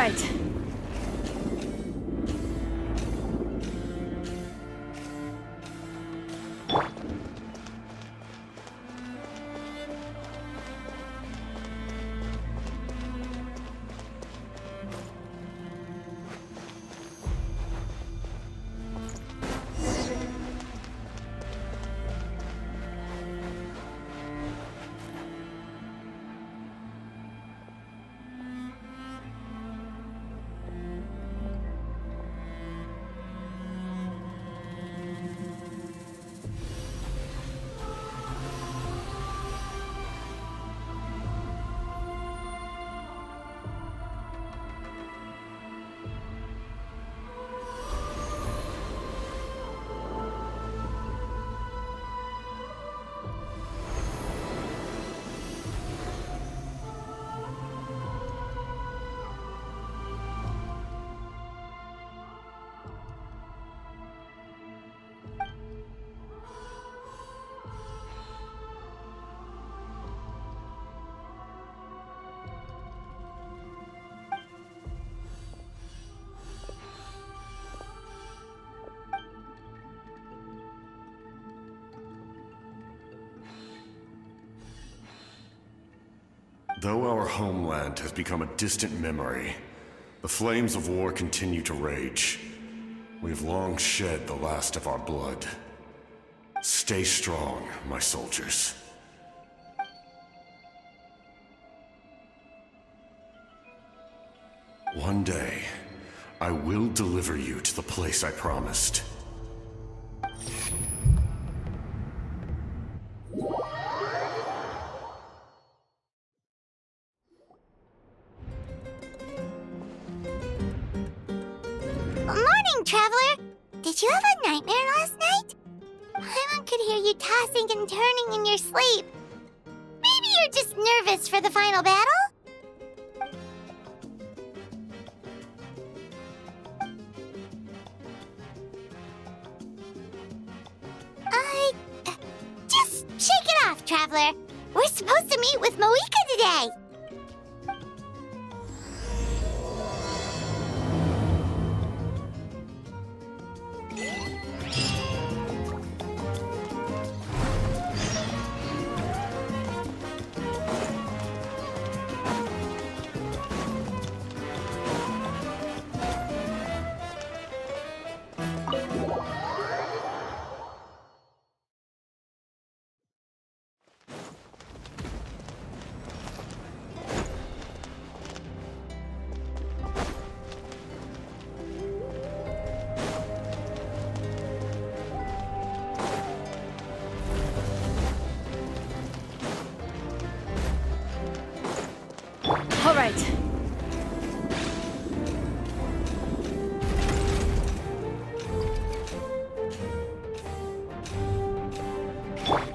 right. Though our homeland has become a distant memory, the flames of war continue to rage. We have long shed the last of our blood. Stay strong, my soldiers. One day, I will deliver you to the place I promised. Morning, Traveler! Did you have a nightmare last night? Paimon could hear you tossing and turning in your sleep. Maybe you're just nervous for the final battle? Just shake it off, Traveler. We're supposed to meet with Moika today. All right.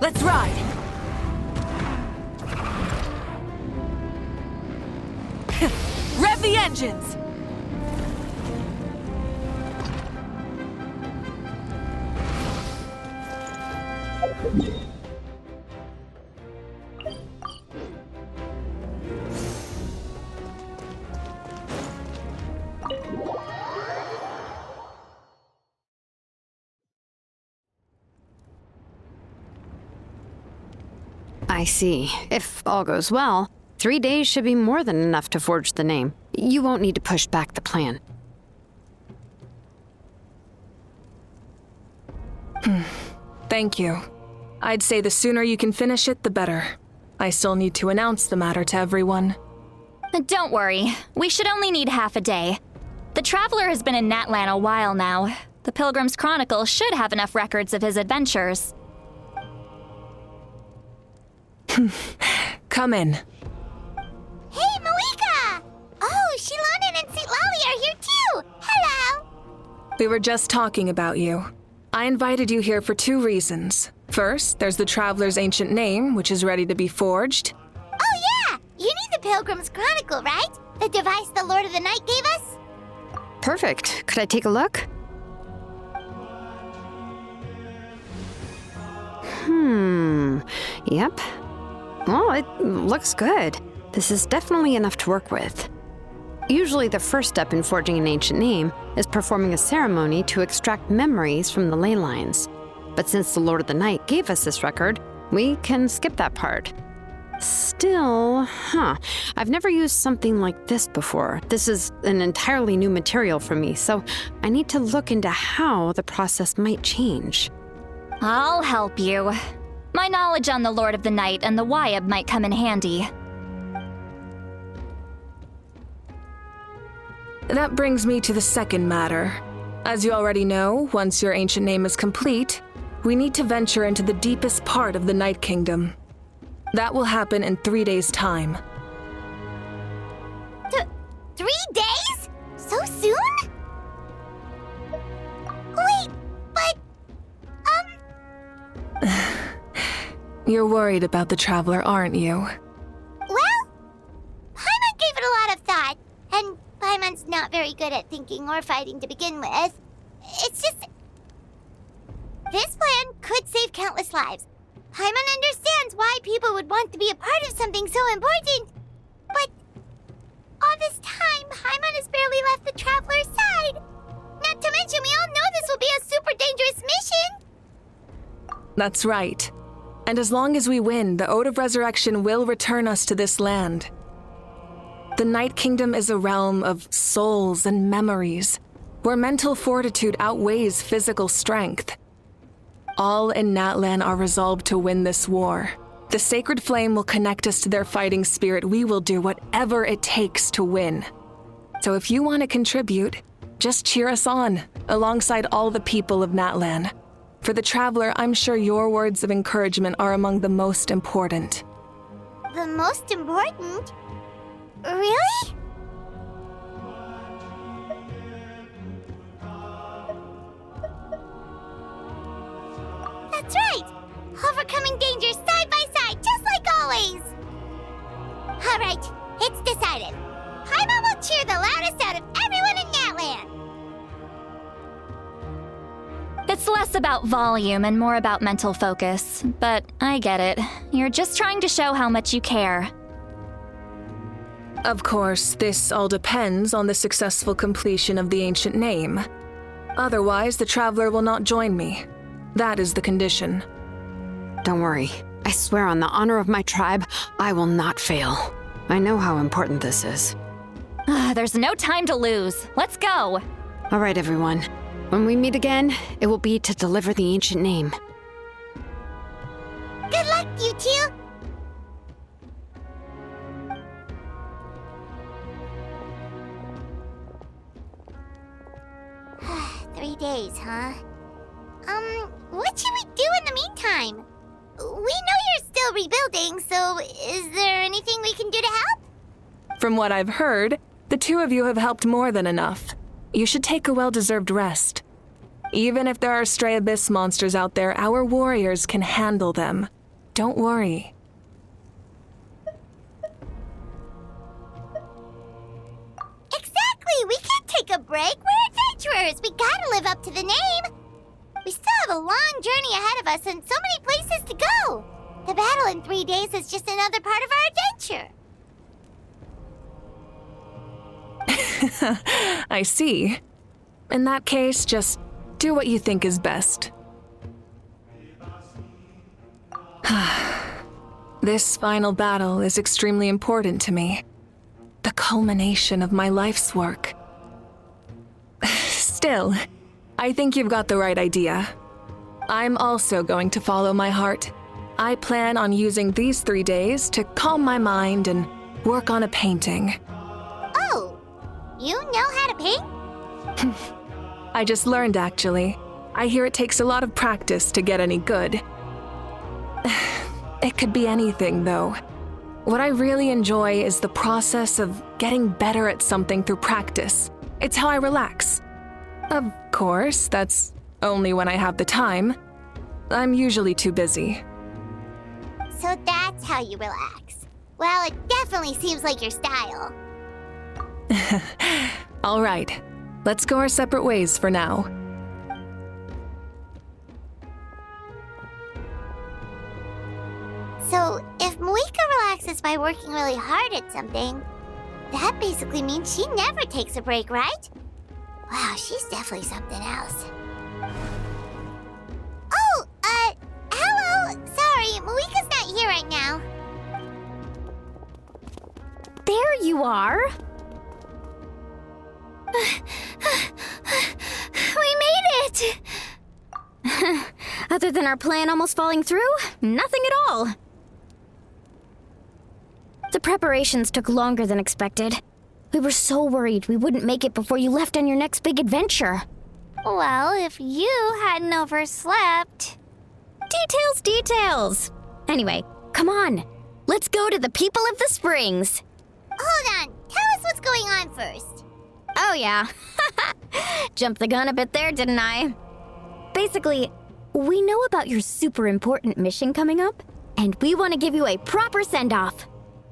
Let's ride! Rev the engines! I see. If all goes well, 3 days should be more than enough to forge the name. You won't need to push back the plan. Thank you. I'd say the sooner you can finish it, the better. I still need to announce the matter to everyone. Don't worry. We should only need half a day. The Traveler has been in Natlan a while now. The Pilgrim's Chronicle should have enough records of his adventures. Come in. Hey, Moika! Oh, Shilonen and St. Lolly are here too! Hello! We were just talking about you. I invited you here for 2 reasons. First, there's the Traveler's ancient name, which is ready to be forged. Oh yeah! You need the Pilgrim's Chronicle, right? The device the Lord of the Night gave us? Perfect. Could I take a look? Yep. Well, it looks good. This is definitely enough to work with. Usually the first step in forging an ancient name is performing a ceremony to extract memories from the ley lines. But since the Lord of the Night gave us this record, we can skip that part. Still, I've never used something like this before. This is an entirely new material for me, so I need to look into how the process might change. I'll help you. My knowledge on the Lord of the Night and the Wyab might come in handy. That brings me to the second matter. As you already know, once your ancient name is complete, we need to venture into the deepest part of the Night Kingdom. That will happen in 3 days' time. 3 days? So soon? Wait, but... You're worried about the Traveler, aren't you? Well, Paimon gave it a lot of thought, and Paimon's not very good at thinking or fighting to begin with. It's just... This plan could save countless lives. Paimon understands why people would want to be a part of something so important. But all this time, Paimon has barely left the Traveler's side. Not to mention, we all know this will be a super dangerous mission. That's right. And as long as we win, the Ode of Resurrection will return us to this land. The Night Kingdom is a realm of souls and memories, where mental fortitude outweighs physical strength. All in Natlan are resolved to win this war. The sacred flame will connect us to their fighting spirit. We will do whatever it takes to win. So if you want to contribute, just cheer us on, alongside all the people of Natlan. For the Traveler, I'm sure your words of encouragement are among the most important. The most important? Really? That's right! Overcoming dangers side by side, just like always! Alright, it's decided. Paimon will cheer the loudest out of everyone in Natlan! It's less about volume and more about mental focus, but I get it. You're just trying to show how much you care. Of course, this all depends on the successful completion of the ancient name. Otherwise, the Traveler will not join me. That is the condition. Don't worry. I swear on the honor of my tribe, I will not fail. I know how important this is. There's no time to lose. Let's go. All right, everyone. When we meet again, it will be to deliver the ancient name. Good luck, you two! Three days, huh? What should we do in the meantime? We know you're still rebuilding, so is there anything we can do to help? From what I've heard, the two of you have helped more than enough. You should take a well-deserved rest. Even if there are stray abyss monsters out there, our warriors can handle them. Don't worry. Exactly! We can't take a break! We're adventurers! We gotta live up to the name! We still have a long journey ahead of us and so many places to go! The battle in 3 days is just another part of our adventure! I see. In that case, just do what you think is best. This final battle is extremely important to me. The culmination of my life's work. Still, I think you've got the right idea. I'm also going to follow my heart. I plan on using these 3 days to calm my mind and work on a painting. Oh, you know how to paint? I just learned, actually. I hear it takes a lot of practice to get any good. It could be anything, though. What I really enjoy is the process of getting better at something through practice. It's how I relax. Of course, that's only when I have the time. I'm usually too busy. So that's how you relax. Well, it definitely seems like your style. All right, let's go our separate ways for now. So, if Muika relaxes by working really hard at something, That basically means she never takes a break, right? Wow, she's definitely something else. Oh, hello! Sorry, Malika's not here right now. There you are! We made it! Other than our plan almost falling through, nothing at all. The preparations took longer than expected. We were so worried we wouldn't make it before you left on your next big adventure. Well, if you hadn't overslept... Details! Anyway, come on. Let's go to the people of the Springs. Hold on, tell us what's going on first. Oh yeah. Jumped the gun a bit there, didn't I? Basically, we know about your super important mission coming up, and we want to give you a proper send-off.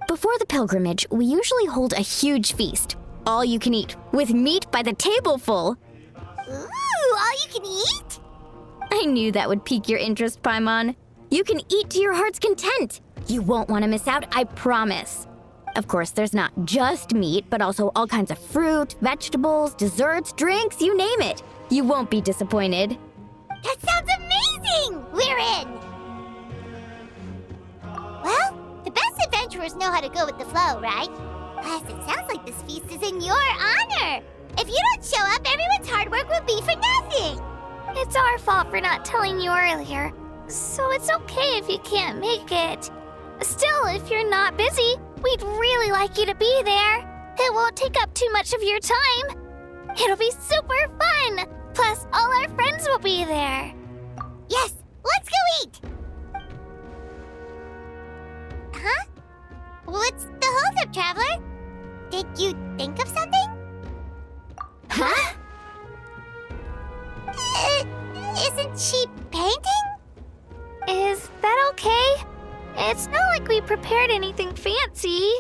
Before the pilgrimage, we usually hold a huge feast. All you can eat, with meat by the tableful. Ooh, all you can eat? I knew that would pique your interest, Paimon. You can eat to your heart's content. You won't want to miss out, I promise. Of course, there's not just meat, but also all kinds of fruit, vegetables, desserts, drinks, you name it. You won't be disappointed. That sounds amazing! We're in! Well, the best adventurers know how to go with the flow, right? Plus, it sounds like this feast is in your honor. If you don't show up, everyone's hard work will be for nothing. It's our fault for not telling you earlier, so it's okay if you can't make it. Still, if you're not busy, we'd really like you to be there. It won't take up too much of your time. It'll be super fun. Plus, all our friends will be there. Yes, let's go eat. Huh? What's the holdup, Traveler? Did you think of something? Huh? Isn't she painting? Is that okay? It's not like we prepared anything fancy.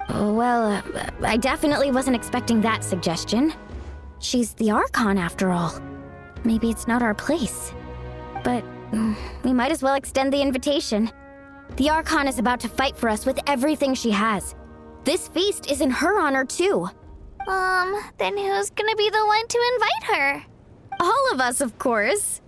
Well, I definitely wasn't expecting that suggestion. She's the Archon, after all. Maybe it's not our place. But we might as well extend the invitation. The Archon is about to fight for us with everything she has. This feast is in her honor, too. Then who's gonna be the one to invite her? All of us, of course.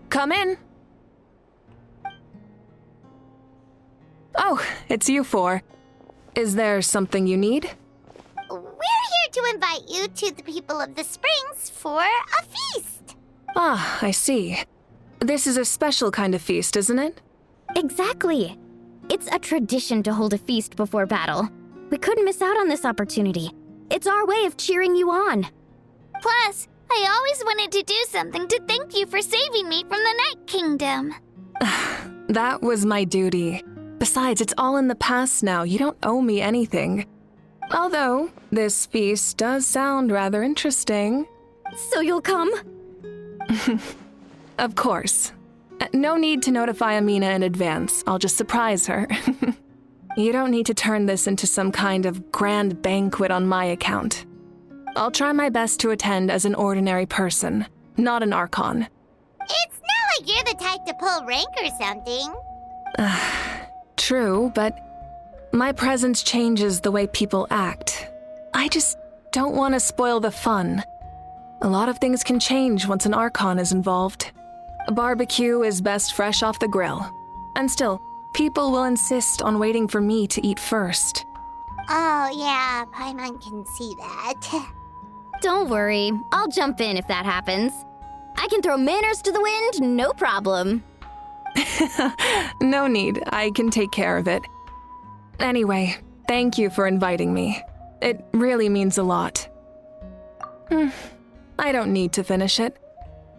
Come in. Oh, it's you four. Is there something you need? We're here to invite you to the people of the Springs for a feast. Ah, I see. This is a special kind of feast, isn't it? Exactly. It's a tradition to hold a feast before battle. We couldn't miss out on this opportunity. It's our way of cheering you on. Plus, I always wanted to do something to thank you for saving me from the Night Kingdom. That was my duty. Besides, it's all in the past now. You don't owe me anything. Although, this feast does sound rather interesting. So you'll come? Of course. No need to notify Amina in advance. I'll just surprise her. You don't need to turn this into some kind of grand banquet on my account. I'll try my best to attend as an ordinary person, not an Archon. It's not like you're the type to pull rank or something. True, but my presence changes the way people act. I just don't want to spoil the fun. A lot of things can change once an Archon is involved. A barbecue is best fresh off the grill. And still, people will insist on waiting for me to eat first. Oh, yeah, Paimon can see that. Don't worry, I'll jump in if that happens. I can throw manners to the wind, no problem. No need, I can take care of it. Anyway, thank you for inviting me. It really means a lot. I don't need to finish it.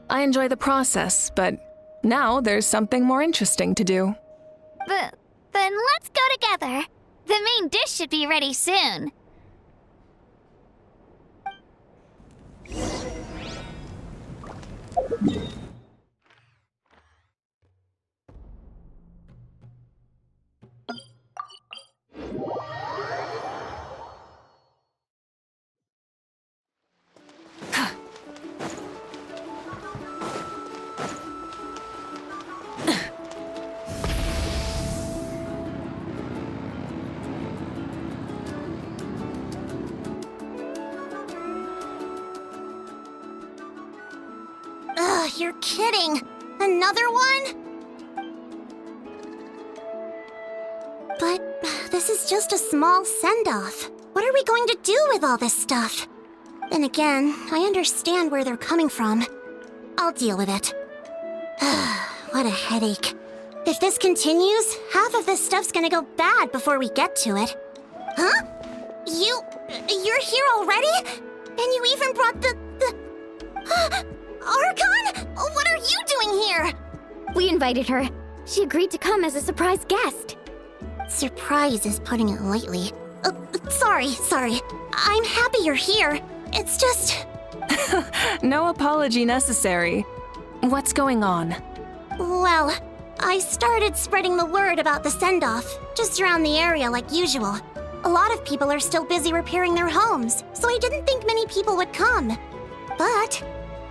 I enjoy the process, but now there's something more interesting to do. Then let's go together. The main dish should be ready soon. Ugh, you're kidding. Another one? But this is just a small send-off. What are we going to do with all this stuff? Then again, I understand where they're coming from. I'll deal with it. What a headache. If this continues, half of this stuff's gonna go bad before we get to it. Huh? You're here already? And you even brought the... Archon? What are you doing here? We invited her. She agreed to come as a surprise guest. Surprise is putting it lightly. Sorry. I'm happy you're here. It's just... No apology necessary. What's going on? Well, I started spreading the word about the send-off, just around the area like usual. A lot of people are still busy repairing their homes, so I didn't think many people would come. But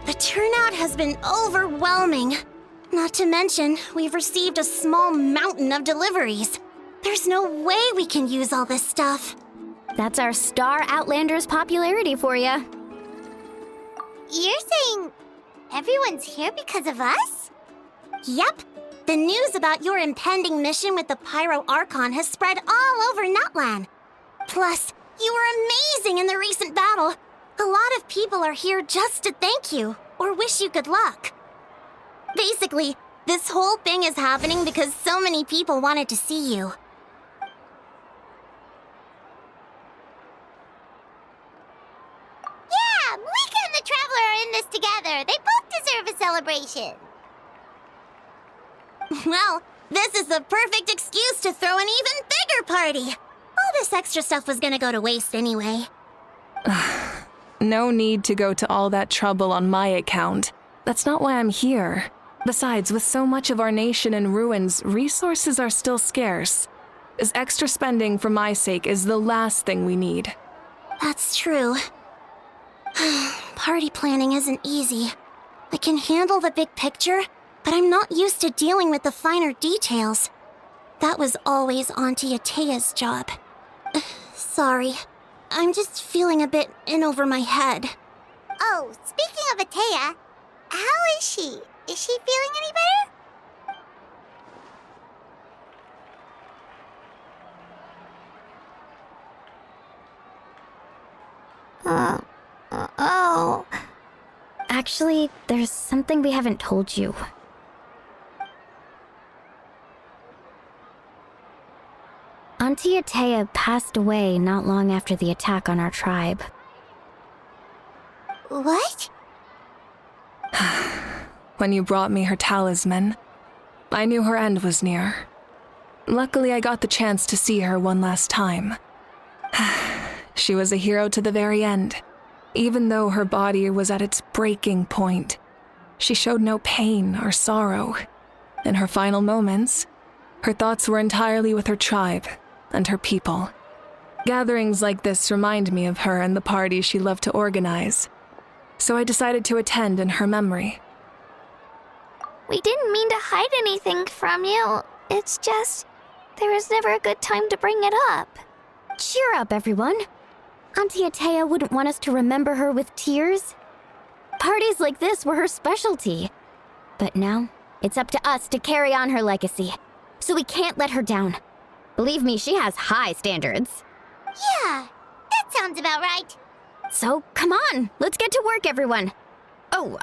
the turnout has been overwhelming. Not to mention, we've received a small mountain of deliveries. There's no way we can use all this stuff. That's our Star Outlander's popularity for ya. You're saying everyone's here because of us? Yep. The news about your impending mission with the Pyro Archon has spread all over Natlan. Plus, you were amazing in the recent battle. A lot of people are here just to thank you, or wish you good luck. Basically, this whole thing is happening because so many people wanted to see you. Yeah, Malika and the Traveler are in this together. They both deserve a celebration. Well, this is the perfect excuse to throw an even bigger party. All this extra stuff was gonna go to waste anyway. No need to go to all that trouble on my account. That's not why I'm here. Besides, with so much of our nation in ruins, resources are still scarce. This extra spending for my sake is the last thing we need. That's true. Party planning isn't easy. I can handle the big picture, but I'm not used to dealing with the finer details. That was always Auntie Atea's job. Sorry. I'm just feeling a bit in over my head. Oh, speaking of Atea, how is she? Is she feeling any better? Oh. Actually, there's something we haven't told you. Auntie Atea passed away not long after the attack on our tribe. What? When you brought me her talisman, I knew her end was near. Luckily, I got the chance to see her one last time. She was a hero to the very end. Even though her body was at its breaking point, she showed no pain or sorrow. In her final moments, her thoughts were entirely with her tribe and her people. Gatherings like this remind me of her and the parties she loved to organize. So I decided to attend in her memory. We didn't mean to hide anything from you. It's just, there was never a good time to bring it up. Cheer up, everyone. Auntie Atea wouldn't want us to remember her with tears. Parties like this were her specialty. But now, it's up to us to carry on her legacy. So we can't let her down. Believe me, she has high standards. Yeah, that sounds about right. So, come on, let's get to work, everyone. Oh,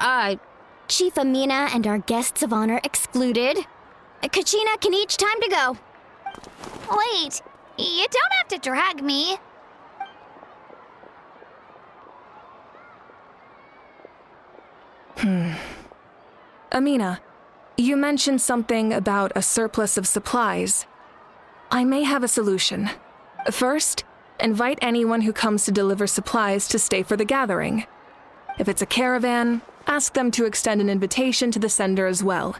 Chief Amina and our guests of honor excluded. Kachina can each time to go. Wait, you don't have to drag me. Amina, you mentioned something about a surplus of supplies. I may have a solution. First, invite anyone who comes to deliver supplies to stay for the gathering. If it's a caravan, ask them to extend an invitation to the sender as well.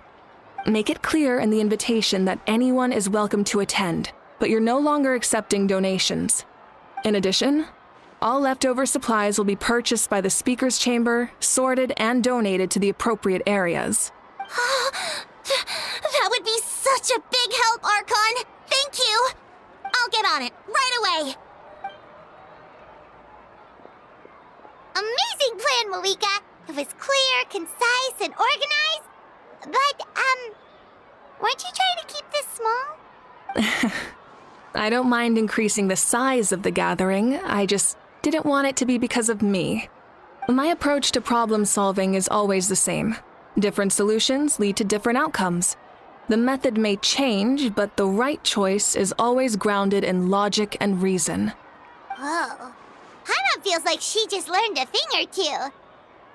Make it clear in the invitation that anyone is welcome to attend, but you're no longer accepting donations. In addition, all leftover supplies will be purchased by the speaker's chamber, sorted, and donated to the appropriate areas. That would be such a big help, Archon! Thank you! I'll get on it, right away! Amazing plan, Malika! It was clear, concise, and organized. But, weren't you trying to keep this small? I don't mind increasing the size of the gathering, I just didn't want it to be because of me. My approach to problem solving is always the same. Different solutions lead to different outcomes. The method may change, but the right choice is always grounded in logic and reason. Whoa. Hana feels like she just learned a thing or two.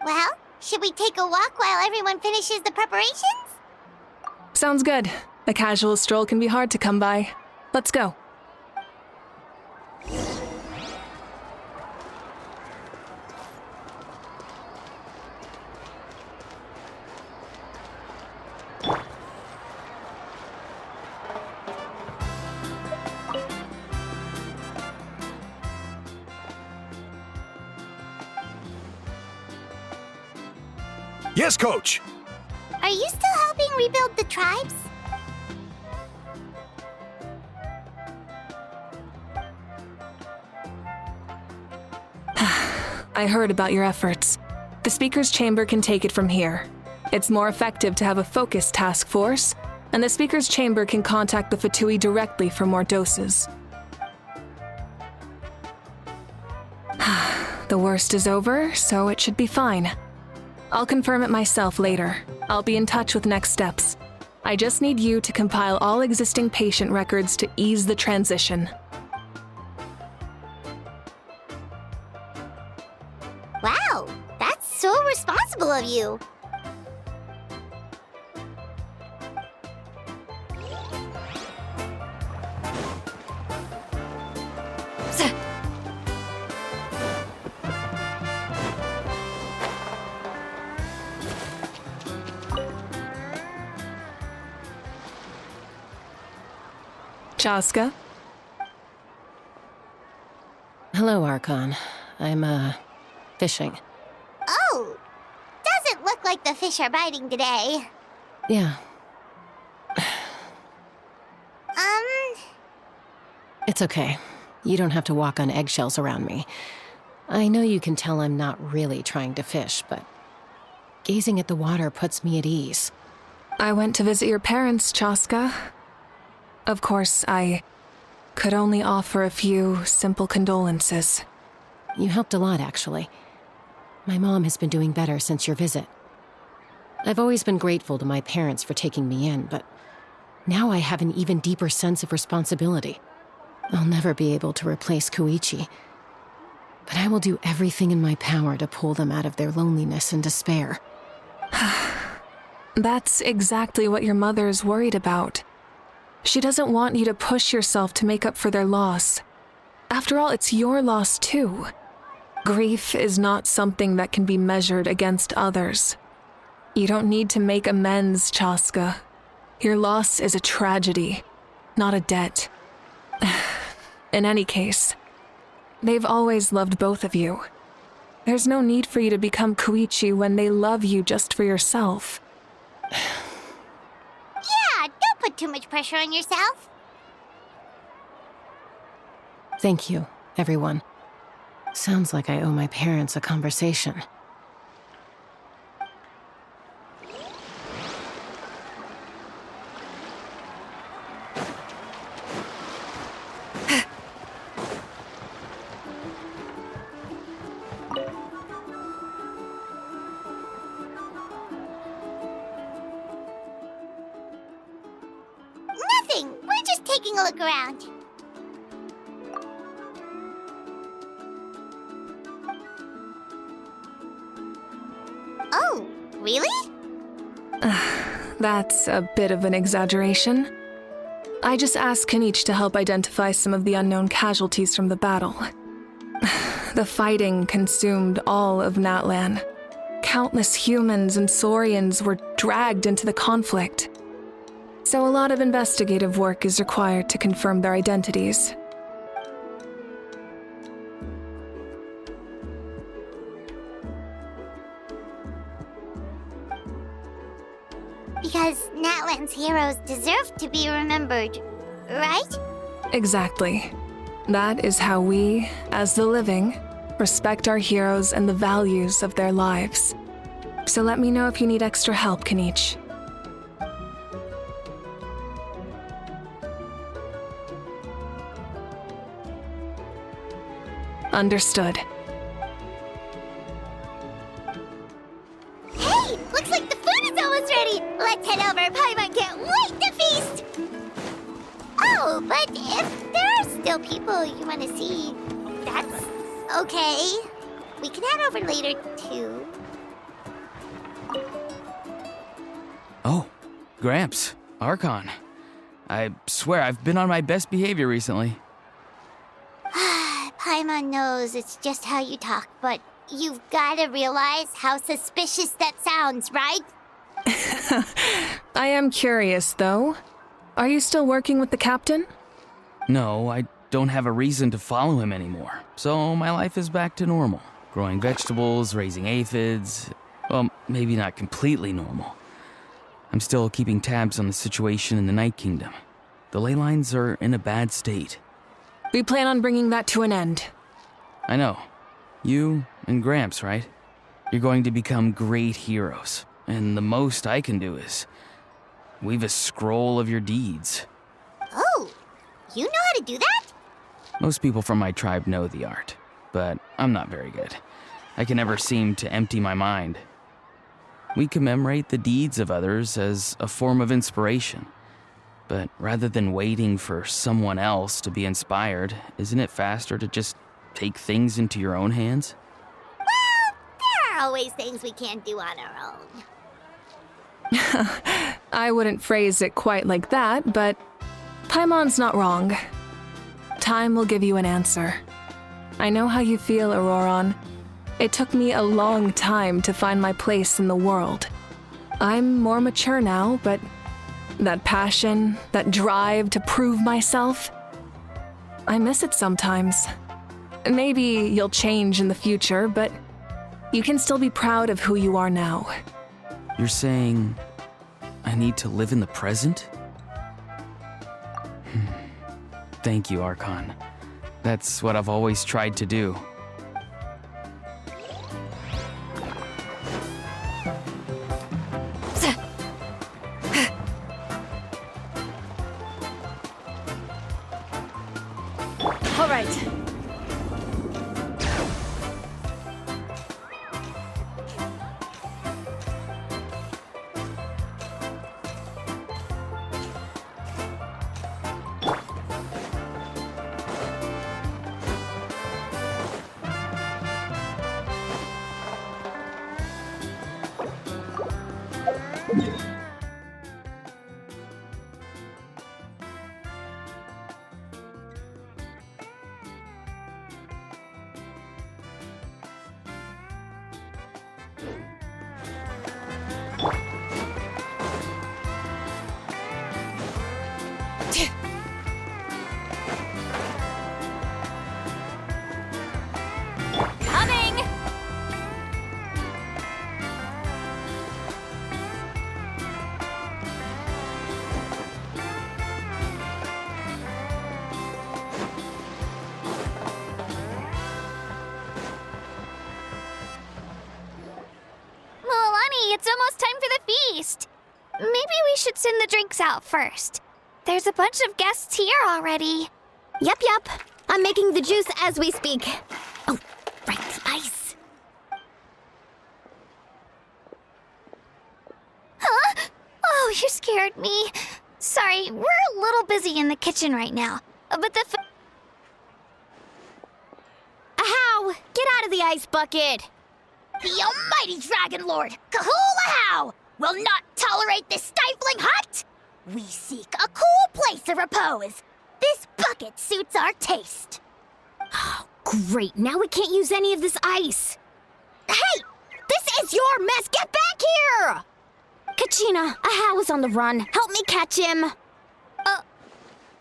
Well, should we take a walk while everyone finishes the preparations? Sounds good. A casual stroll can be hard to come by. Let's go. Yes, Coach! Are you still helping rebuild the tribes? I heard about your efforts. The Speaker's Chamber can take it from here. It's more effective to have a focused task force, and the Speaker's Chamber can contact the Fatui directly for more doses. The worst is over, so it should be fine. I'll confirm it myself later. I'll be in touch with next steps. I just need you to compile all existing patient records to ease the transition. Wow, that's so responsible of you. Chaska? Hello, Archon. I'm, fishing. Oh, doesn't look like the fish are biting today. Yeah, it's okay. You don't have to walk on eggshells around me. I know you can tell I'm not really trying to fish, but gazing at the water puts me at ease. I went to visit your parents, Chaska. Of course, I could only offer a few simple condolences. You helped a lot, actually. My mom has been doing better since your visit. I've always been grateful to my parents for taking me in, but now I have an even deeper sense of responsibility. I'll never be able to replace Koichi, but I will do everything in my power to pull them out of their loneliness and despair. That's exactly what your mother is worried about. She doesn't want you to push yourself to make up for their loss. After all, it's your loss too. Grief is not something that can be measured against others. You don't need to make amends, Chaska. Your loss is a tragedy, not a debt. In any case, they've always loved both of you. There's no need for you to become Koichi when they love you just for yourself. Yeah, don't put too much pressure on yourself. Thank you, everyone. Sounds like I owe my parents a conversation. Nothing. We're just taking a look around. Oh, really? That's a bit of an exaggeration. I just asked Kenichi to help identify some of the unknown casualties from the battle. The fighting consumed all of Natlan. Countless humans and Saurians were dragged into the conflict. So a lot of investigative work is required to confirm their identities. Because Natlan's heroes deserve to be remembered, right? Exactly. That is how we, as the living, respect our heroes and the values of their lives. So let me know if you need extra help, Kaniche. Understood. Hey, looks like the food is almost ready. Let's head over. Paimon can't wait to feast. Oh, but if there are still people you want to see, that's okay. We can head over later, too. Oh, Gramps, Archon. I swear I've been on my best behavior recently. Paimon knows it's just how you talk, but you've gotta realize how suspicious that sounds, right? I am curious, though. Are you still working with the captain? No, I don't have a reason to follow him anymore, so my life is back to normal. Growing vegetables, raising aphids. Well, maybe not completely normal. I'm still keeping tabs on the situation in the Night Kingdom. The ley lines are in a bad state. We plan on bringing that to an end. I know. You and Gramps, right? You're going to become great heroes, and the most I can do is weave a scroll of your deeds. Oh, you know how to do that? Most people from my tribe know the art, but I'm not very good. I can never seem to empty my mind. We commemorate the deeds of others as a form of inspiration. But rather than waiting for someone else to be inspired, isn't it faster to just take things into your own hands? Well, there are always things we can't do on our own. I wouldn't phrase it quite like that, but Paimon's not wrong. Time will give you an answer. I know how you feel, Auroron. It took me a long time to find my place in the world. I'm more mature now, but that passion, that drive to prove myself, I miss it sometimes. Maybe you'll change in the future, but you can still be proud of who you are now. You're saying I need to live in the present? Thank you, Archon. That's what I've always tried to do. All right. Coming! Milani, it's almost time for the feast. Maybe we should send the drinks out first. There's a bunch of guests here already. Yep. I'm making the juice as we speak. Oh, right, the ice. Huh? Oh, you scared me. Sorry, we're a little busy in the kitchen right now. But the Ahow! Get out of the ice bucket! The almighty Dragon Lord, Kahul will not tolerate this stifling hut! We seek a cool place of repose. This bucket suits our taste. Oh, great. Now we can't use any of this ice. Hey! This is your mess! Get back here! Kachina, Ahow is on the run. Help me catch him.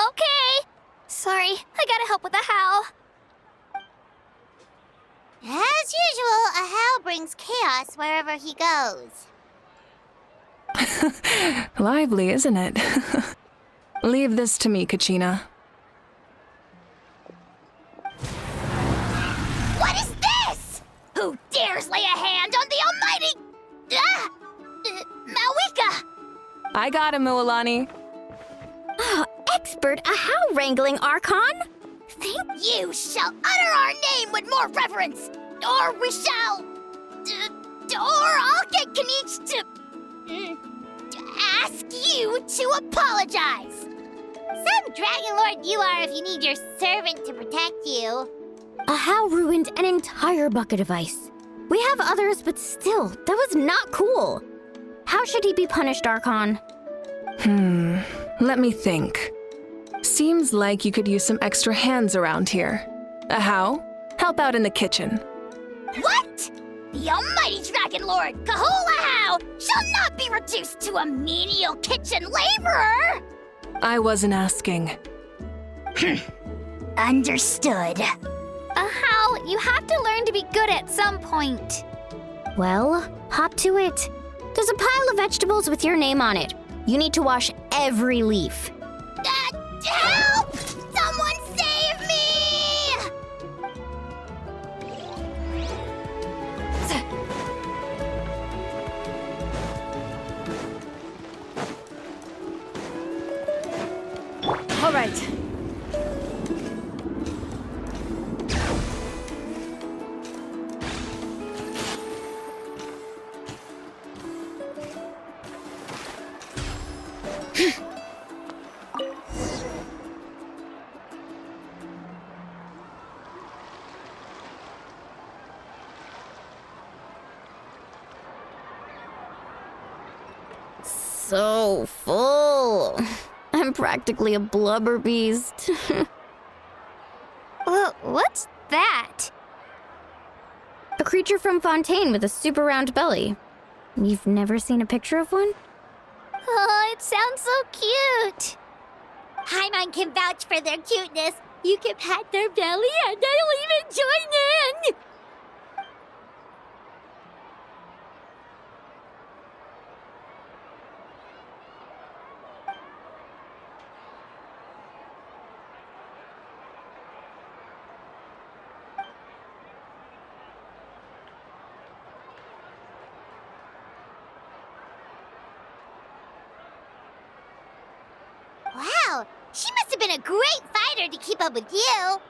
Okay. Sorry, I gotta help with the how. As usual, Ahow brings chaos wherever he goes. Lively, isn't it? Leave this to me, Kachina. What is this? Who dares lay a hand on the almighty... I got him, Mualani. Expert Ahau wrangling, Archon? You shall utter our name with more reverence, or we shall... or I'll get Kanich to ask you to apologize. Some Dragon Lord you are if you need your servant to protect you. Ahau ruined an entire bucket of ice. We have others, but still, that was not cool. How should he be punished, Archon? Let me think. Seems like you could use some extra hands around here. Ahau, help out in the kitchen. What? The almighty Dragon Lord, Kahulahau, shall not be reduced to a menial kitchen laborer! I wasn't asking. Understood. Ahau, you have to learn to be good at some point. Well, hop to it. There's a pile of vegetables with your name on it. You need to wash every leaf. Help! Someone save me! All right. So full. I'm practically a blubber beast. What's that? A creature from Fontaine with a super round belly. You've never seen a picture of one? Oh, it sounds so cute. Paimon can vouch for their cuteness. You can pat their belly and they'll even join in. Wow, she must have been a great fighter to keep up with you.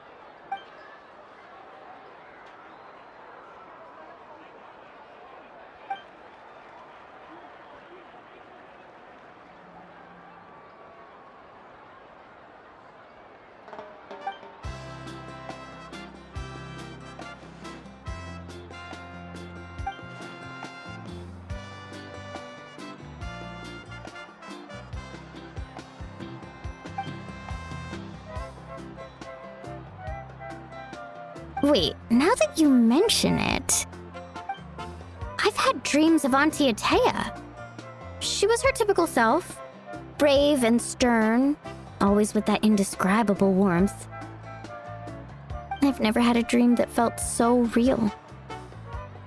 Wait, now that you mention it, I've had dreams of Auntie Atea. She was her typical self, brave and stern, always with that indescribable warmth. I've never had a dream that felt so real.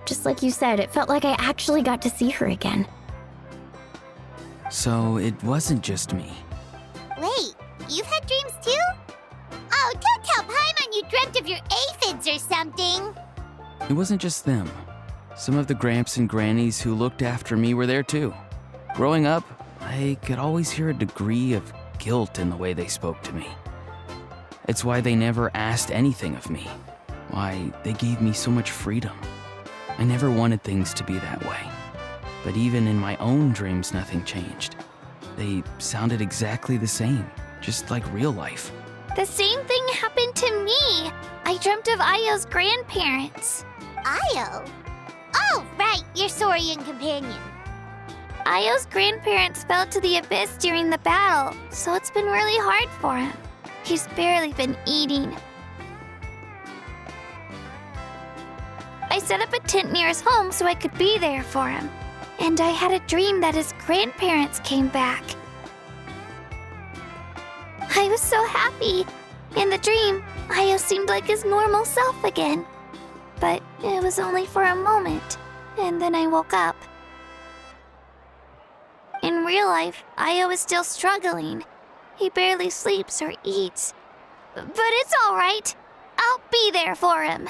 Just like you said, it felt like I actually got to see her again. So it wasn't just me. Wait, you've had dreams too? Oh, don't tell Paimon you dreamt of your aphids or something. It wasn't just them. Some of the Gramps and Grannies who looked after me were there too. Growing up, I could always hear a degree of guilt in the way they spoke to me. It's why they never asked anything of me. Why they gave me so much freedom. I never wanted things to be that way. But even in my own dreams, nothing changed. They sounded exactly the same, just like real life. The same thing happened to me. I dreamt of Io's grandparents. Io? Oh, right, your Saurian companion. Io's grandparents fell to the abyss during the battle, so it's been really hard for him. He's barely been eating. I set up a tent near his home so I could be there for him. And I had a dream that his grandparents came back. I was so happy. In the dream, Io seemed like his normal self again. But it was only for a moment, and then I woke up. In real life, Io is still struggling. He barely sleeps or eats. But it's all right. I'll be there for him.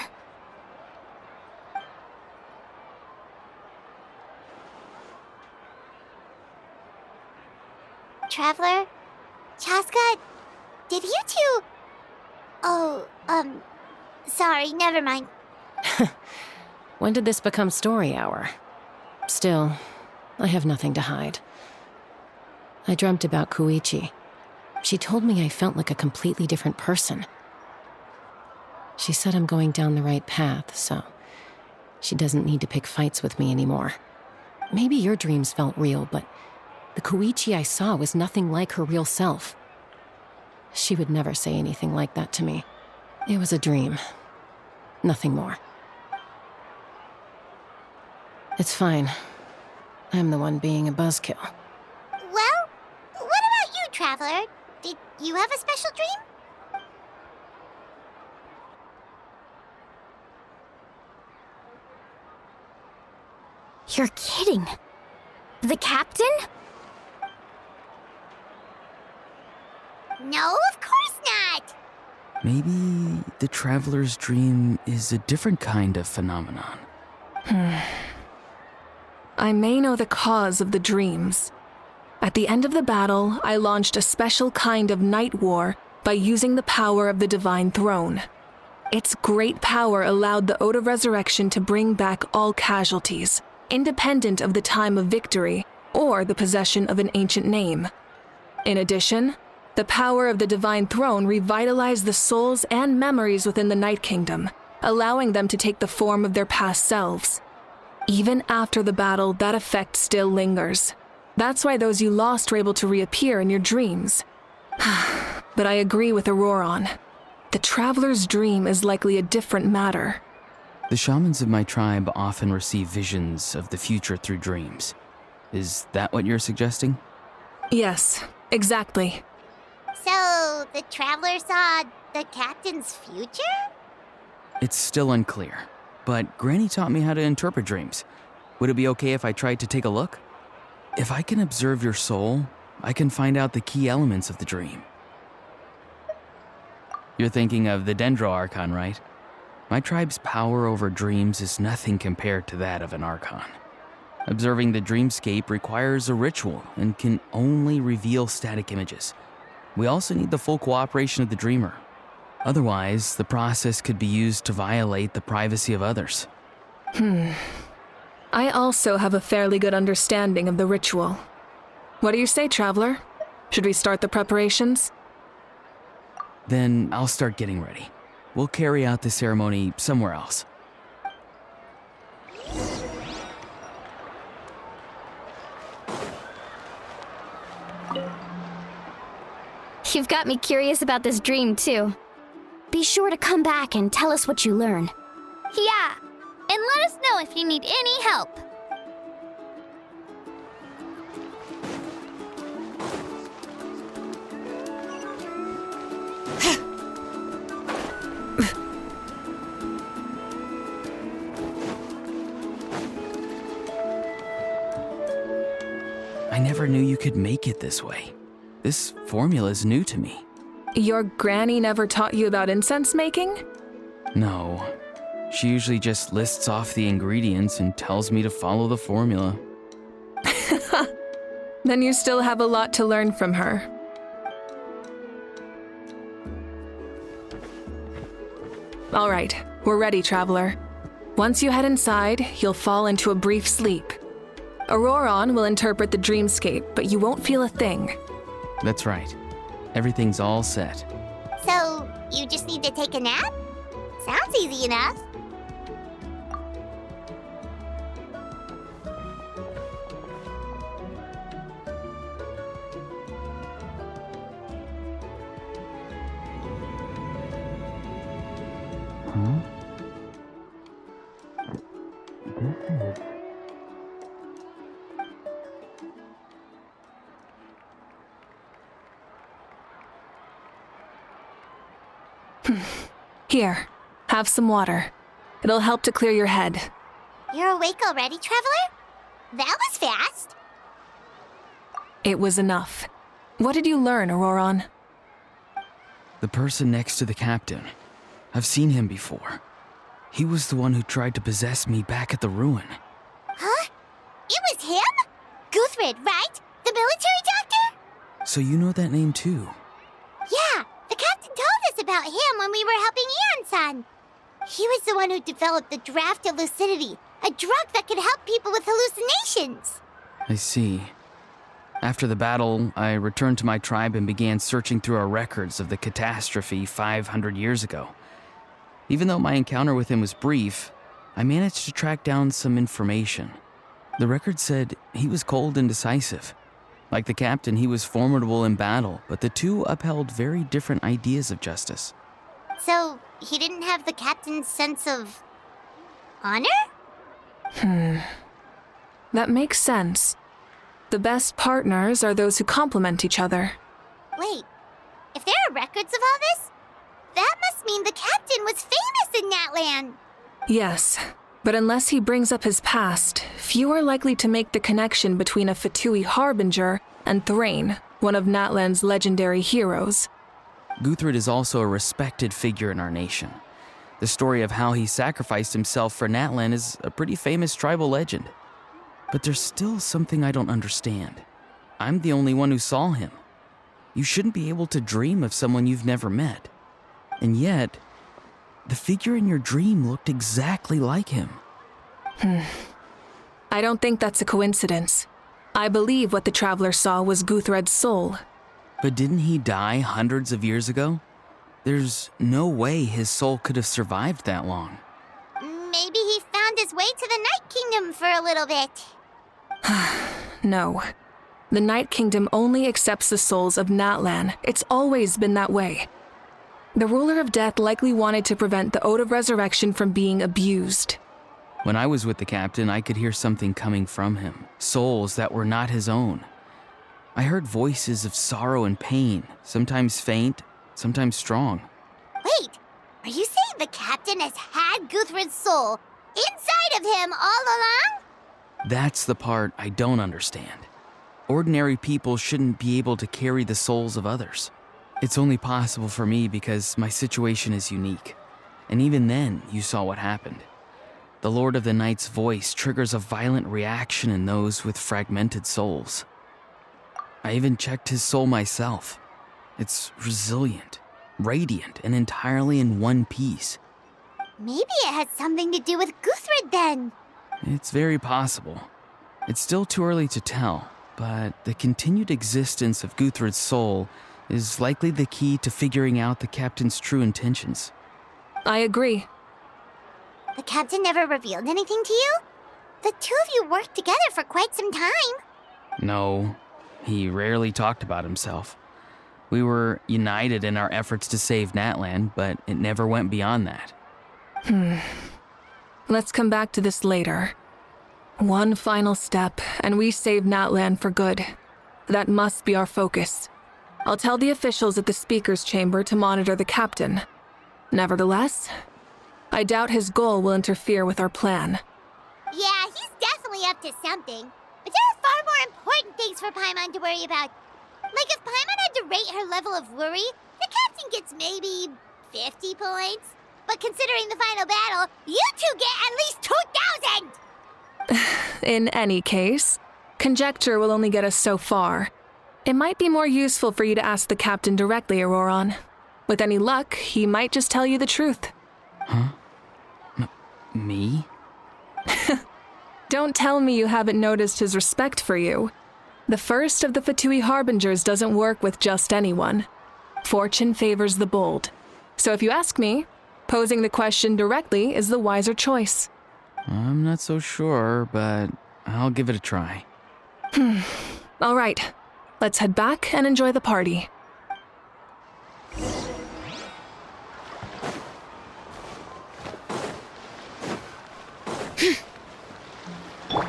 Traveler. Chaska, did you two... Oh, sorry, never mind. When did this become story hour? Still, I have nothing to hide. I dreamt about Koichi. She told me I felt like a completely different person. She said I'm going down the right path, so she doesn't need to pick fights with me anymore. Maybe your dreams felt real, but the Koichi I saw was nothing like her real self. She would never say anything like that to me. It was a dream. Nothing more. It's fine. I'm the one being a buzzkill. Well, what about you, Traveler? Did you have a special dream? You're kidding. The captain? No, of course not! Maybe the traveler's dream is a different kind of phenomenon. I may know the cause of the dreams. At the end of the battle, I launched a special kind of night war by using the power of the Divine Throne. Its great power allowed the Ode of Resurrection to bring back all casualties, independent of the time of victory or the possession of an ancient name. In addition, the power of the Divine Throne revitalized the souls and memories within the Night Kingdom, allowing them to take the form of their past selves. Even after the battle, that effect still lingers. That's why those you lost were able to reappear in your dreams. But I agree with Auroron. The Traveler's dream is likely a different matter. The shamans of my tribe often receive visions of the future through dreams. Is that what you're suggesting? Yes, exactly. So, the Traveler saw the captain's future? It's still unclear, but Granny taught me how to interpret dreams. Would it be okay if I tried to take a look? If I can observe your soul, I can find out the key elements of the dream. You're thinking of the Dendro Archon, right? My tribe's power over dreams is nothing compared to that of an Archon. Observing the dreamscape requires a ritual and can only reveal static images. We also need the full cooperation of the dreamer. Otherwise, the process could be used to violate the privacy of others. I also have a fairly good understanding of the ritual. What do you say, Traveler? Should we start the preparations? Then I'll start getting ready. We'll carry out the ceremony somewhere else. You've got me curious about this dream, too. Be sure to come back and tell us what you learn. Yeah, and let us know if you need any help. I never knew you could make it this way. This formula is new to me. Your granny never taught you about incense making? No. She usually just lists off the ingredients and tells me to follow the formula. Then you still have a lot to learn from her. All right, we're ready, Traveler. Once you head inside, you'll fall into a brief sleep. Auroron will interpret the dreamscape, but you won't feel a thing. That's right. Everything's all set. So, you just need to take a nap? Sounds easy enough. Here, have some water. It'll help to clear your head. You're awake already, Traveler? That was fast. It was enough. What did you learn, Auroron? The person next to the captain. I've seen him before. He was the one who tried to possess me back at the ruin. Huh? It was him? Guthrid, right? The military doctor? So you know that name too? Yeah, the captain told us about him when we were helping Eon-san. He was the one who developed the draft of lucidity, a drug that could help people with hallucinations. I see. After the battle, I returned to my tribe and began searching through our records of the catastrophe 500 years ago. Even though my encounter with him was brief, I managed to track down some information. The record said he was cold and decisive. Like the captain, he was formidable in battle, but the two upheld very different ideas of justice. So, he didn't have the captain's sense of honor? That makes sense. The best partners are those who complement each other. Wait, if there are records of all this, that must mean the captain was famous in Natlan. Yes, but unless he brings up his past, few are likely to make the connection between a Fatui harbinger and Thrain, one of Natlan's legendary heroes. Guthred is also a respected figure in our nation. The story of how he sacrificed himself for Natlan is a pretty famous tribal legend. But there's still something I don't understand. I'm the only one who saw him. You shouldn't be able to dream of someone you've never met. And yet, the figure in your dream looked exactly like him. I don't think that's a coincidence. I believe what the traveler saw was Guthred's soul. But didn't he die hundreds of years ago? There's no way his soul could have survived that long. Maybe he found his way to the Night Kingdom for a little bit. No. The Night Kingdom only accepts the souls of Natlan. It's always been that way. The ruler of death likely wanted to prevent the Ode of Resurrection from being abused. When I was with the captain, I could hear something coming from him, souls that were not his own. I heard voices of sorrow and pain, sometimes faint, sometimes strong. Wait, are you saying the captain has had Guthred's soul inside of him all along? That's the part I don't understand. Ordinary people shouldn't be able to carry the souls of others. It's only possible for me because my situation is unique. And even then, you saw what happened. The Lord of the Night's voice triggers a violent reaction in those with fragmented souls. I even checked his soul myself. It's resilient, radiant, and entirely in one piece. Maybe it had something to do with Guthred then. It's very possible. It's still too early to tell, but the continued existence of Guthred's soul is likely the key to figuring out the captain's true intentions. I agree. The captain never revealed anything to you? The two of you worked together for quite some time. No, he rarely talked about himself. We were united in our efforts to save Natlan, but it never went beyond that. Let's come back to this later. One final step, and we save Natlan for good. That must be our focus. I'll tell the officials at the speaker's chamber to monitor the captain. Nevertheless, I doubt his goal will interfere with our plan. Yeah, he's definitely up to something. But there are far more important things for Paimon to worry about. Like if Paimon had to rate her level of worry, the captain gets maybe 50 points. But considering the final battle, you two get at least 2,000! In any case, conjecture will only get us so far. It might be more useful for you to ask the captain directly, Auroron. With any luck, he might just tell you the truth. Huh? Me? Don't tell me you haven't noticed his respect for you. The first of the Fatui Harbingers doesn't work with just anyone. Fortune favors the bold. So if you ask me, posing the question directly is the wiser choice. I'm not so sure, but I'll give it a try. All right, let's head back and enjoy the party.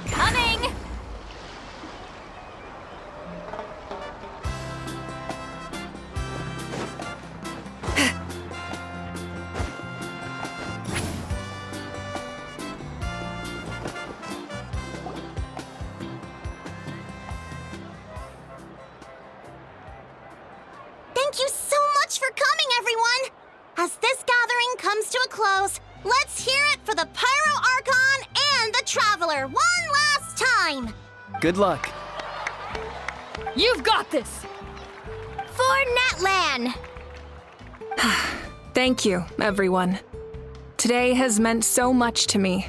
Coming! Thank you so much for coming, everyone! As this gathering comes to a close, let's hear it for the Pyro Archon and the Traveler one last time! Good luck. You've got this! for Natlan! Thank you, everyone. Today has meant so much to me.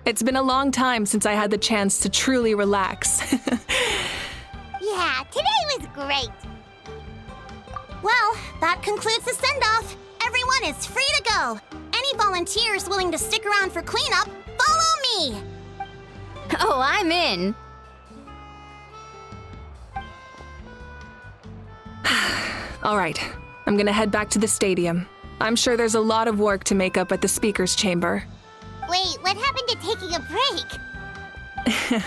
It's been a long time since I had the chance to truly relax. Yeah, today was great. Well, that concludes the send-off. Everyone is free to go. Any volunteers willing to stick around for cleanup, follow me! Oh, I'm in. All right, I'm gonna head back to the stadium. I'm sure there's a lot of work to make up at the speaker's chamber. Wait, what happened to taking a break?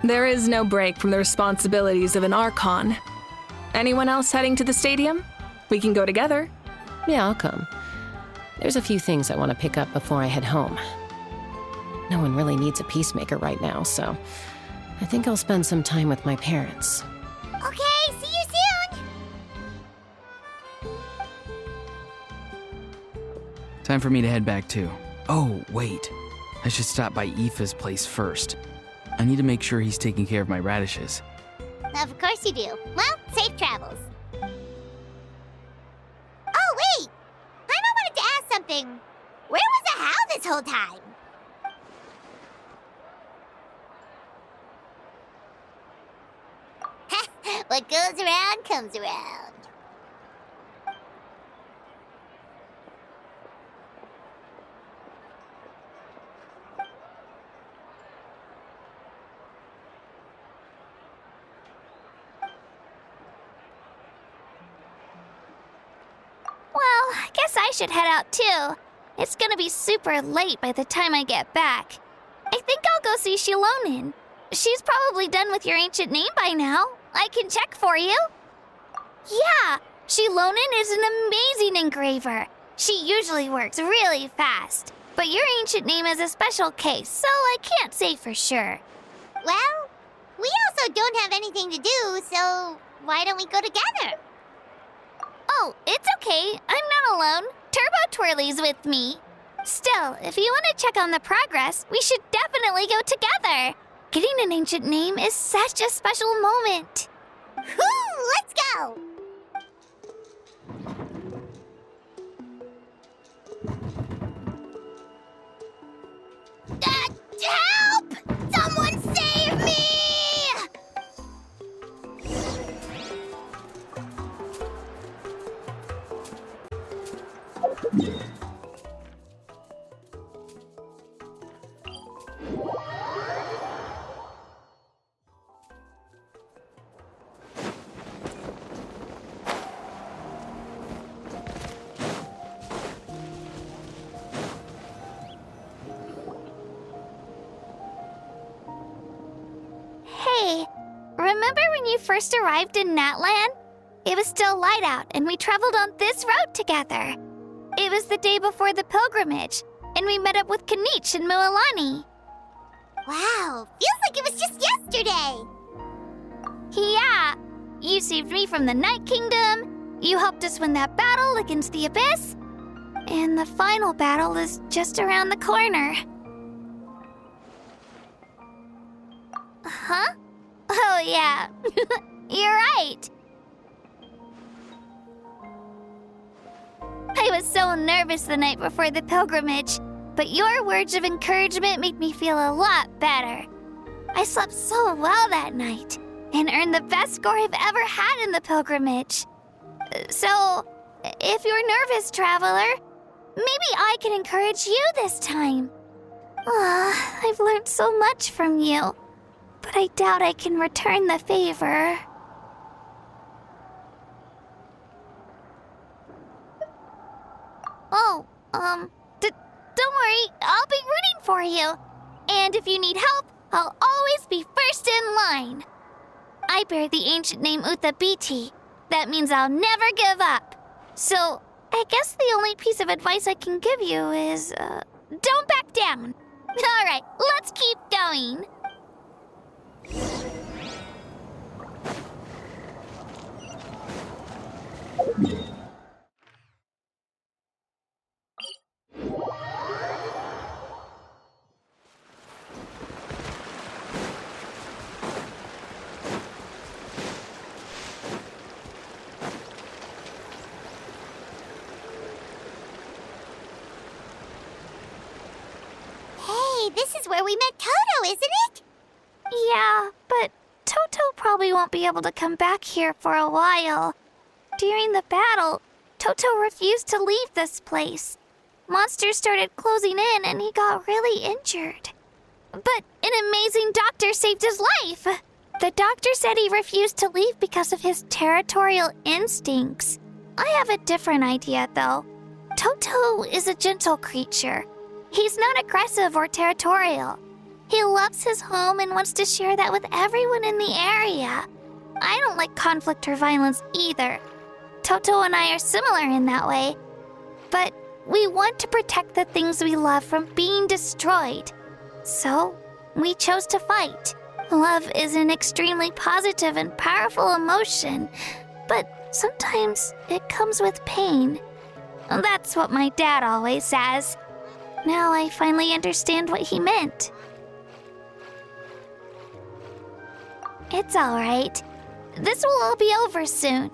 There is no break from the responsibilities of an Archon. Anyone else heading to the stadium? We can go together. Yeah, I'll come. There's a few things I want to pick up before I head home. No one really needs a peacemaker right now, so I think I'll spend some time with my parents. Okay, see you soon! Time for me to head back too. Oh, wait. I should stop by Aoife's place first. I need to make sure he's taking care of my radishes. Of course you do. Well, safe travels. Oh, wait! I wanted to ask something. Where was the How this whole time? What goes around comes around. Well, I guess I should head out too. It's gonna be super late by the time I get back. I think I'll go see Shilonin. She's probably done with your ancient name by now. I can check for you. Yeah, Shilonin is an amazing engraver. She usually works really fast. But your ancient name is a special case, so I can't say for sure. Well, we also don't have anything to do, so why don't we go together? Oh, it's okay. I'm not alone. Turbo Twirly's with me. Still, if you want to check on the progress, we should definitely go together. Getting an ancient name is such a special moment. Woo! Let's go! Help! Someone save me! Hey, remember when you first arrived in Natlan? It was still light out, and we traveled on this road together. It was the day before the pilgrimage, and we met up with Kanich and Mualani. Wow, feels like it was just yesterday. Yeah, you saved me from the Night Kingdom, you helped us win that battle against the Abyss, and the final battle is just around the corner. Huh? Oh, yeah. You're right. I was so nervous the night before the pilgrimage, but your words of encouragement made me feel a lot better. I slept so well that night and earned the best score I've ever had in the pilgrimage. So, if you're nervous, traveler, maybe I can encourage you this time. I've learned so much from you, but I doubt I can return the favor. Oh, don't worry, I'll be rooting for you. And if you need help, I'll always be first in line. I bear the ancient name Uthabiti. That means I'll never give up. So, I guess the only piece of advice I can give you is, don't back down. All right, let's keep going. where we met Toto, isn't it? Yeah, but Toto probably won't be able to come back here for a while. During the battle, Toto refused to leave this place. Monsters started closing in and he got really injured. But an amazing doctor saved his life. The doctor said he refused to leave because of his territorial instincts. I have a different idea, though. Toto is a gentle creature. He's not aggressive or territorial. He loves his home and wants to share that with everyone in the area. I don't like conflict or violence either. Toto and I are similar in that way. But we want to protect the things we love from being destroyed. So, we chose to fight. Love is an extremely positive and powerful emotion, but sometimes it comes with pain. That's what my dad always says. Now I finally understand what he meant. It's all right. This will all be over soon.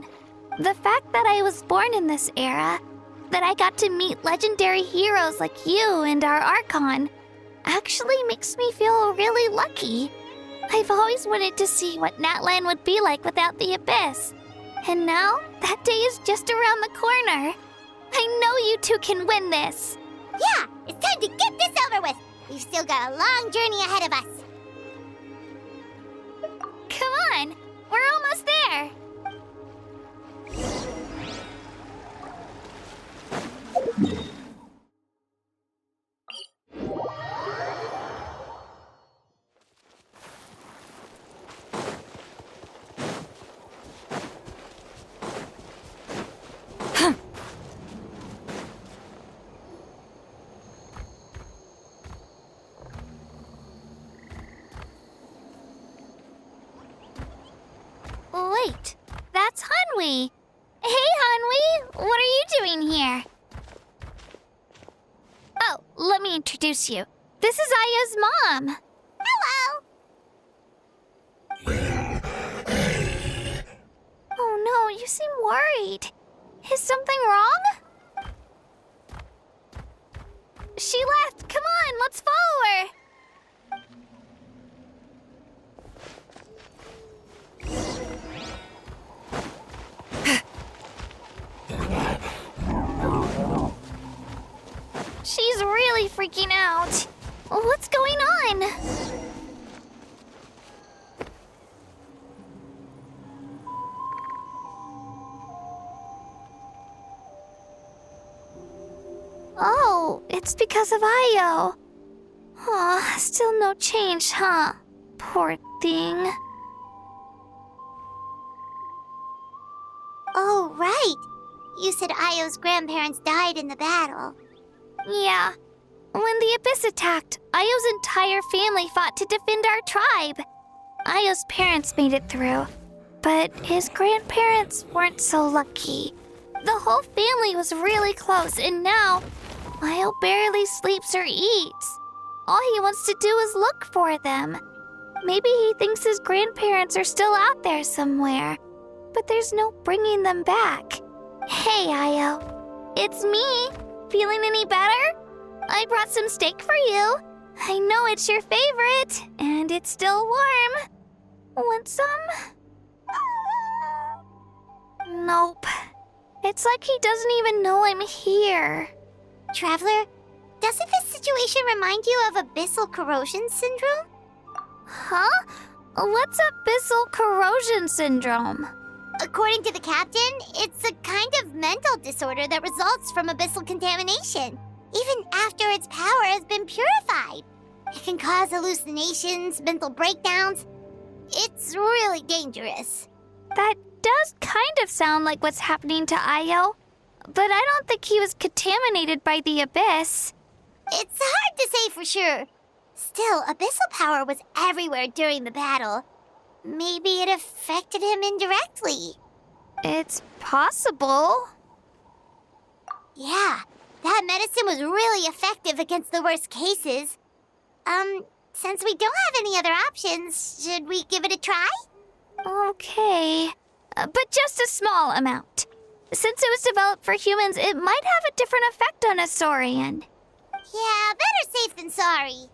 The fact that I was born in this era, that I got to meet legendary heroes like you and our Archon, actually makes me feel really lucky. I've always wanted to see what Natlan would be like without the Abyss. And now, that day is just around the corner. I know you two can win this. Yeah, it's time to get this over with. We've still got a long journey ahead of us. Come on, we're almost there. Wait, that's Hanwi. Hey, Hanwi, what are you doing here? Oh, let me introduce you. This is Aya's mom. Hello. Oh no, you seem worried. Is something wrong? She left. Come on, let's follow her. She's really freaking out. What's going on? Oh, it's because of Io. Aw, still no change, huh? Poor thing. Oh, right. You said Io's grandparents died in the battle. Yeah. When the Abyss attacked, Io's entire family fought to defend our tribe. Io's parents made it through, but his grandparents weren't so lucky. The whole family was really close, and now Io barely sleeps or eats. All he wants to do is look for them. Maybe he thinks his grandparents are still out there somewhere, but there's no bringing them back. Hey, Io. It's me. Feeling any better? I brought some steak for you. I know it's your favorite, and it's still warm. Want some? Nope. It's like he doesn't even know I'm here. Traveler, doesn't this situation remind you of abyssal corrosion syndrome? Huh? What's abyssal corrosion syndrome? According to the captain, it's a kind of mental disorder that results from abyssal contamination, even after its power has been purified. It can cause hallucinations, mental breakdowns. It's really dangerous. That does kind of sound like what's happening to Io, but I don't think he was contaminated by the Abyss. It's hard to say for sure. Still, abyssal power was everywhere during the battle. Maybe it affected him indirectly. It's possible. Yeah, that medicine was really effective against the worst cases. Since we don't have any other options, should we give it a try? Okay, but just a small amount. Since it was developed for humans, it might have a different effect on a Saurian. Yeah, better safe than sorry.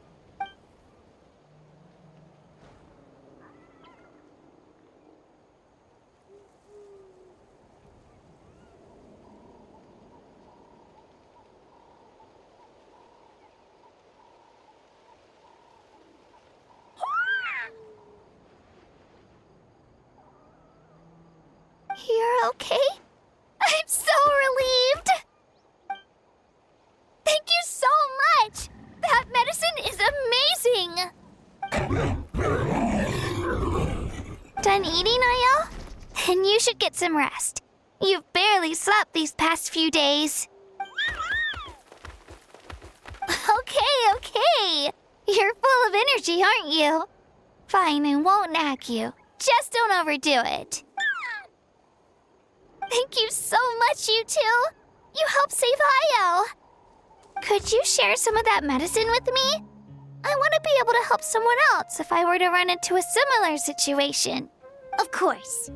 You're okay? I'm so relieved! Thank you so much! That medicine is amazing! Done eating, Ayo? Then you should get some rest. You've barely slept these past few days. Okay. You're full of energy, aren't you? Fine, I won't nag you. Just don't overdo it. Thank you so much, you two. You helped save Ayo. Could you share some of that medicine with me? I want to be able to help someone else if I were to run into a similar situation. Of course.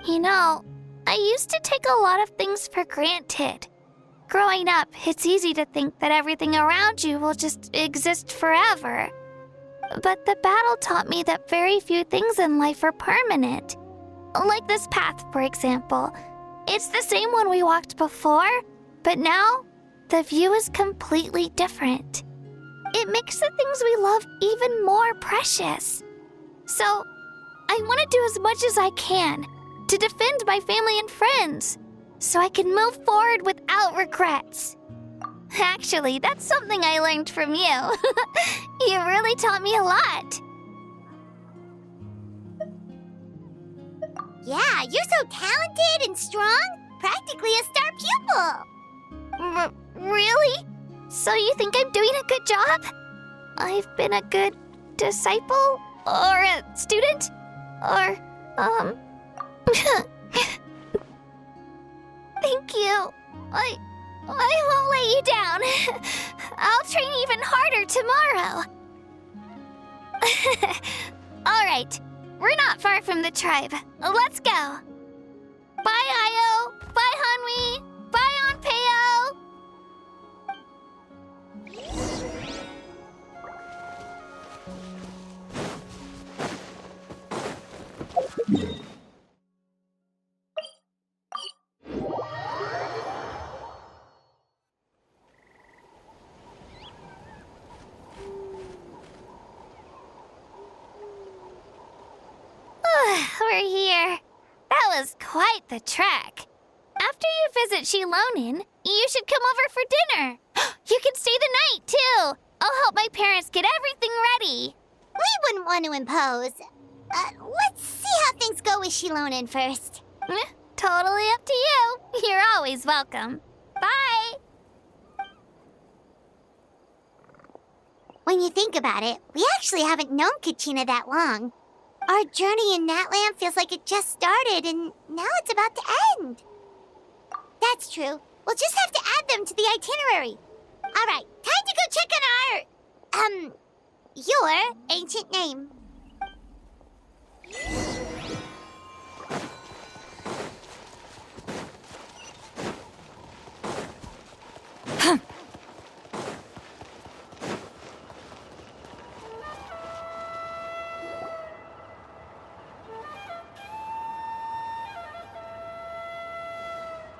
You know, I used to take a lot of things for granted. Growing up, it's easy to think that everything around you will just exist forever. But the battle taught me that very few things in life are permanent. Like this path, for example. It's the same one we walked before, but now the view is completely different. It makes the things we love even more precious. So, I want to do as much as I can to defend my family and friends, so I can move forward without regrets. Actually, that's something I learned from you. You really taught me a lot. Yeah, you're so talented and strong. Practically a star pupil. Really? So you think I'm doing a good job? I've been a good disciple? Or a student? Or, Thank you. I won't let you down. I'll train even harder tomorrow. All right. We're not far from the tribe. Let's go. Bye, Ayo. Bye, Hanwi. Bye, Onpeo. We're here. That was quite the trek. After you visit Shilonin, you should come over for dinner. You can stay the night, too. I'll help my parents get everything ready. We wouldn't want to impose. Let's see how things go with Shilonin first. Totally up to you. You're always welcome. Bye. When you think about it, we actually haven't known Kachina that long. Our journey in Natlan feels like it just started, and now it's about to end. That's true. We'll just have to add them to the itinerary. All right, time to go check on your ancient name.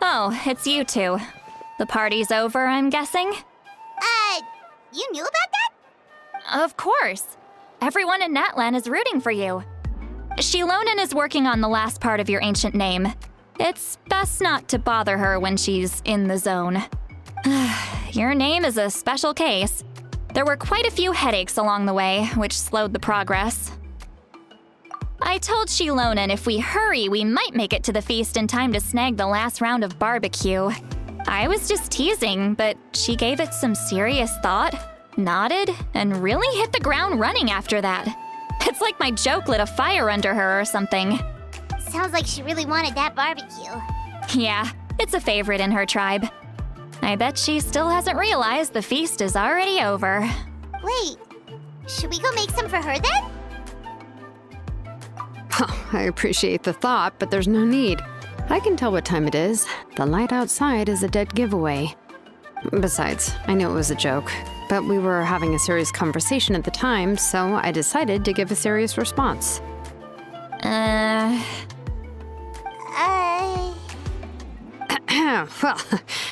Oh, it's you two. The party's over, I'm guessing? You knew about that? Of course. Everyone in Natlan is rooting for you. Shilonin is working on the last part of your ancient name. It's best not to bother her when she's in the zone. Your name is a special case. There were quite a few headaches along the way, which slowed the progress. I told Shilonin if we hurry, we might make it to the feast in time to snag the last round of barbecue. I was just teasing, but she gave it some serious thought, nodded, and really hit the ground running after that. It's like my joke lit a fire under her or something. Sounds like she really wanted that barbecue. Yeah, it's a favorite in her tribe. I bet she still hasn't realized the feast is already over. Wait, should we go make some for her then? I appreciate the thought, but there's no need. I can tell what time it is. The light outside is a dead giveaway. Besides, I knew it was a joke, but we were having a serious conversation at the time, so I decided to give a serious response. Well,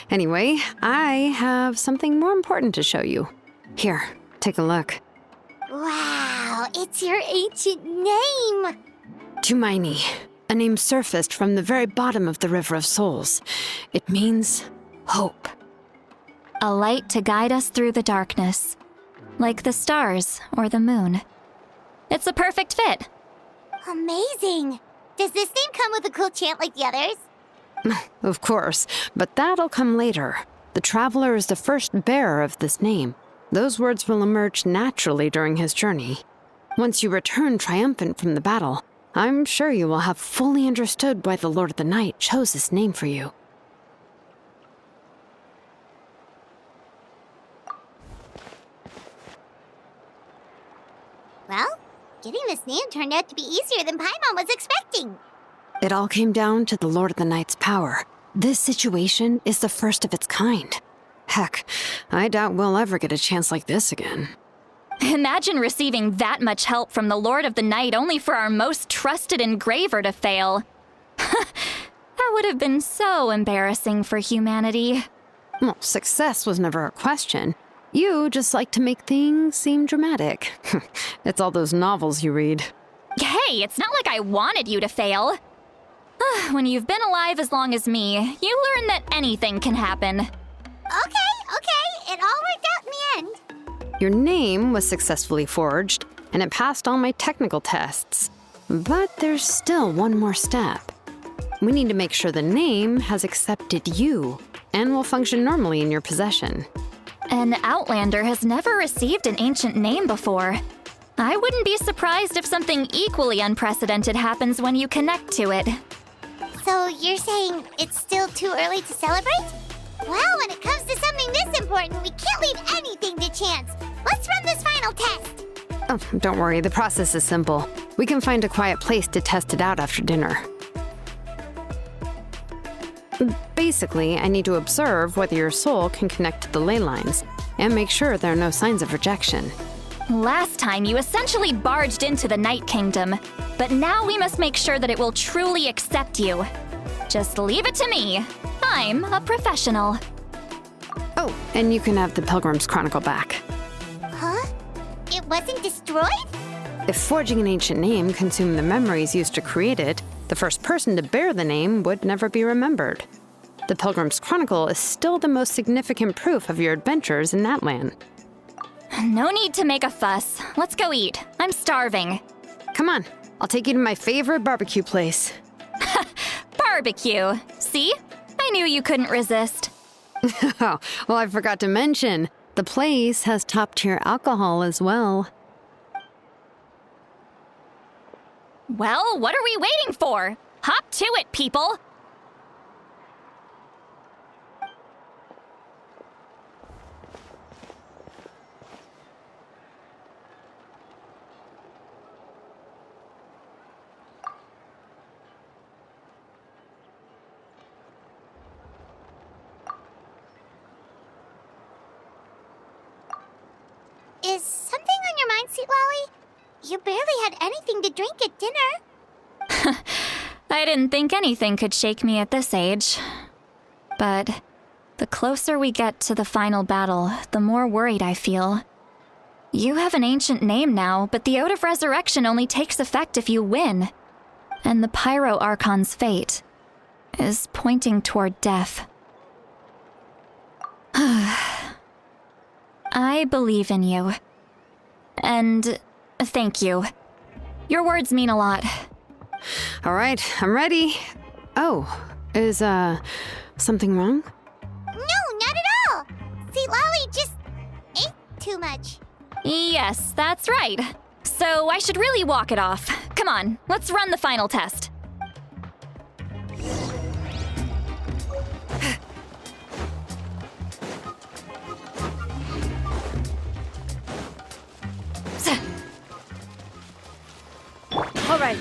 anyway, I have something more important to show you. Here, take a look. Wow, it's your ancient name. Tumaini. A name surfaced from the very bottom of the River of Souls. It means hope. A light to guide us through the darkness, like the stars or the moon. It's a perfect fit. Amazing! Does this name come with a cool chant like the others? Of course, but that'll come later. The Traveler is the first bearer of this name. Those words will emerge naturally during his journey. Once you return triumphant from the battle, I'm sure you will have fully understood why the Lord of the Night chose this name for you. Well, getting this name turned out to be easier than Paimon was expecting. It all came down to the Lord of the Night's power. This situation is the first of its kind. Heck, I doubt we'll ever get a chance like this again. Imagine receiving that much help from the Lord of the Night only for our most trusted engraver to fail. That would have been so embarrassing for humanity. Well, success was never a question. You just like to make things seem dramatic. It's all those novels you read. Hey, it's not like I wanted you to fail. When you've been alive as long as me, you learn that anything can happen. Okay, it all worked out in the end. Your name was successfully forged, and it passed all my technical tests. But there's still one more step. We need to make sure the name has accepted you, and will function normally in your possession. An Outlander has never received an ancient name before. I wouldn't be surprised if something equally unprecedented happens when you connect to it. So you're saying it's still too early to celebrate? Well, when it comes to something this important, we can't leave anything to chance. Let's run this final test. Oh, don't worry, the process is simple. We can find a quiet place to test it out after dinner. Basically, I need to observe whether your soul can connect to the ley lines, and make sure there are no signs of rejection. Last time, you essentially barged into the Night Kingdom, but now we must make sure that it will truly accept you. Just leave it to me. I'm a professional. Oh, and you can have the Pilgrim's Chronicle back. Huh? It wasn't destroyed? If forging an ancient name consumed the memories used to create it, the first person to bear the name would never be remembered. The Pilgrim's Chronicle is still the most significant proof of your adventures in Natlan. No need to make a fuss. Let's go eat. I'm starving. Come on, I'll take you to my favorite barbecue place. Barbecue. See? I knew you couldn't resist. Oh, well, I forgot to mention, the place has top-tier alcohol as well. Well, what are we waiting for? Hop to it, people! Is something on your mind, Sweet Lolly? You barely had anything to drink at dinner. I didn't think anything could shake me at this age. But the closer we get to the final battle, the more worried I feel. You have an ancient name now, but the Ode of Resurrection only takes effect if you win. And the Pyro Archon's fate is pointing toward death. I believe in you. And thank you. Your words mean a lot. All right, I'm ready. Oh, is, something wrong? No, not at all. Sweet Lolly just ate too much. Yes, that's right. So I should really walk it off. Come on, let's run the final test. All right.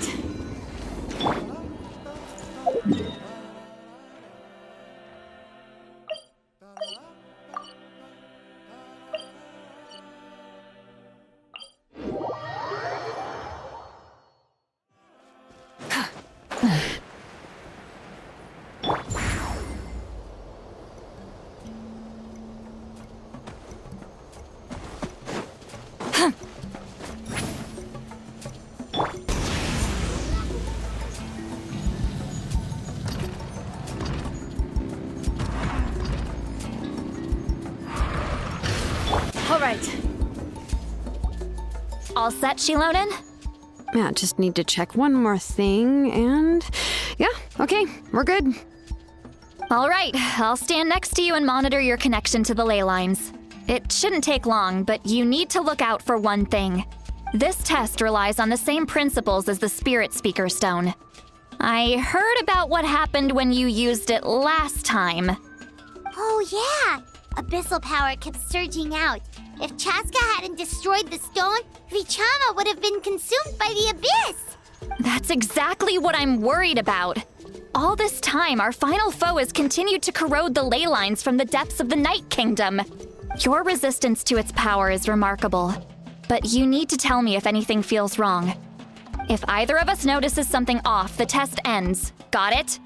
right. All set, Shilonen? Yeah, just need to check one more thing, and yeah, okay, we're good. All right, I'll stand next to you and monitor your connection to the ley lines. It shouldn't take long, but you need to look out for one thing. This test relies on the same principles as the Spirit Speaker Stone. I heard about what happened when you used it last time. Oh yeah! Abyssal power kept surging out. If Chaska hadn't destroyed the stone, Vichama would have been consumed by the abyss! That's exactly what I'm worried about. All this time, our final foe has continued to corrode the ley lines from the depths of the Night Kingdom. Your resistance to its power is remarkable, but you need to tell me if anything feels wrong. If either of us notices something off, the test ends. Got it?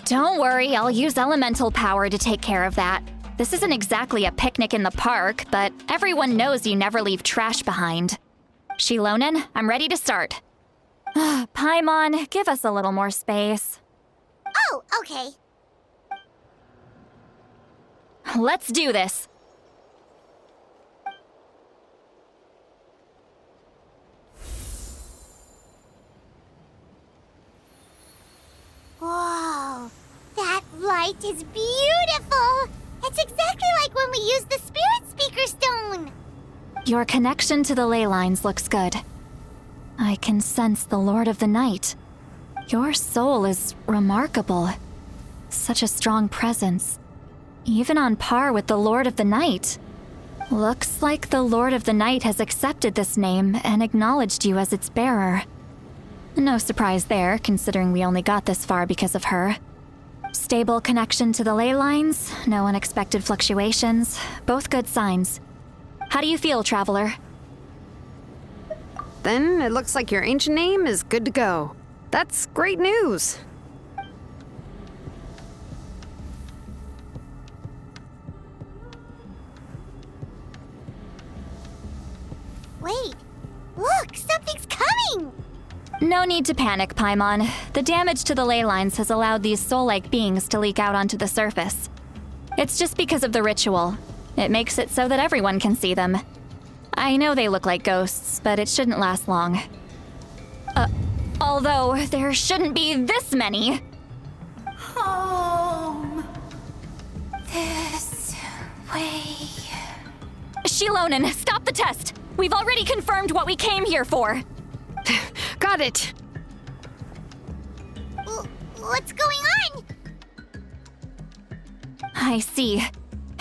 Don't worry, I'll use elemental power to take care of that. This isn't exactly a picnic in the park, but everyone knows you never leave trash behind. Shilonen, I'm ready to start. Paimon, give us a little more space. Oh, okay. Let's do this. Whoa, that light is beautiful! It's exactly like when we used the Spirit Speaker Stone! Your connection to the ley lines looks good. I can sense the Lord of the Night. Your soul is remarkable. Such a strong presence. Even on par with the Lord of the Night. Looks like the Lord of the Night has accepted this name and acknowledged you as its bearer. No surprise there, considering we only got this far because of her. Stable connection to the ley lines, no unexpected fluctuations, both good signs. How do you feel, Traveler? Then it looks like your ancient name is good to go. That's great news. Wait, look, something's coming! No need to panic, Paimon. The damage to the ley lines has allowed these soul-like beings to leak out onto the surface. It's just because of the ritual. It makes it so that everyone can see them. I know they look like ghosts, but it shouldn't last long. Although there shouldn't be this many. Home. This way. Shilonen, stop the test! We've already confirmed what we came here for. Got it. What's going on? I see.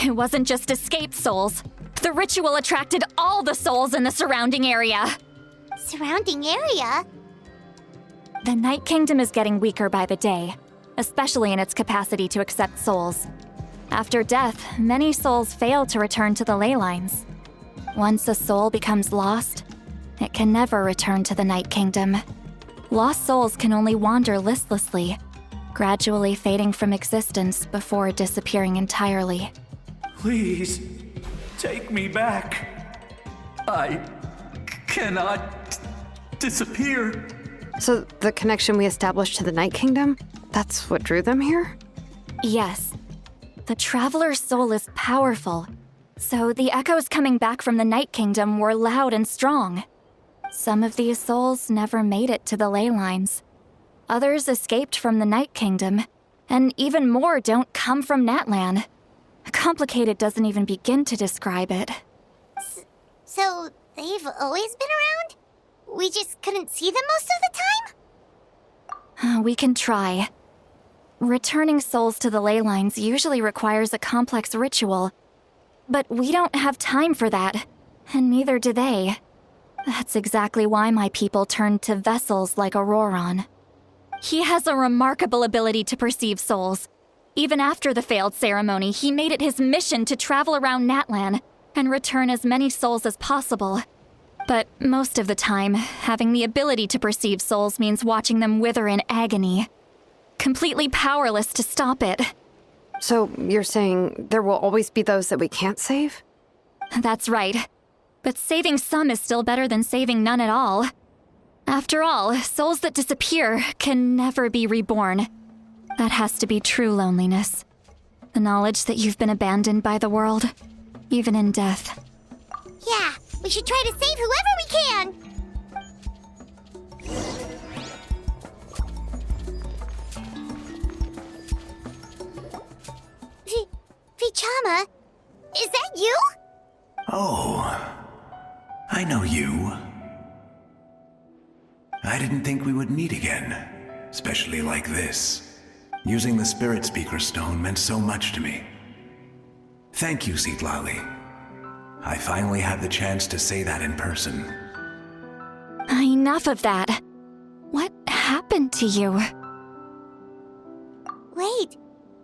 It wasn't just escaped souls. The ritual attracted all the souls in the surrounding area. Surrounding area? The Night Kingdom is getting weaker by the day, especially in its capacity to accept souls. After death, many souls fail to return to the ley lines. Once a soul becomes lost, it can never return to the Night Kingdom. Lost souls can only wander listlessly, gradually fading from existence before disappearing entirely. Please, take me back. I cannot disappear. So the connection we established to the Night Kingdom, that's what drew them here? Yes. The Traveler's soul is powerful, so the echoes coming back from the Night Kingdom were loud and strong. Some of these souls never made it to the ley lines. Others escaped from the Night Kingdom, and even more don't come from Natlan. Complicated doesn't even begin to describe it. So, they've always been around? We just couldn't see them most of the time? We can try. Returning souls to the ley lines usually requires a complex ritual, but we don't have time for that, and neither do they. That's exactly why my people turned to vessels like Auroron. He has a remarkable ability to perceive souls. Even after the failed ceremony, he made it his mission to travel around Natlan and return as many souls as possible. But most of the time, having the ability to perceive souls means watching them wither in agony. Completely powerless to stop it. So you're saying there will always be those that we can't save? That's right. But saving some is still better than saving none at all. After all, souls that disappear can never be reborn. That has to be true loneliness. The knowledge that you've been abandoned by the world, even in death. Yeah, we should try to save whoever we can! Vichama, is that you? Oh, I know you. I didn't think we would meet again, especially like this. Using the Spirit Speaker Stone meant so much to me. Thank you, Citlali. I finally had the chance to say that in person. Enough of that. What happened to you? Wait,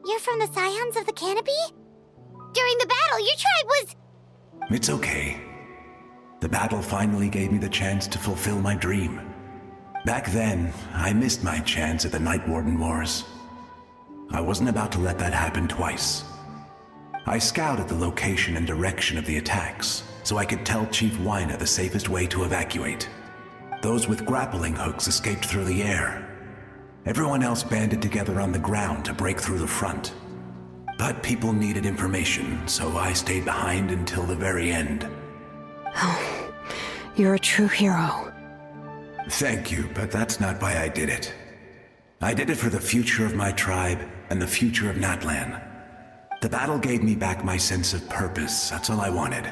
you're from the Scions of the Canopy? During the battle, your tribe was... It's okay. The battle finally gave me the chance to fulfill my dream. Back then, I missed my chance at the Night Warden Wars. I wasn't about to let that happen twice. I scouted the location and direction of the attacks, so I could tell Chief Wyna the safest way to evacuate. Those with grappling hooks escaped through the air. Everyone else banded together on the ground to break through the front. But people needed information, so I stayed behind until the very end. Oh, you're a true hero. Thank you, but that's not why I did it. I did it for the future of my tribe and the future of Natlan. The battle gave me back my sense of purpose, that's all I wanted.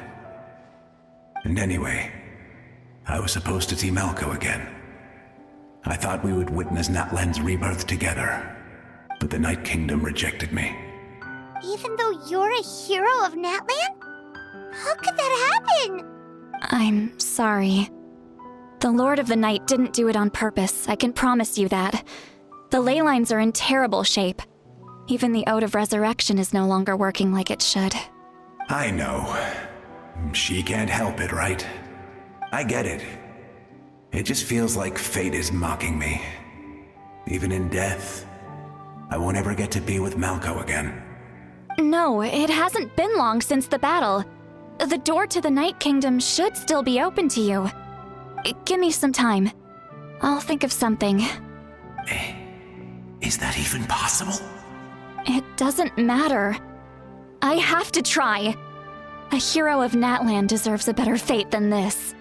And anyway, I was supposed to see Malco again. I thought we would witness Natlan's rebirth together, but the Night Kingdom rejected me. Even though you're a hero of Natlan? How could that happen? I'm sorry. The Lord of the Night didn't do it on purpose, I can promise you that. The ley lines are in terrible shape. Even the Ode of Resurrection is no longer working like it should. I know. She can't help it, right? I get it. It just feels like fate is mocking me. Even in death, I won't ever get to be with Malco again. No, it hasn't been long since the battle. The door to the Night Kingdom should still be open to you. Give me some time. I'll think of something. Is that even possible? It doesn't matter. I have to try. A hero of Natlan deserves a better fate than this.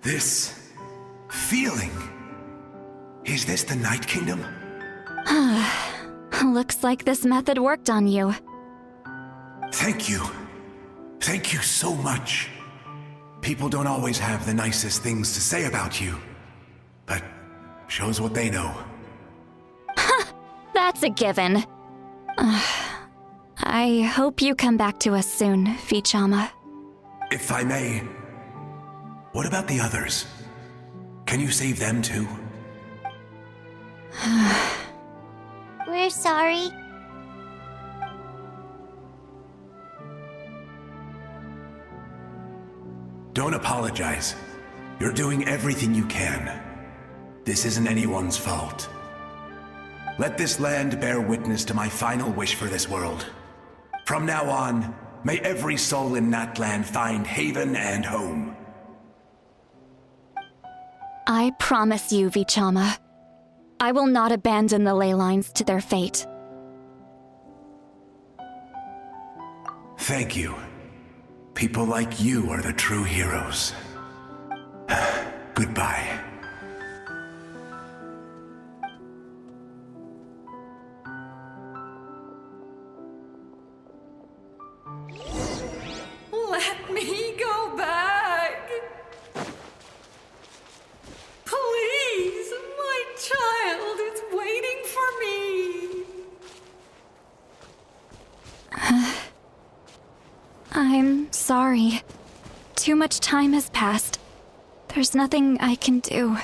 This feeling. Is this the Night Kingdom? Looks like this method worked on you. Thank you. Thank you so much. People don't always have the nicest things to say about you, but shows what they know. That's a given. I hope you come back to us soon, Vichama. If I may, what about the others? Can you save them too? We're sorry. Don't apologize. You're doing everything you can. This isn't anyone's fault. Let this land bear witness to my final wish for this world. From now on, may every soul in Natlan find haven and home. I promise you, Vichama. I will not abandon the ley lines to their fate. Thank you. People like you are the true heroes. Goodbye. Let me go back. Please, my child is waiting for me. I'm sorry. Too much time has passed. There's nothing I can do.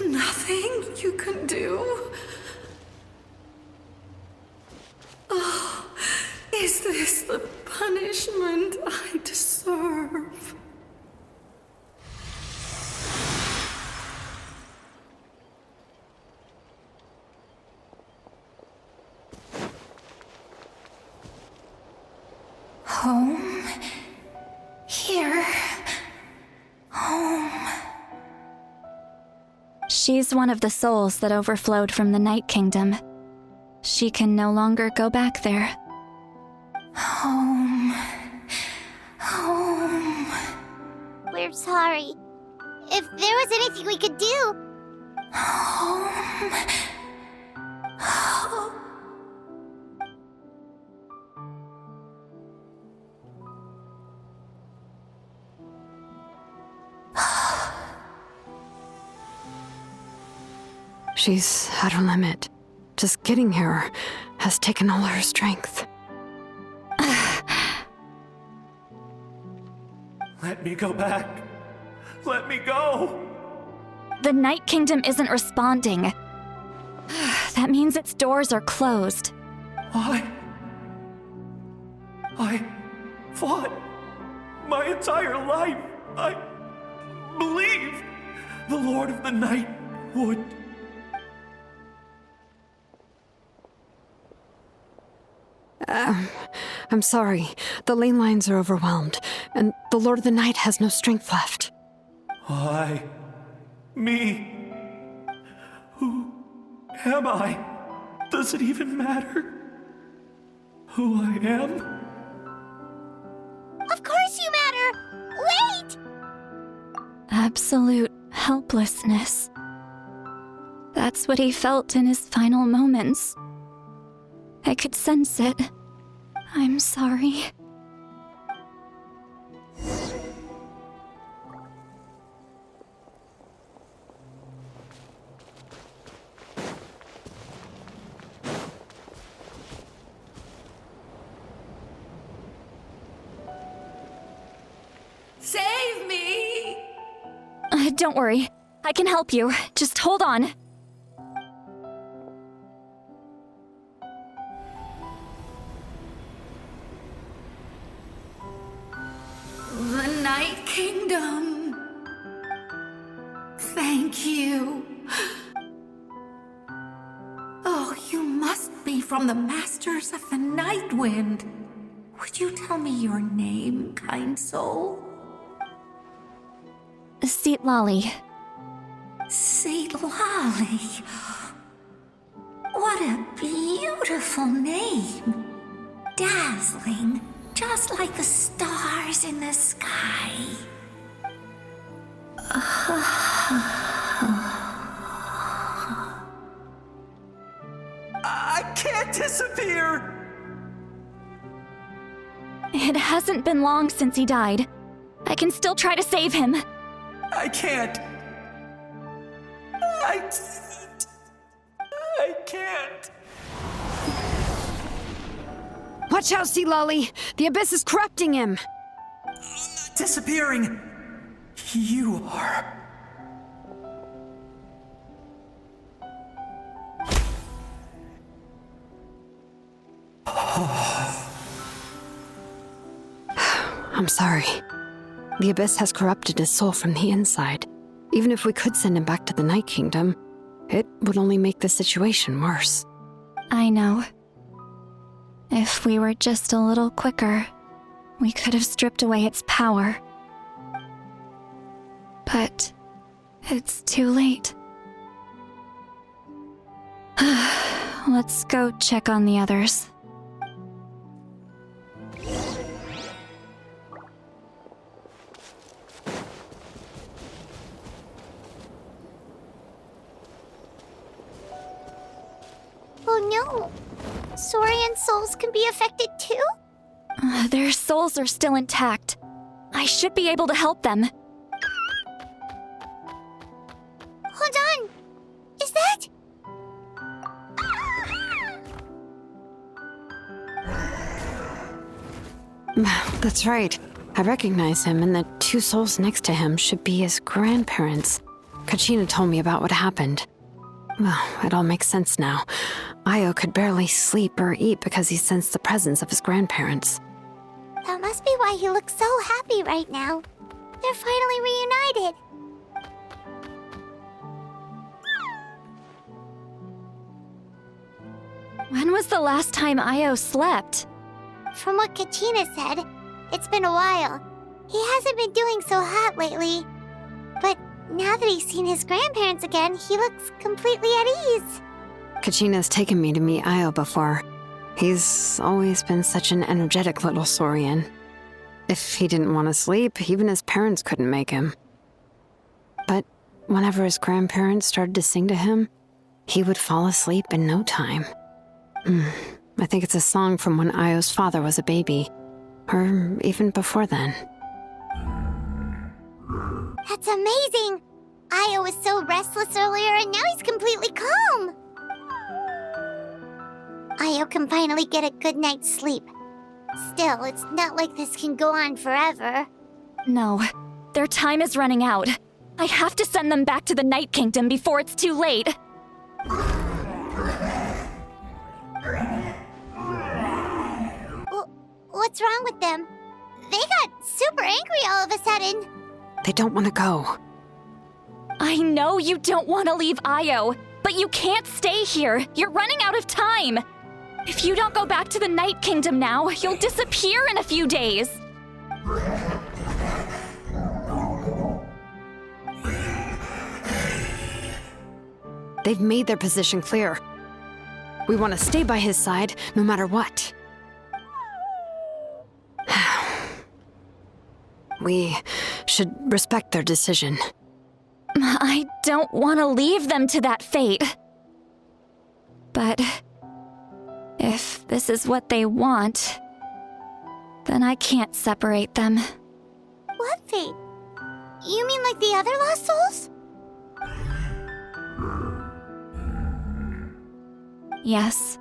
Nothing you can do? Oh, is this the punishment I deserve? She's one of the souls that overflowed from the Night Kingdom. She can no longer go back there. Home. Home. We're sorry. If there was anything we could do... Home. Home. She's at her limit. Just getting here has taken all her strength. Let me go back. Let me go. The Night Kingdom isn't responding. That means its doors are closed. I fought my entire life. I believed the Lord of the Night would. I'm sorry. The ley lines are overwhelmed, and the Lord of the Night has no strength left. Why? Me? Who am I? Does it even matter who I am? Of course you matter! Wait! Absolute helplessness. That's what he felt in his final moments. I could sense it. I'm sorry. Save me! Don't worry. I can help you. Just hold on. The Night Kingdom. Thank you. Oh, you must be from the Masters of the Night Wind. Would you tell me your name, kind soul? Seat Lolly. Seat Lolly. What a beautiful name. Dazzling, just like the stars in the sky. I can't disappear! It hasn't been long since he died. I can still try to save him. I can't. I can't. Watch out, Sea Lolly! The Abyss is corrupting him! Disappearing. You are. I'm sorry. The Abyss has corrupted his soul from the inside. Even if we could send him back to the Night Kingdom, it would only make the situation worse. I know. If we were just a little quicker, we could have stripped away its power. But it's too late. Let's go check on the others. Oh no! Saurian souls can be affected too? Their souls are still intact. I should be able to help them. Hold on! Is that... That's right. I recognize him, and the two souls next to him should be his grandparents. Kachina told me about what happened. Well, it all makes sense now. Io could barely sleep or eat because he sensed the presence of his grandparents. That must be why he looks so happy right now. They're finally reunited. When was the last time Io slept? From what Kachina said, it's been a while. He hasn't been doing so hot lately. But Now that he's seen his grandparents again, he looks completely at ease. Kachina's taken me to meet Io before. He's always been such an energetic little saurian. If he didn't want to sleep, even his parents couldn't make him. But whenever his grandparents started to sing to him, he would fall asleep in no time. I think it's a song from when Io's father was a baby, or even before then. That's amazing! Io was so restless earlier and now he's completely calm. Io can finally get a good night's sleep. Still, it's not like this can go on forever. No, their time is running out. I have to send them back to the Night Kingdom before it's too late. What's wrong with them? They got super angry all of a sudden. They don't want to go. I know you don't want to leave Io, but you can't stay here. You're running out of time. If you don't go back to the Night Kingdom now, you'll disappear in a few days. They've made their position clear. We want to stay by his side, no matter what. We should respect their decision. I don't want to leave them to that fate. But if this is what they want, then I can't separate them. What fate? You mean like the other lost souls? Yes.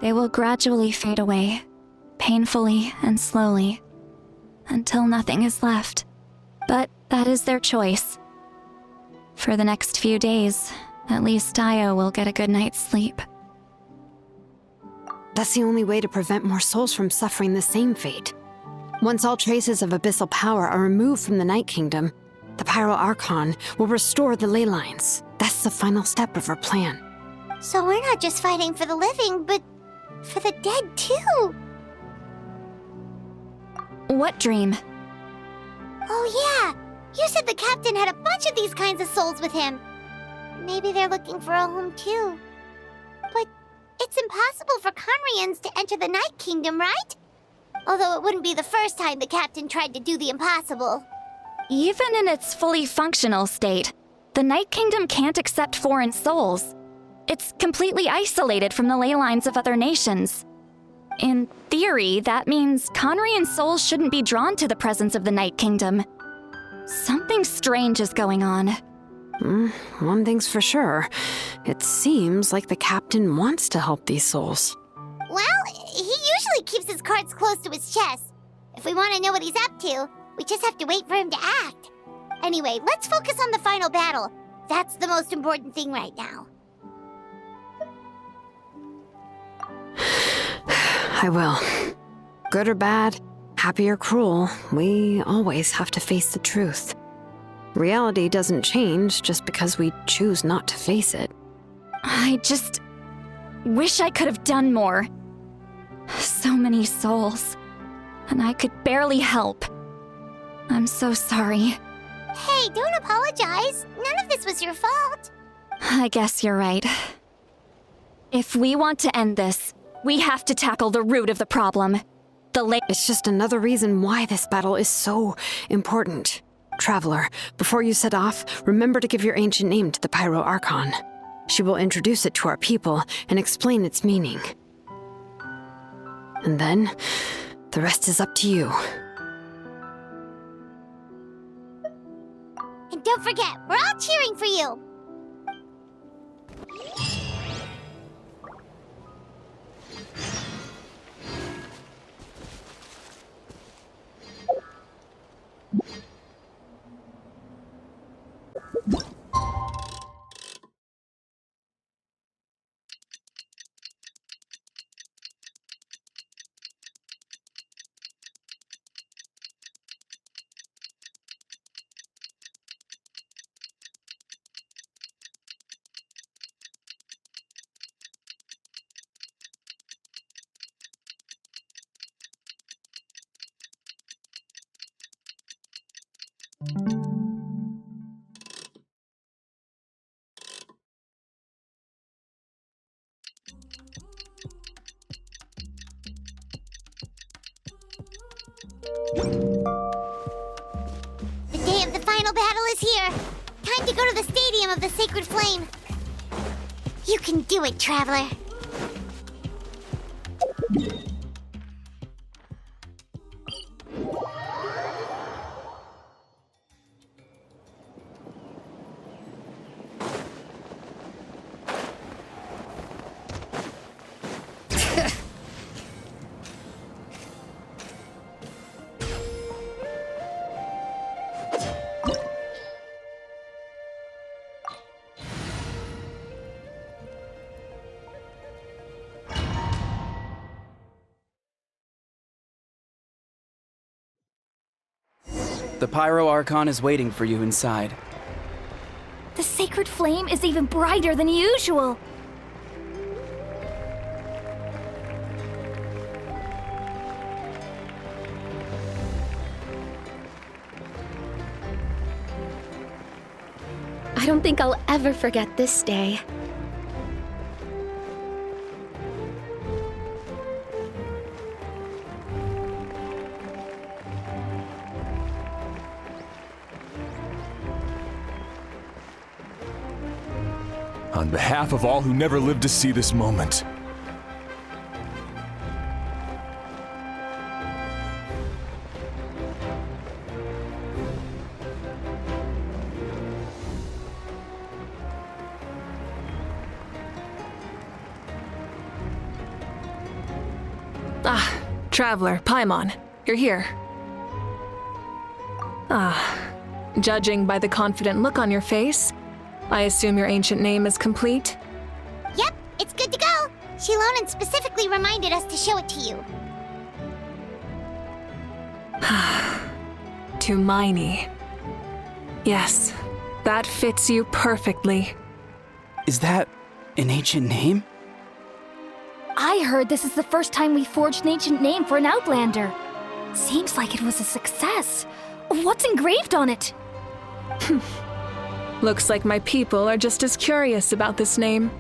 They will gradually fade away, painfully and slowly, until nothing is left. But that is their choice. For the next few days, at least Io will get a good night's sleep. That's the only way to prevent more souls from suffering the same fate. Once all traces of abyssal power are removed from the Night Kingdom, the Pyro Archon will restore the ley lines. That's the final step of our plan. So we're not just fighting for the living, but for the dead too. What dream? Oh yeah! You said the captain had a bunch of these kinds of souls with him. Maybe they're looking for a home too. But it's impossible for Conrians to enter the Night Kingdom, right? Although it wouldn't be the first time the captain tried to do the impossible. Even in its fully functional state, the Night Kingdom can't accept foreign souls. It's completely isolated from the ley lines of other nations. In theory, that means Conrian souls shouldn't be drawn to the presence of the Night Kingdom. Something strange is going on. One thing's for sure. It seems like the captain wants to help these souls. Well, he usually keeps his cards close to his chest. If we want to know what he's up to, we just have to wait for him to act. Anyway, let's focus on the final battle. That's the most important thing right now. I will. Good or bad, happy or cruel, we always have to face the truth. Reality doesn't change just because we choose not to face it. I just wish I could have done more. So many souls, and I could barely help. I'm so sorry. Hey, don't apologize. None of this was your fault. I guess you're right. If we want to end this, we have to tackle the root of the problem. It's just another reason why this battle is so important. Traveler, before you set off, remember to give your ancient name to the Pyro Archon. She will introduce it to our people and explain its meaning. And then, the rest is up to you. And don't forget, we're all cheering for you. The day of the final battle is here. Time to go to the Stadium of the Sacred Flame. You can do it, Traveler. The Pyro Archon is waiting for you inside. The sacred flame is even brighter than usual. I don't think I'll ever forget this day. On behalf of all who never lived to see this moment. Traveler, Paimon, you're here. Judging by the confident look on your face, I assume your ancient name is complete? Yep, it's good to go. Shilonan specifically reminded us to show it to you. Tumaini. Yes, that fits you perfectly. Is that an ancient name? I heard this is the first time we forged an ancient name for an Outlander. Seems like it was a success. What's engraved on it? Looks like my people are just as curious about this name.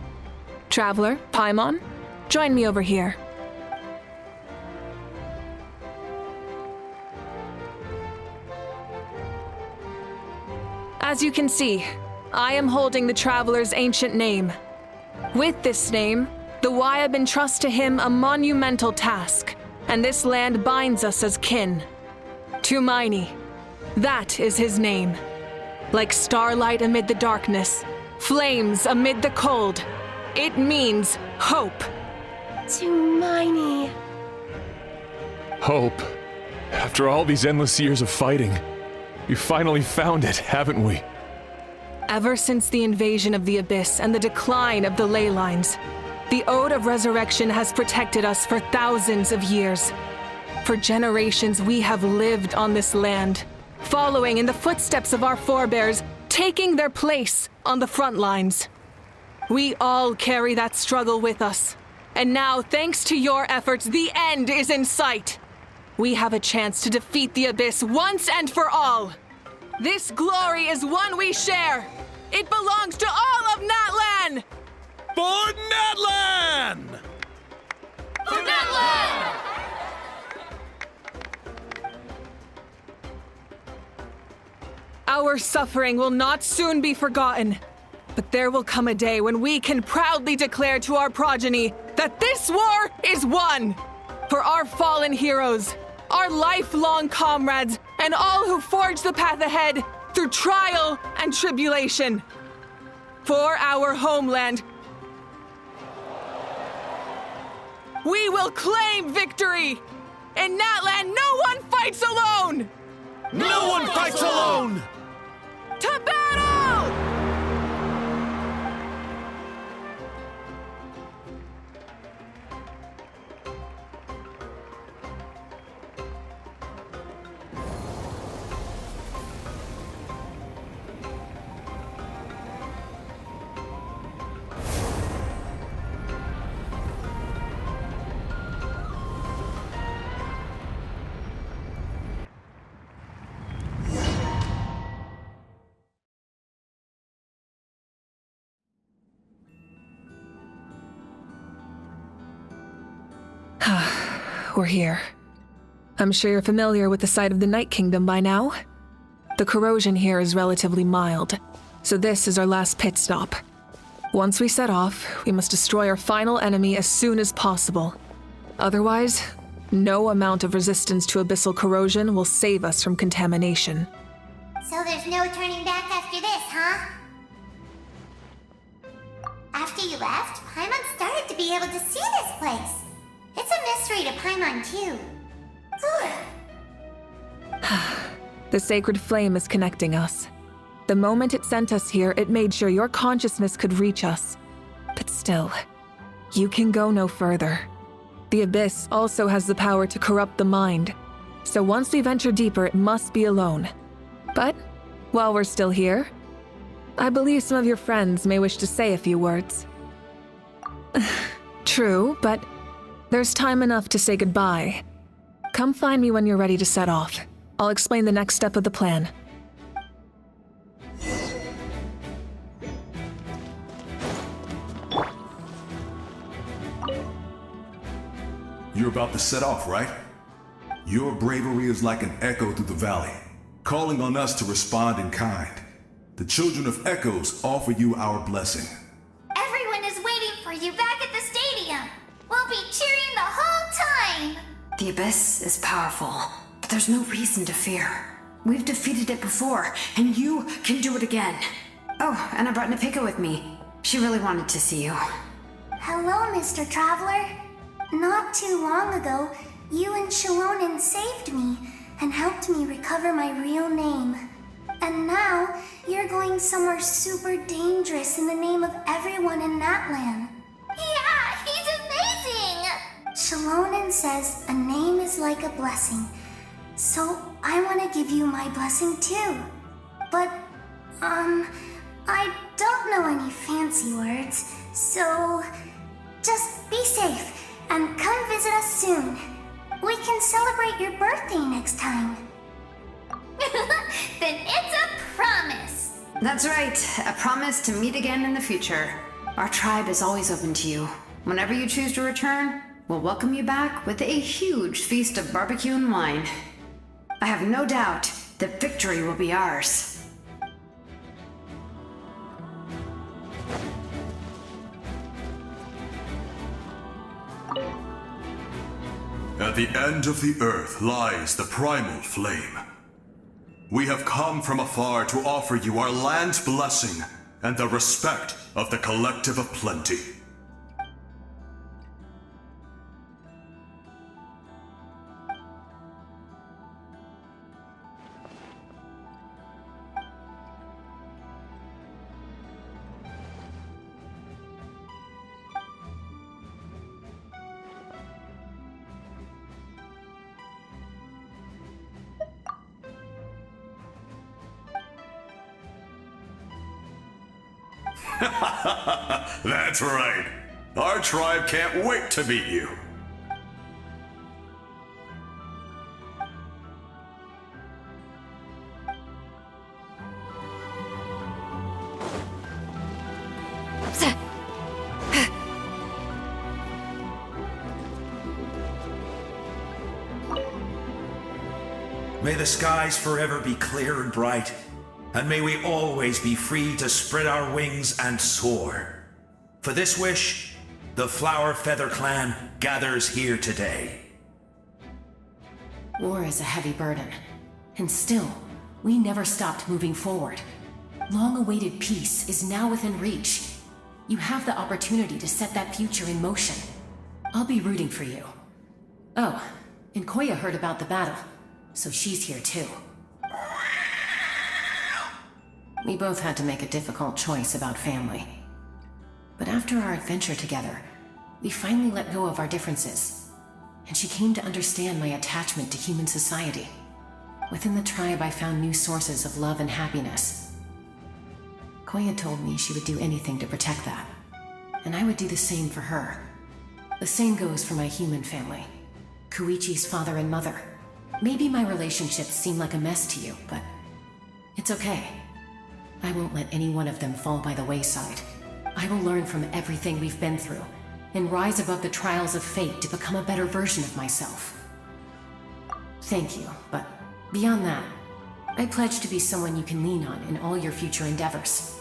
Traveler, Paimon, join me over here. As you can see, I am holding the Traveler's ancient name. With this name, the Wyab entrust to him a monumental task, and this land binds us as kin. Tumaini, that is his name. Like starlight amid the darkness, flames amid the cold, it means hope. Tumaini. Hope. After all these endless years of fighting, we finally found it, haven't we? Ever since the invasion of the Abyss and the decline of the ley lines, the Ode of Resurrection has protected us for thousands of years. For generations, we have lived on this land, following in the footsteps of our forebears, taking their place on the front lines. We all carry that struggle with us. And now, thanks to your efforts, the end is in sight. We have a chance to defeat the Abyss once and for all. This glory is one we share. It belongs to all of Natlan! For Natlan! For Natlan! Our suffering will not soon be forgotten, but there will come a day when we can proudly declare to our progeny that this war is won! For our fallen heroes, our lifelong comrades, and all who forge the path ahead through trial and tribulation. For our homeland, we will claim victory! In Natlan, no one fights alone! No one fights alone! To battle! We're here. I'm sure you're familiar with the site of the Night Kingdom by now. The corrosion here is relatively mild, so this is our last pit stop. Once we set off, we must destroy our final enemy as soon as possible. Otherwise, no amount of resistance to abyssal corrosion will save us from contamination. So there's no turning back after this, huh? After you left, Paimon started to be able to see this place. It's a mystery to Paimon, too. The sacred flame is connecting us. The moment it sent us here, it made sure your consciousness could reach us. But still, you can go no further. The Abyss also has the power to corrupt the mind, so once we venture deeper, it must be alone. But, while we're still here, I believe some of your friends may wish to say a few words. True, but there's time enough to say goodbye. Come find me when you're ready to set off. I'll explain the next step of the plan. You're about to set off, right? Your bravery is like an echo through the valley, calling on us to respond in kind. The children of Echoes offer you our blessing. Everyone is waiting for you back at the stadium. We'll be cheering the whole time. The Abyss is powerful, but there's no reason to fear. We've defeated it before, and you can do it again. Oh, and I brought Napika with me. She really wanted to see you. Hello, Mr. Traveler. Not too long ago, you and Shalonen saved me and helped me recover my real name. And now, you're going somewhere super dangerous in the name of everyone in Natlan. Yeah, he's amazing! Shalonen says a name is like a blessing. So, I want to give you my blessing too. But, I don't know any fancy words, so just be safe and come visit us soon. We can celebrate your birthday next time. Then it's a promise. That's right, a promise to meet again in the future. Our tribe is always open to you. Whenever you choose to return, we'll welcome you back with a huge feast of barbecue and wine. I have no doubt that victory will be ours. At the end of the earth lies the primal flame. We have come from afar to offer you our land's blessing and the respect of the Collective of Plenty. That's right. Our tribe can't wait to meet you. May the skies forever be clear and bright, and may we always be free to spread our wings and soar. For this wish, the Flower Feather Clan gathers here today. War is a heavy burden, and still, we never stopped moving forward. Long-awaited peace is now within reach. You have the opportunity to set that future in motion. I'll be rooting for you. Oh, and Koya heard about the battle, so she's here too. We both had to make a difficult choice about family. But after our adventure together, we finally let go of our differences, and she came to understand my attachment to human society. Within the tribe, I found new sources of love and happiness. Koya told me she would do anything to protect that, and I would do the same for her. The same goes for my human family, Koichi's father and mother. Maybe my relationships seem like a mess to you, but it's okay. I won't let any one of them fall by the wayside. I will learn from everything we've been through, and rise above the trials of fate to become a better version of myself. Thank you, but beyond that, I pledge to be someone you can lean on in all your future endeavors.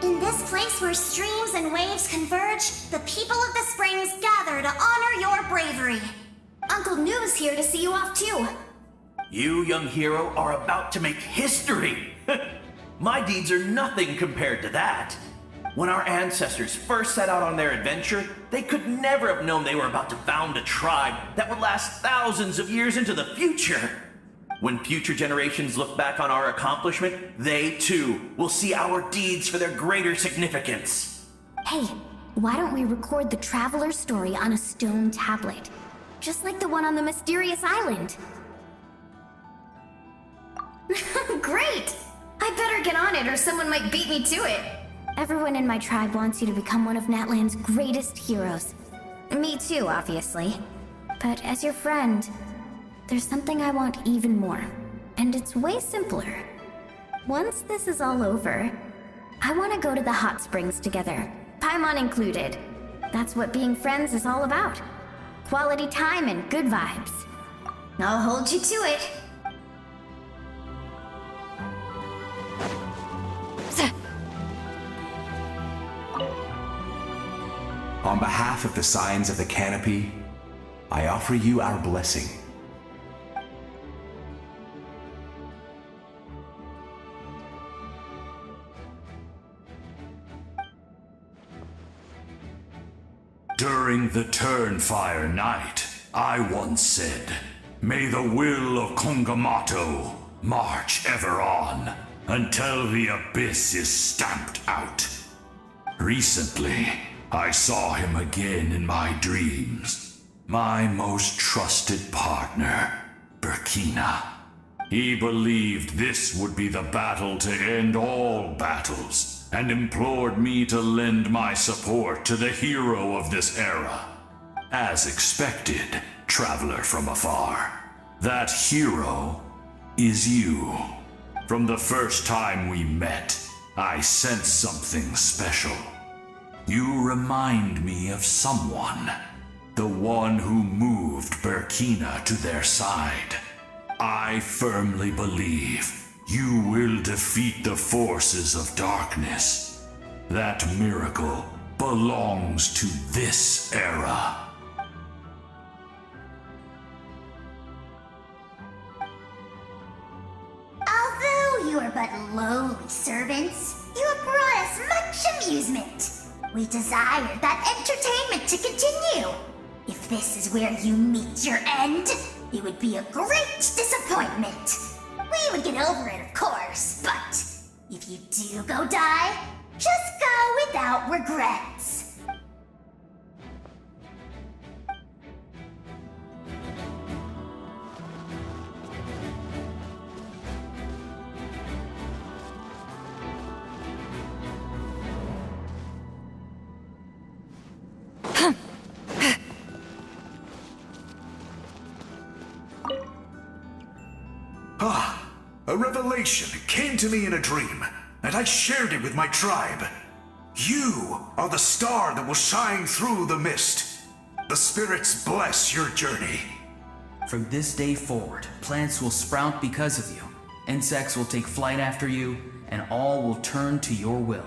In this place where streams and waves converge, the people of the springs gather to honor your bravery. Uncle Noo's here to see you off too. You, young hero, are about to make history! My deeds are nothing compared to that. When our ancestors first set out on their adventure, they could never have known they were about to found a tribe that would last thousands of years into the future. When future generations look back on our accomplishment, they too will see our deeds for their greater significance. Hey, why don't we record the traveler's story on a stone tablet? Just like the one on the mysterious island. Great! I better get on it or someone might beat me to it. Everyone in my tribe wants you to become one of Natlan's greatest heroes. Me too, obviously. But as your friend, there's something I want even more. And it's way simpler. Once this is all over, I want to go to the hot springs together, Paimon included. That's what being friends is all about. Quality time and good vibes. I'll hold you to it. On behalf of the Signs of the Canopy, I offer you our blessing. During the Turnfire Night, I once said, "May the will of Kongamato march ever on until the abyss is stamped out." Recently, I saw him again in my dreams. My most trusted partner, Burkina. He believed this would be the battle to end all battles, and implored me to lend my support to the hero of this era. As expected, traveler from afar, that hero is you. From the first time we met, I sensed something special. You remind me of someone, the one who moved Burkina to their side. I firmly believe you will defeat the forces of darkness. That miracle belongs to this era. Although you are but lowly servants, you have brought us much amusement. We desire that entertainment to continue. If this is where you meet your end, it would be a great disappointment. We would get over it, of course, but if you do go die, just go without regrets. A revelation came to me in a dream, and I shared it with my tribe. You are the star that will shine through the mist. The spirits bless your journey. From this day forward, plants will sprout because of you, insects will take flight after you, and all will turn to your will.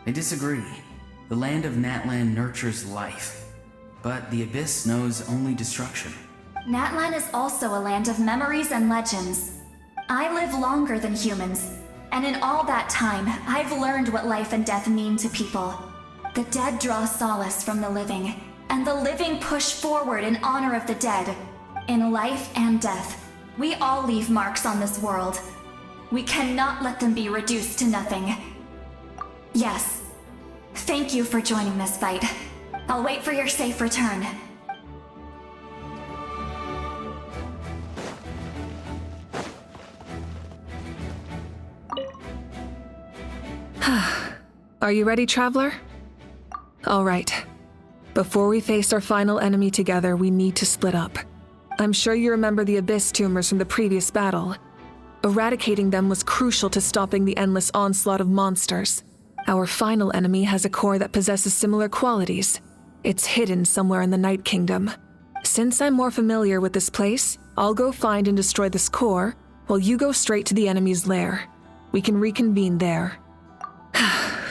I disagree. The land of Natlan nurtures life, but the Abyss knows only destruction. Natlan is also a land of memories and legends. I live longer than humans, and in all that time, I've learned what life and death mean to people. The dead draw solace from the living, and the living push forward in honor of the dead. In life and death, we all leave marks on this world. We cannot let them be reduced to nothing. Yes, thank you for joining this fight. I'll wait for your safe return. Are you ready, traveler? All right. Before we face our final enemy together, we need to split up. I'm sure you remember the Abyss tumors from the previous battle. Eradicating them was crucial to stopping the endless onslaught of monsters. Our final enemy has a core that possesses similar qualities. It's hidden somewhere in the Night Kingdom. Since I'm more familiar with this place, I'll go find and destroy this core, while you go straight to the enemy's lair. We can reconvene there.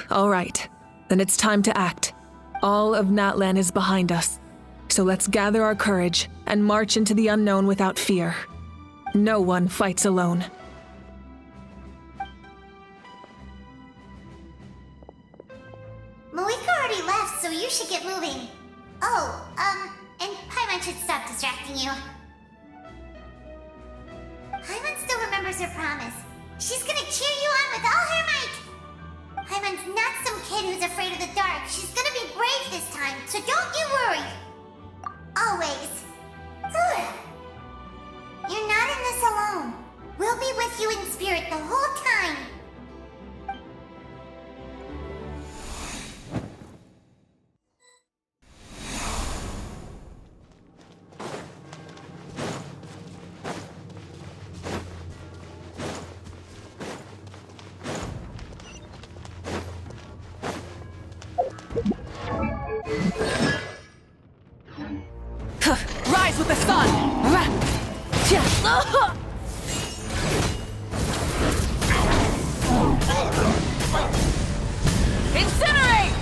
All right, then it's time to act. All of Natlan is behind us. So let's gather our courage and march into the unknown without fear. No one fights alone. Malika already left, so you should get moving. Oh, and Paimon should stop distracting you. Paimon still remembers her promise. She's gonna cheer you on with all her might. Paimon's not some kid who's afraid of the dark. She's gonna be brave this time, so don't you worry. Always. You're not in this alone. We'll be with you in spirit the whole time. Rise with the sun! Incinerate!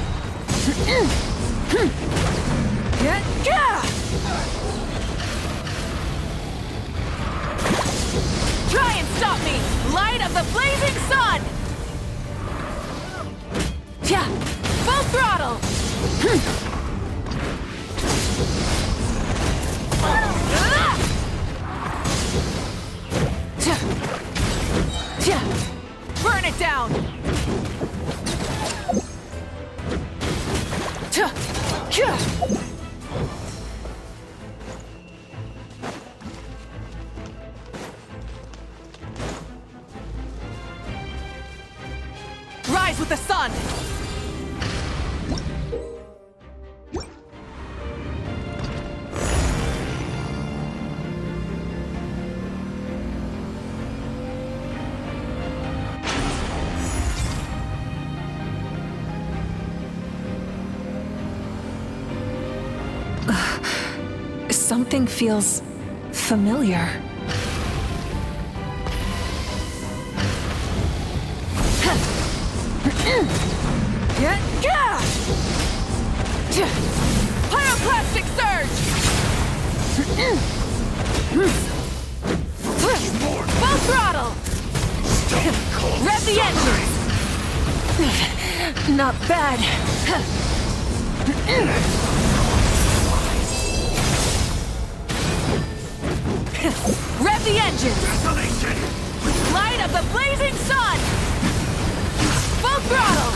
Try and stop me! Light of the blazing sun! Full throttle! Burn it down! Rise with the sun! Something feels familiar. Pyroclastic surge! Full throttle! Rev the engines! Not bad. Rev the engines! Light of the blazing sun! Full throttle!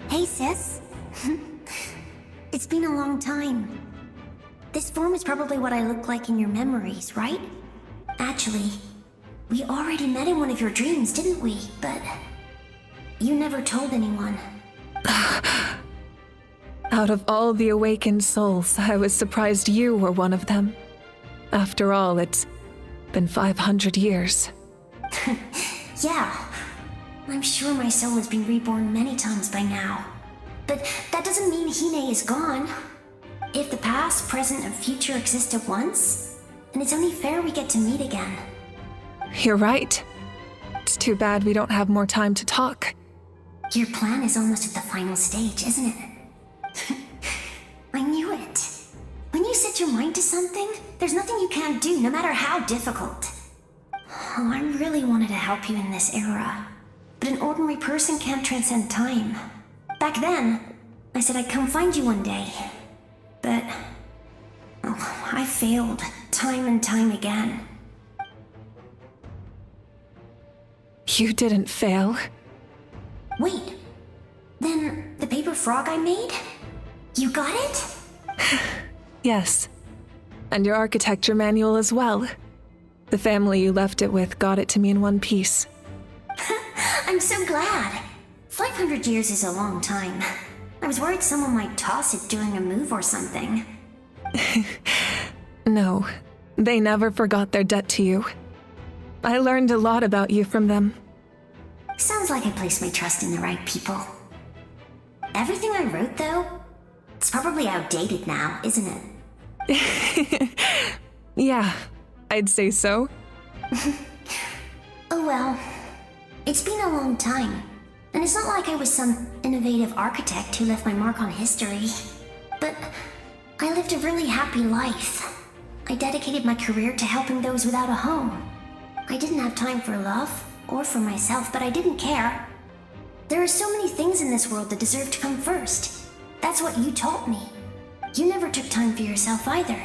Hey, sis. It's been a long time. This form is probably what I look like in your memories, right? Actually, we already met in one of your dreams, didn't we? But you never told anyone. Out of all the awakened souls, I was surprised you were one of them. After all, it's been 500 years. Yeah. I'm sure my soul has been reborn many times by now. But that doesn't mean Hine is gone. If the past, present, and future exist at once, then it's only fair we get to meet again. You're right. It's too bad we don't have more time to talk. Your plan is almost at the final stage, isn't it? I knew it. When you set your mind to something, there's nothing you can't do, no matter how difficult. Oh, I really wanted to help you in this era. But an ordinary person can't transcend time. Back then, I said I'd come find you one day. But I failed, time and time again. You didn't fail. Wait, frog I made? You got it? Yes. And your architecture manual as well. The family you left it with got it to me in one piece. I'm so glad. 500 years is a long time. I was worried someone might toss it during a move or something. No, they never forgot their debt to you. I learned a lot about you from them. Sounds like I placed my trust in the right people. Everything I wrote, though, it's probably outdated now, isn't it? Yeah, I'd say so. Oh well. It's been a long time. And it's not like I was some innovative architect who left my mark on history. But I lived a really happy life. I dedicated my career to helping those without a home. I didn't have time for love, or for myself, but I didn't care. There are so many things in this world that deserve to come first. That's what you taught me. You never took time for yourself either,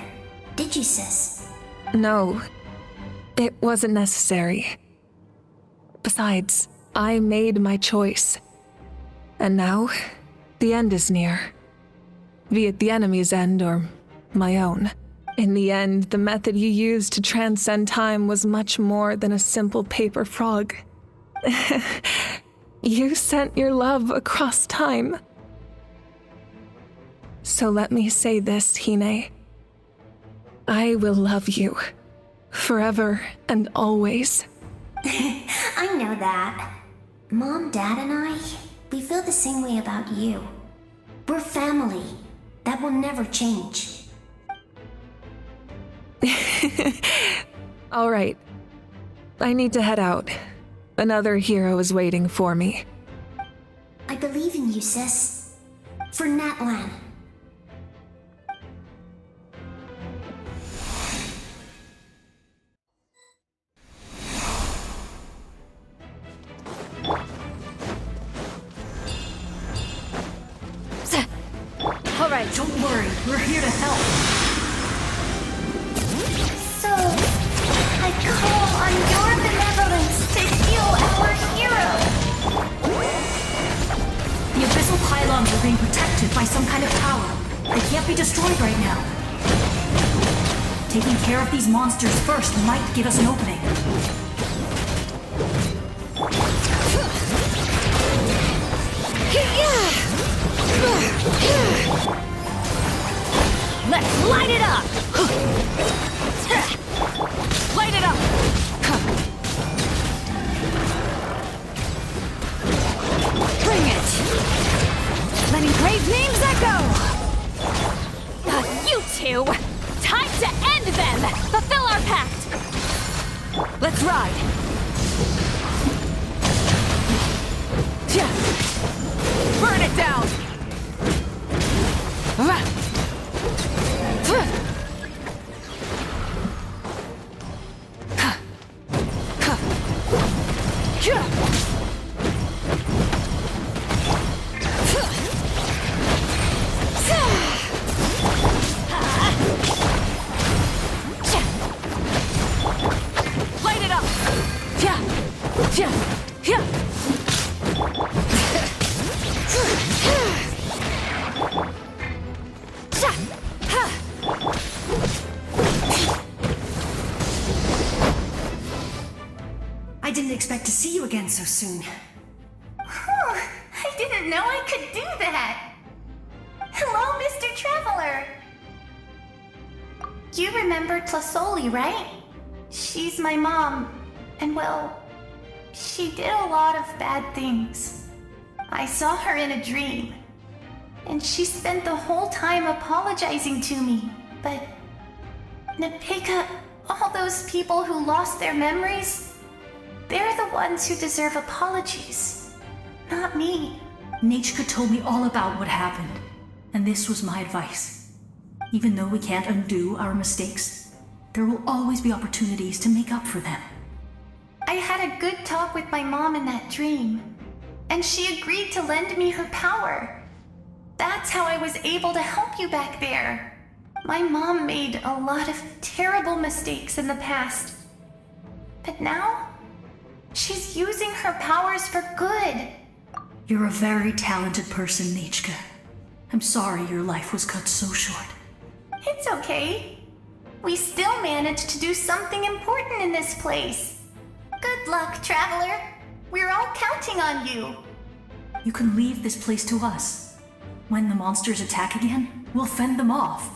did you, sis? No, it wasn't necessary. Besides, I made my choice. And now, the end is near. Be it the enemy's end or my own. In the end, the method you used to transcend time was much more than a simple paper frog. You sent your love across time. So let me say this, Hine. I will love you. Forever and always. I know that. Mom, Dad, and I, we feel the same way about you. We're family. That will never change. All right. I need to head out. Another hero is waiting for me. I believe in you, sis. For Natlan. All right, don't worry. We're here to help. So, I call on your benevolence to heal our hero. The abyssal pylons are being protected by some kind of power. They can't be destroyed right now. Taking care of these monsters first might give us an opening. Let's light it up! Light it up! Bring it! Letting brave names echo! You two! Time to end them! Fulfill our pact! Let's ride! Burn it down! Light it up! I didn't expect to see you again so soon. I didn't know I could do that. Hello, Mr. Traveler. You remember Tlasoli, right? She's my mom. And well, she did a lot of bad things. I saw her in a dream. And she spent the whole time apologizing to me. But Nepeka, all those people who lost their memories, they're the ones who deserve apologies, not me. Nachka told me all about what happened, and this was my advice. Even though we can't undo our mistakes, there will always be opportunities to make up for them. I had a good talk with my mom in that dream, and she agreed to lend me her power. That's how I was able to help you back there. My mom made a lot of terrible mistakes in the past, but now she's using her powers for good. You're a very talented person, Nichka. I'm sorry your life was cut so short. It's okay. We still managed to do something important in this place. Good luck, Traveler. We're all counting on you. You can leave this place to us. When the monsters attack again, we'll fend them off.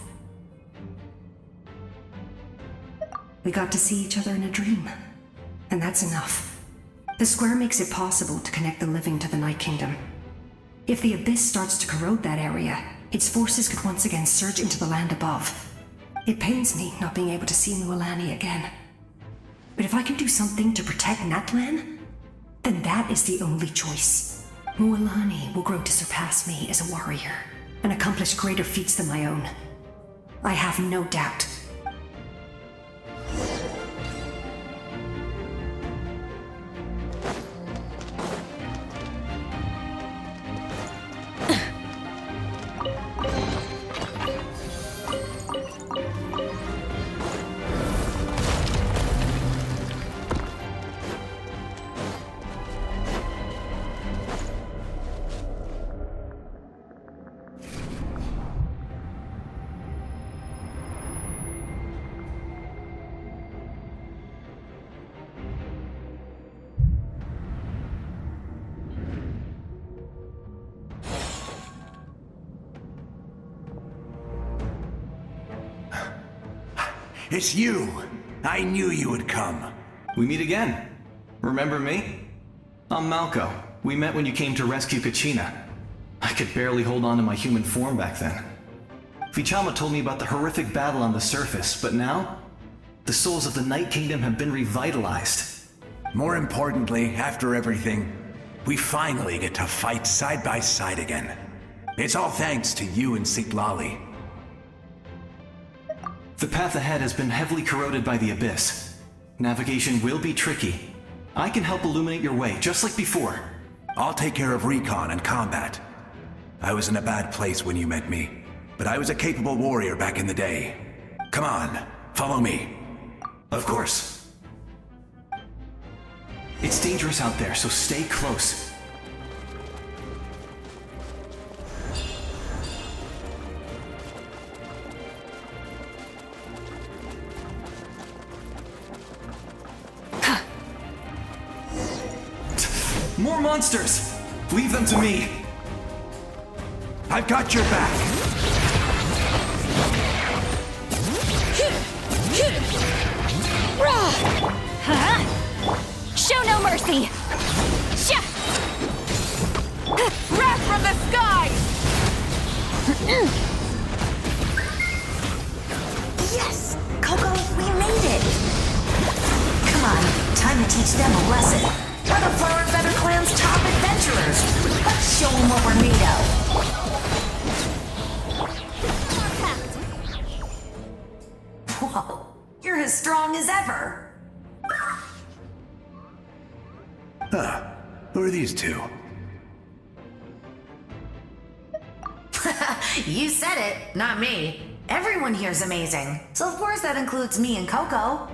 We got to see each other in a dream, and that's enough. The square makes it possible to connect the living to the Night Kingdom. If the Abyss starts to corrode that area, its forces could once again surge into the land above. It pains me not being able to see Mualani again. But if I can do something to protect Natlan, then that is the only choice. Mualani will grow to surpass me as a warrior, and accomplish greater feats than my own. I have no doubt. It's you! I knew you would come. We meet again. Remember me? I'm Malco. We met when you came to rescue Kachina. I could barely hold on to my human form back then. Vichama told me about the horrific battle on the surface, but now, the souls of the Night Kingdom have been revitalized. More importantly, after everything, we finally get to fight side by side again. It's all thanks to you and Sitlali. The path ahead has been heavily corroded by the Abyss. Navigation will be tricky. I can help illuminate your way, just like before. I'll take care of recon and combat. I was in a bad place when you met me, but I was a capable warrior back in the day. Come on, follow me. Of course. It's dangerous out there, so stay close. More monsters! Leave them to me! I've got your back! Show no mercy! Wrath from the sky! Yes! Coco, we made it! Come on, time to teach them a lesson. We're the Flower Feather Clan's top adventurers. Let's show them what we're made of. Whoa, you're as strong as ever. Huh, who are these two? You said it, not me. Everyone here's amazing. So of course that includes me and Coco.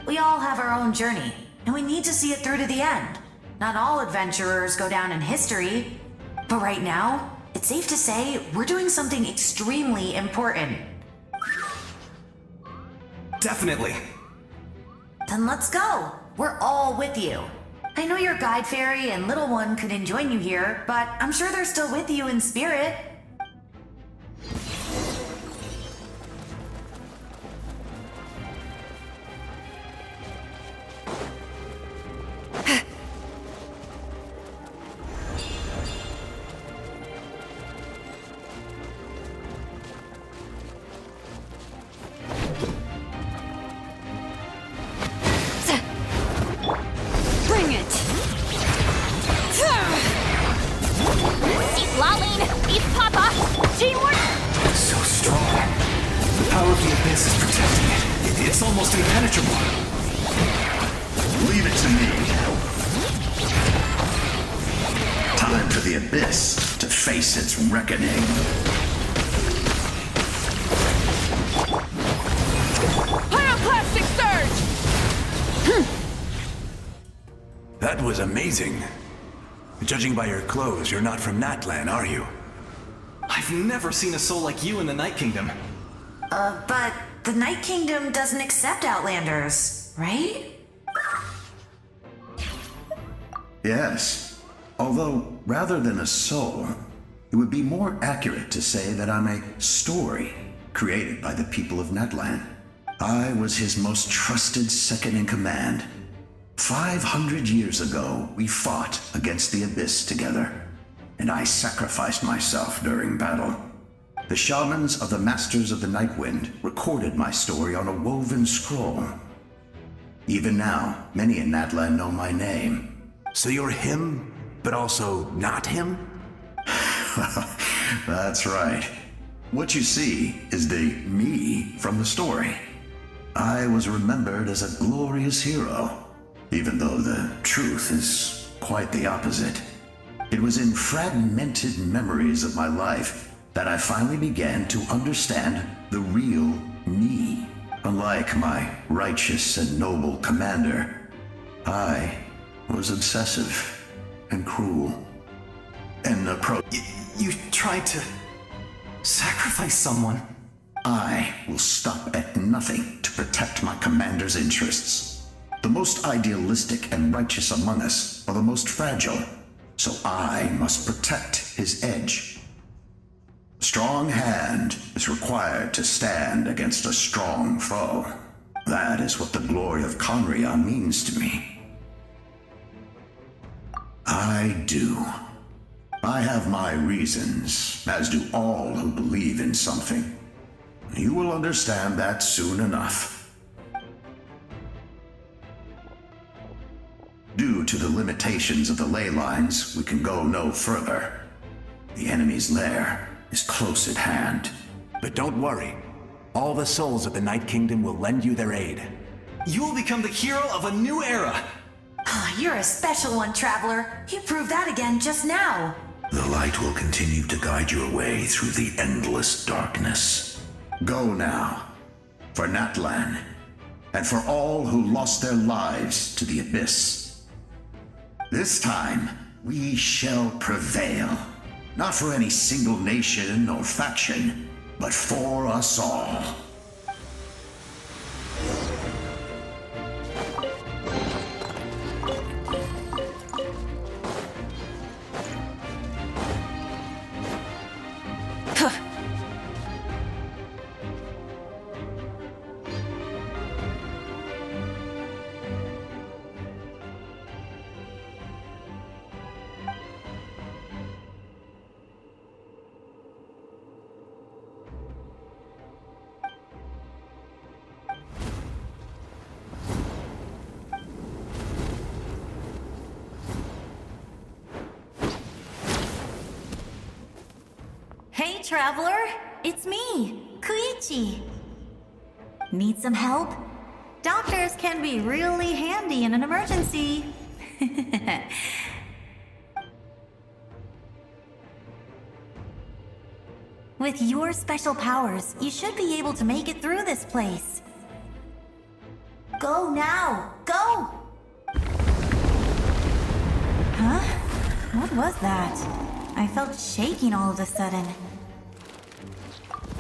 We all have our own journey, and we need to see it through to the end. Not all adventurers go down in history. But right now, it's safe to say we're doing something extremely important. Definitely. Then let's go. We're all with you. I know your guide fairy and little one couldn't join you here, but I'm sure they're still with you in spirit. Its reckoning. Pyroclastic surge! That was amazing. Judging by your clothes, you're not from Natlan, are you? I've never seen a soul like you in the Night Kingdom. But the Night Kingdom doesn't accept Outlanders, right? Yes. Although, rather than a soul, it would be more accurate to say that I'm a story created by the people of Natlan. I was his most trusted second-in-command. 500 years ago, we fought against the Abyss together, and I sacrificed myself during battle. The shamans of the Masters of the Nightwind recorded my story on a woven scroll. Even now, many in Natlan know my name. So you're him, but also not him? That's right. What you see is the me from the story. I was remembered as a glorious hero, even though the truth is quite the opposite. It was in fragmented memories of my life that I finally began to understand the real me. Unlike my righteous and noble commander, I was obsessive and cruel. And You tried to sacrifice someone. I will stop at nothing to protect my commander's interests. The most idealistic and righteous among us are the most fragile, so I must protect his edge. A strong hand is required to stand against a strong foe. That is what the glory of Conria means to me. I do. I have my reasons, as do all who believe in something. You will understand that soon enough. Due to the limitations of the ley lines, we can go no further. The enemy's lair is close at hand. But don't worry. All the souls of the Night Kingdom will lend you their aid. You will become the hero of a new era. You're a special one, Traveler. You proved that again just now. The light will continue to guide your way through the endless darkness. Go now, for Natlan, and for all who lost their lives to the Abyss. This time, we shall prevail. Not for any single nation or faction, but for us all. Hey, Traveler! It's me, Koichi. Need some help? Doctors can be really handy in an emergency. With your special powers, you should be able to make it through this place. Go now! Go! Huh? What was that? I felt shaking all of a sudden.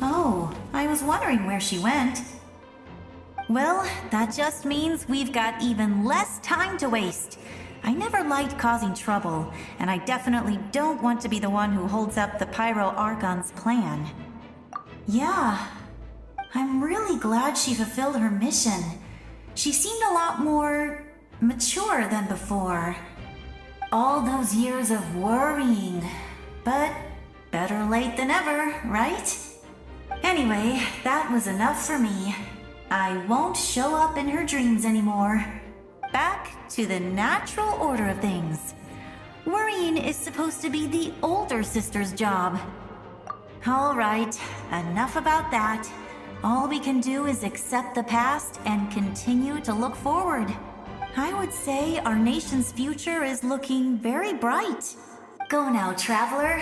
Oh, I was wondering where she went. Well, that just means we've got even less time to waste. I never liked causing trouble, and I definitely don't want to be the one who holds up the Pyro Archon's plan. Yeah, I'm really glad she fulfilled her mission. She seemed a lot more mature than before. All those years of worrying, but better late than ever, right? Anyway, that was enough for me. I won't show up in her dreams anymore. Back to the natural order of things. Worrying is supposed to be the older sister's job. All right, enough about that. All we can do is accept the past and continue to look forward. I would say our nation's future is looking very bright. Go now, Traveler.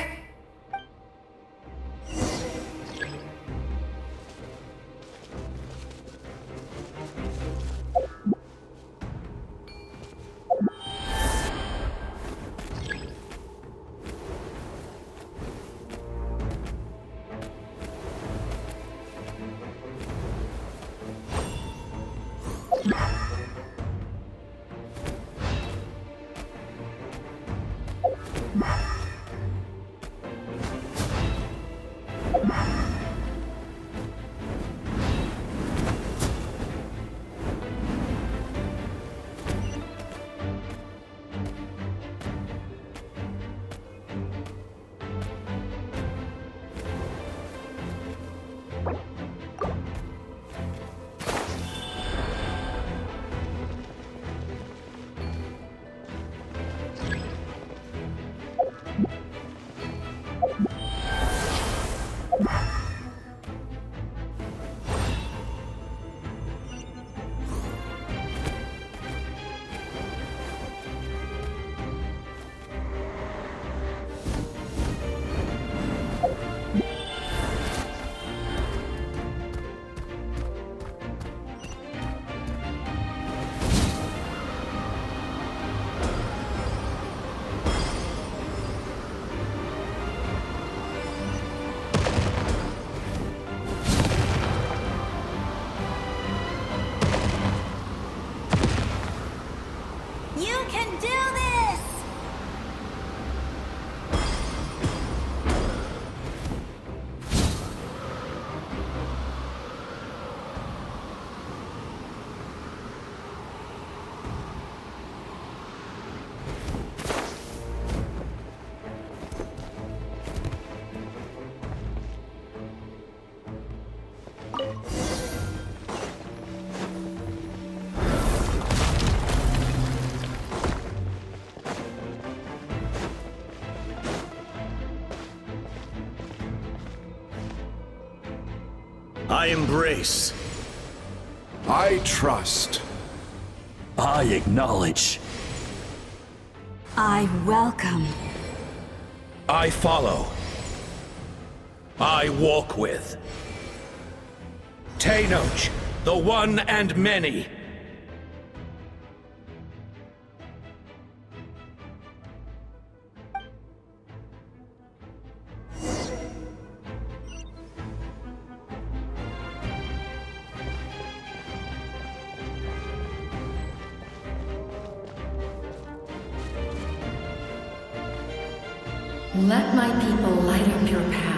I embrace. I trust. I acknowledge. I welcome. I follow. I walk with. Tenoch, the one and many. Let my people light up your path.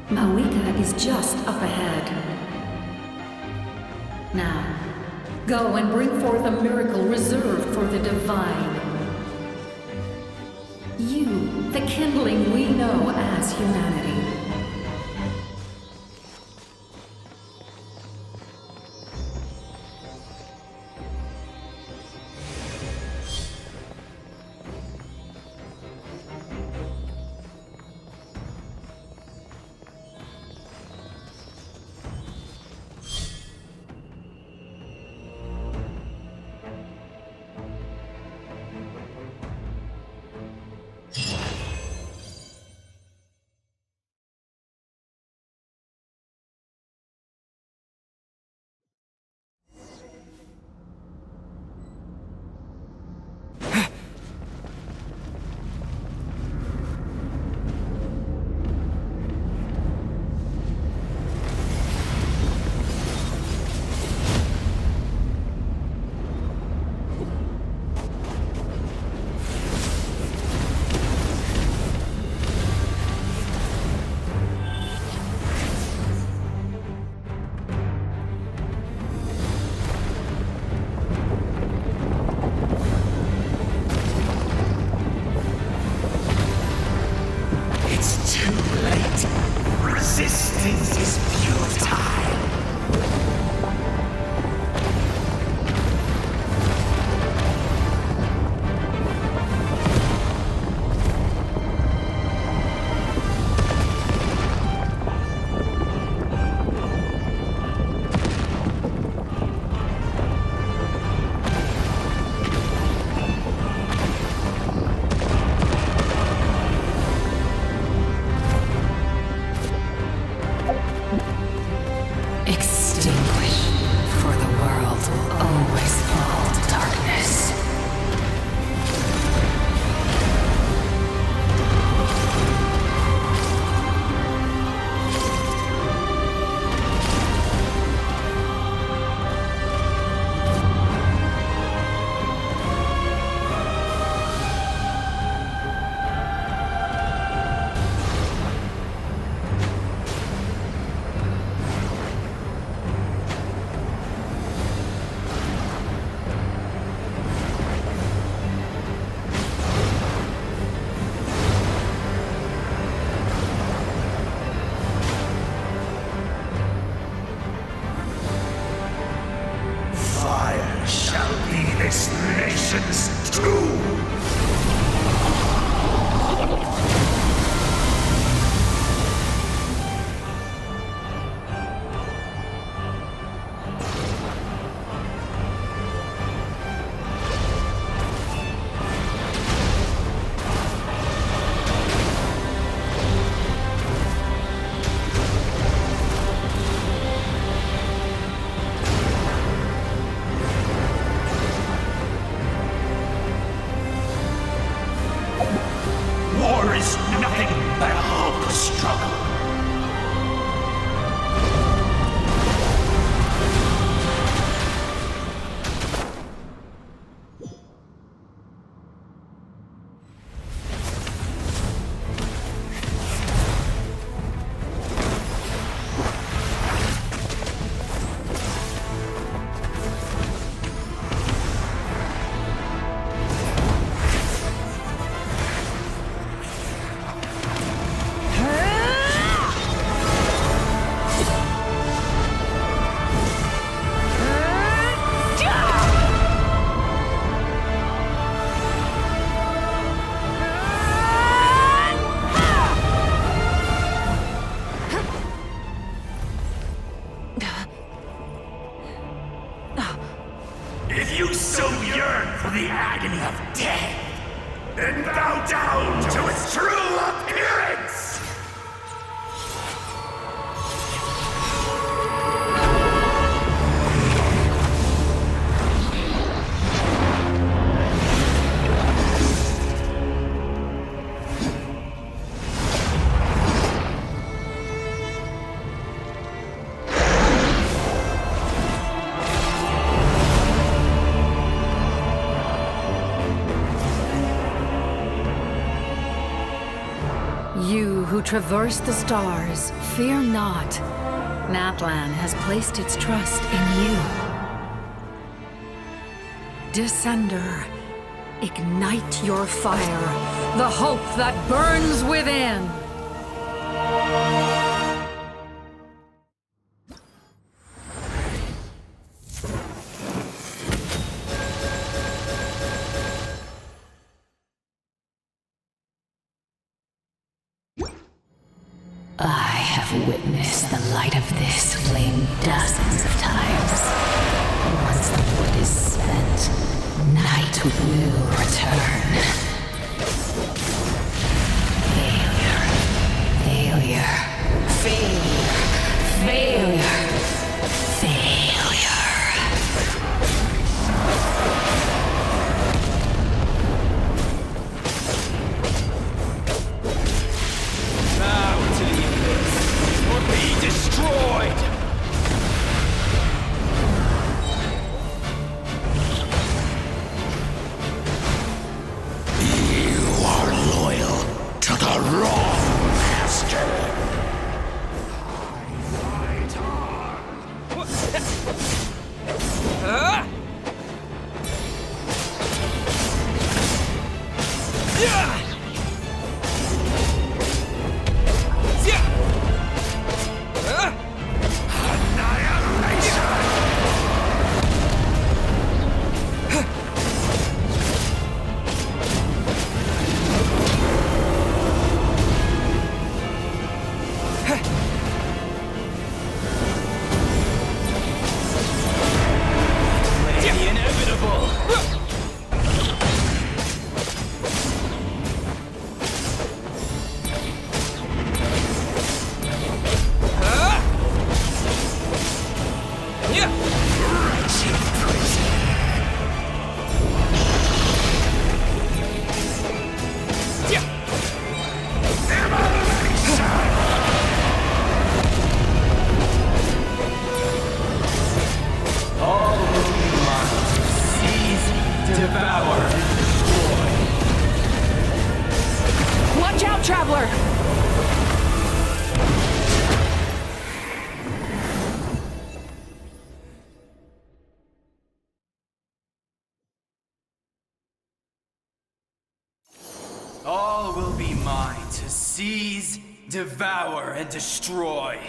Mawika is just up ahead. Now, go and bring forth a miracle reserved for the divine. You, the kindling we know as humanity. Resistance is futile. the agony of death, and bow down to its true appearance! You who traverse the stars, fear not. Natlan has placed its trust in you. Descender, ignite your fire, the hope that burns within. I have witnessed the light of this flame dozens of times. Once the wood is spent, night will return. Failure. Failure. Failure. Failure. Destroyed! You are loyal to the wrong master! Watch out, Traveler! All will be mine to seize, devour, and destroy.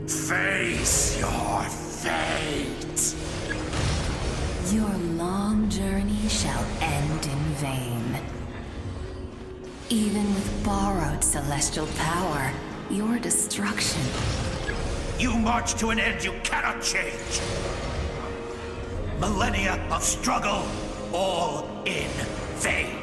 Face your fate! Your long journey shall end in vain. Even with borrowed celestial power, your destruction. You march to an end you cannot change. Millennia of struggle, all in vain.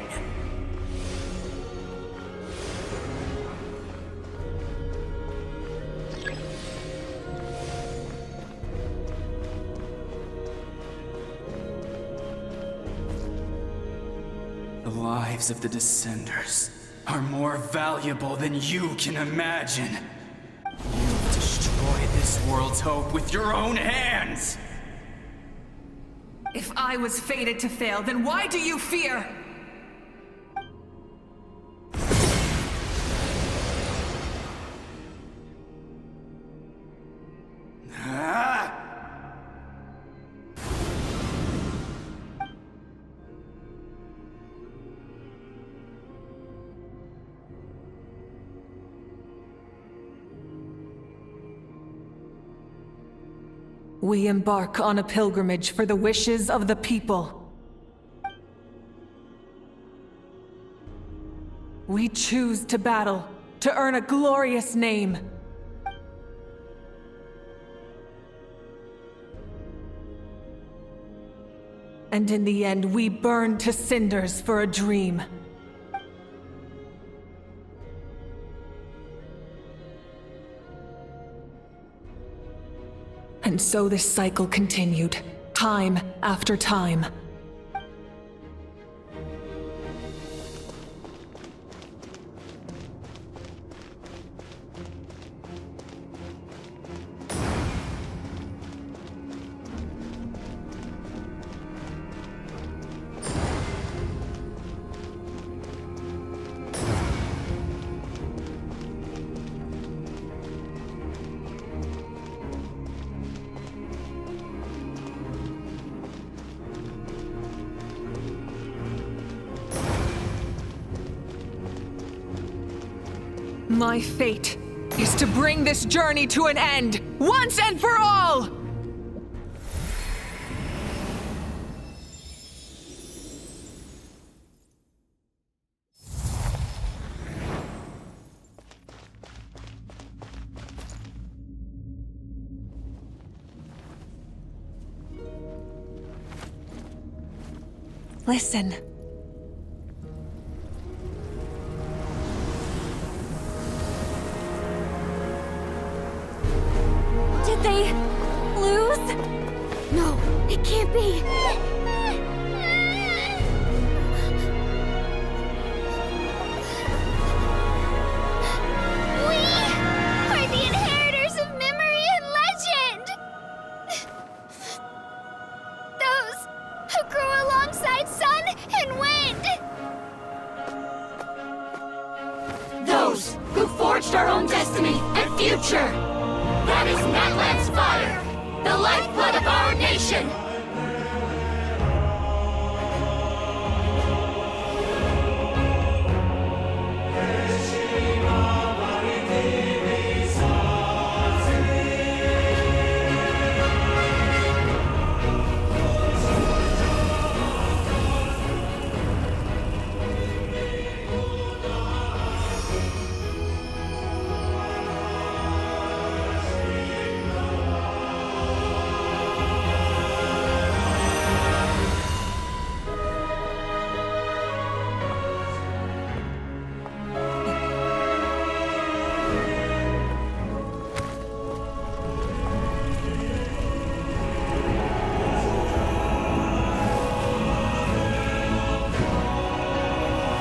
The lives of the Descenders are more valuable than you can imagine. You've destroyed this world's hope with your own hands! If I was fated to fail, then why do you fear? we embark on a pilgrimage for the wishes of the people. We choose to battle, to earn a glorious name. And in the end, we burn to cinders for a dream. And so this cycle continued, time after time. My fate is to bring this journey to an end, once and for all! Listen. Did they lose? No, it can't be. We are the inheritors of memory and legend. Those who grew alongside sun and wind. Those who forged our own destiny and future. That is Natlan's fire, the lifeblood of our nation!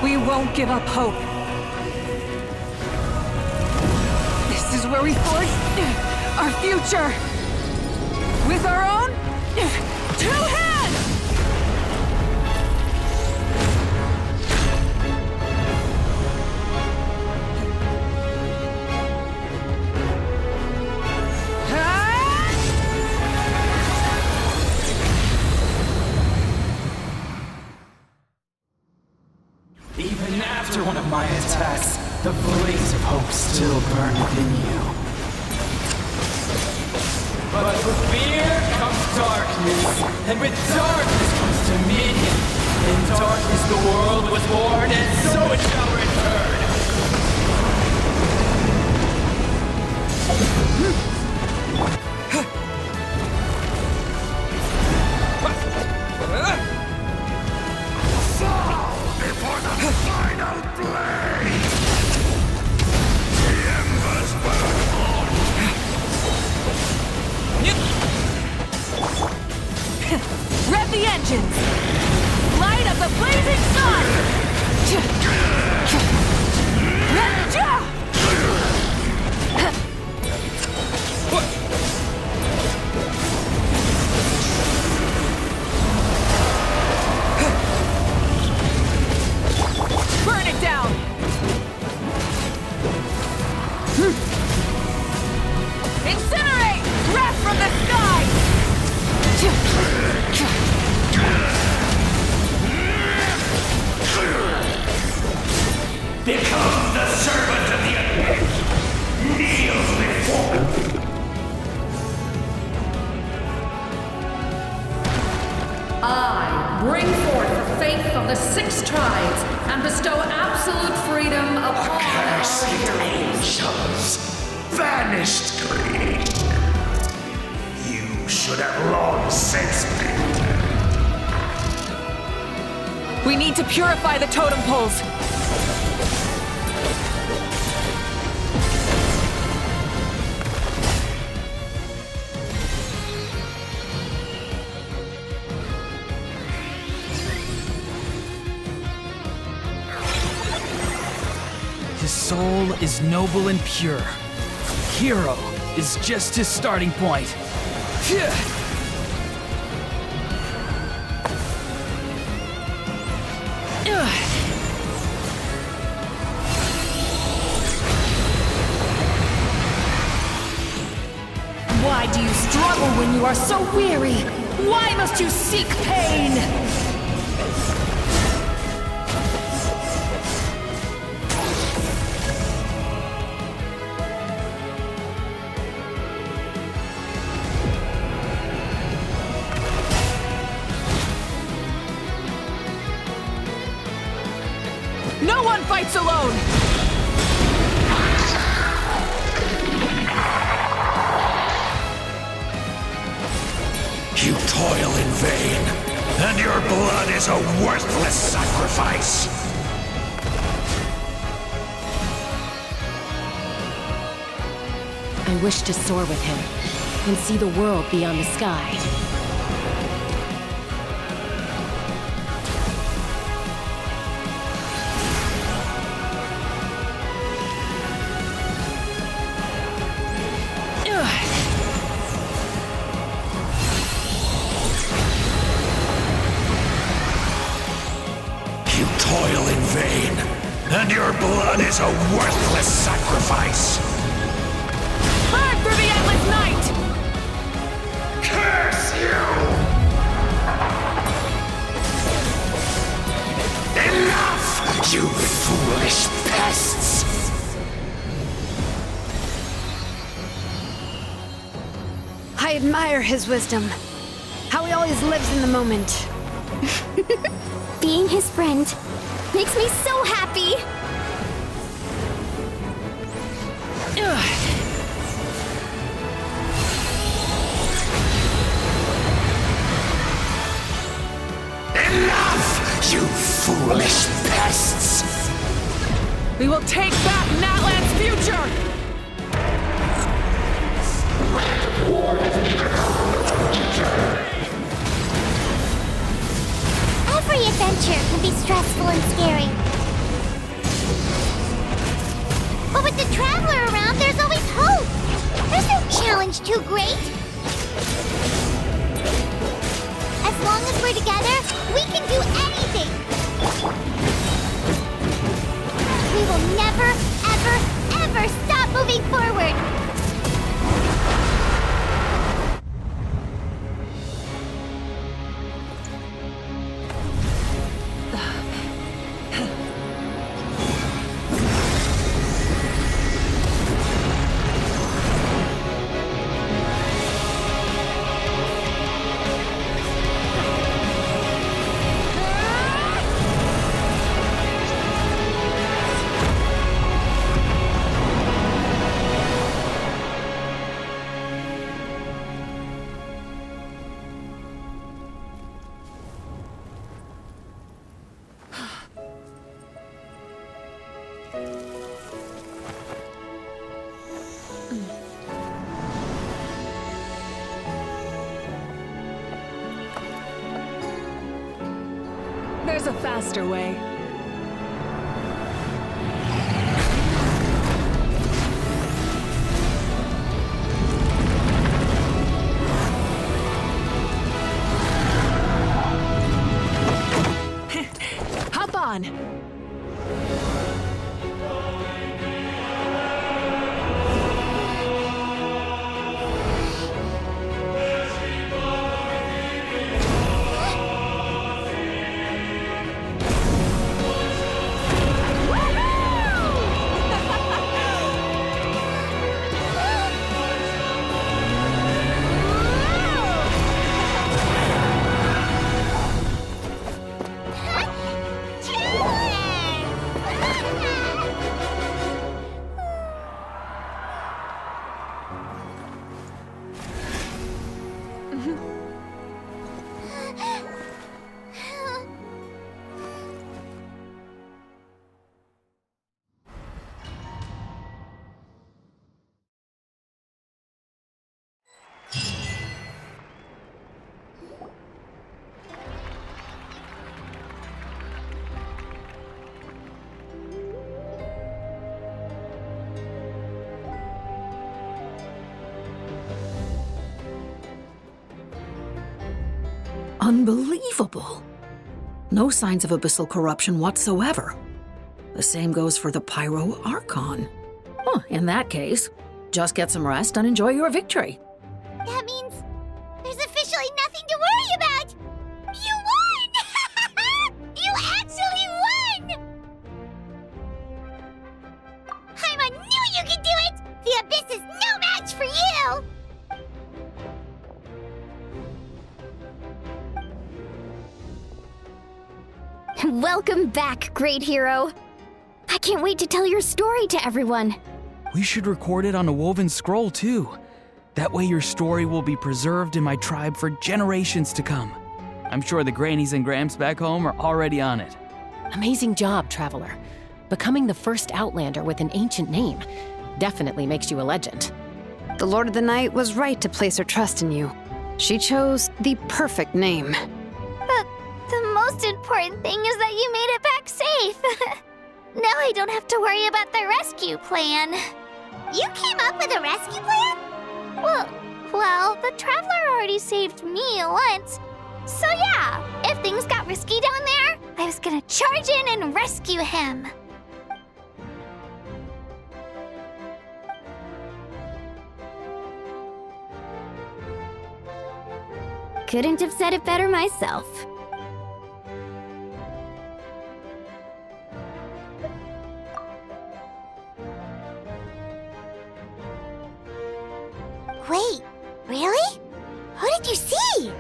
We won't give up hope. This is where we forge our future. With our own 2 hands! Even after one of my attacks, the blaze of hope still burned within you. But with fear comes darkness, and with darkness comes dominion. In darkness the world was born, and so it shall return. Before the final blade! The embers burn on! Rev the engines! Light up the blazing sun! Burn it down! Incinerate! Breath from the sky! the 6 tribes and bestow absolute freedom upon Accursed angels, vanished greed. You should have long since been dead. We need to purify the totem poles. His soul is noble and pure. Hero is just his starting point. Why do you struggle when you are so weary? Why must you seek pain? No one fights alone! You toil in vain, and your blood is a worthless sacrifice. I wish to soar with him and see the world beyond the sky. You toil in vain, and your blood is a worthless sacrifice. Burn through the endless night! Curse you! Enough, you foolish pests! I admire his wisdom. How he always lives in the moment. Being his friend makes me so happy. Enough, you foolish pests! We will take back Natlan's future! Every adventure can be stressful and scary. But with the Traveler around, there's always hope. There's no challenge too great. As long as we're together, we can do anything. We will never, ever, ever stop moving forward. There's a faster way. Hop on! Unbelievable. No signs of abyssal corruption whatsoever. The same goes for the Pyro Archon. Huh, in that case, just get some rest and enjoy your victory. That means there's officially nothing to worry about! You won! You actually won! I knew you could do it! The Abyss is no match for you! Welcome back, great hero. I can't wait to tell your story to everyone. We should record it on a woven scroll, too. That way your story will be preserved in my tribe for generations to come. I'm sure the grannies and gramps back home are already on it. Amazing job, Traveler. Becoming the first Outlander with an ancient name definitely makes you a legend. The Lord of the Night was right to place her trust in you. She chose the perfect name. But the most important thing is that you made it back safe. Now I don't have to worry about the rescue plan. You came up with a rescue plan? Well, the Traveler already saved me once. So yeah, if things got risky down there, I was gonna charge in and rescue him. Couldn't have said it better myself. Wait, really? Who did you see?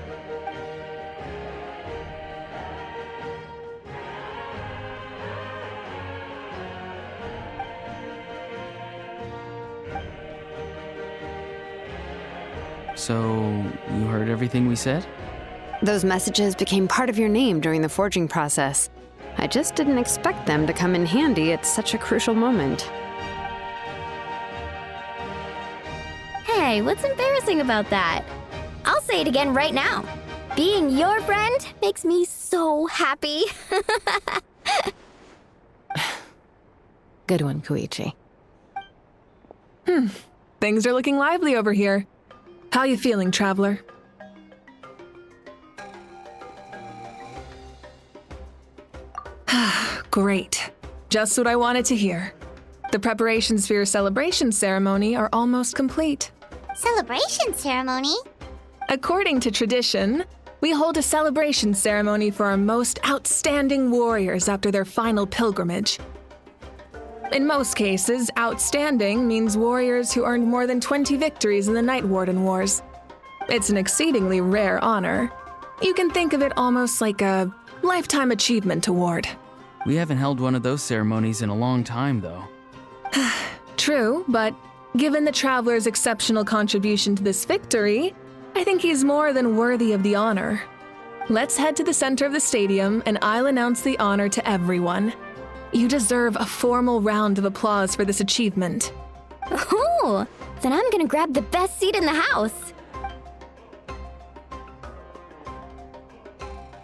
So, you heard everything we said? Those messages became part of your name during the forging process. I just didn't expect them to come in handy at such a crucial moment. Hey, what's embarrassing about that? I'll say it again right now. Being your friend makes me so happy. Good one, Koichi. Things are looking lively over here. How you feeling, Traveler? Great. Just what I wanted to hear. The preparations for your celebration ceremony are almost complete. Celebration ceremony? According to tradition, we hold a celebration ceremony for our most outstanding warriors after their final pilgrimage. In most cases, outstanding means warriors who earned more than 20 victories in the Night Warden Wars. It's an exceedingly rare honor. You can think of it almost like a lifetime achievement award. We haven't held one of those ceremonies in a long time, though. True, but given the Traveler's exceptional contribution to this victory, I think he's more than worthy of the honor. Let's head to the center of the stadium and I'll announce the honor to everyone. You deserve a formal round of applause for this achievement. Ooh, then I'm gonna grab the best seat in the house.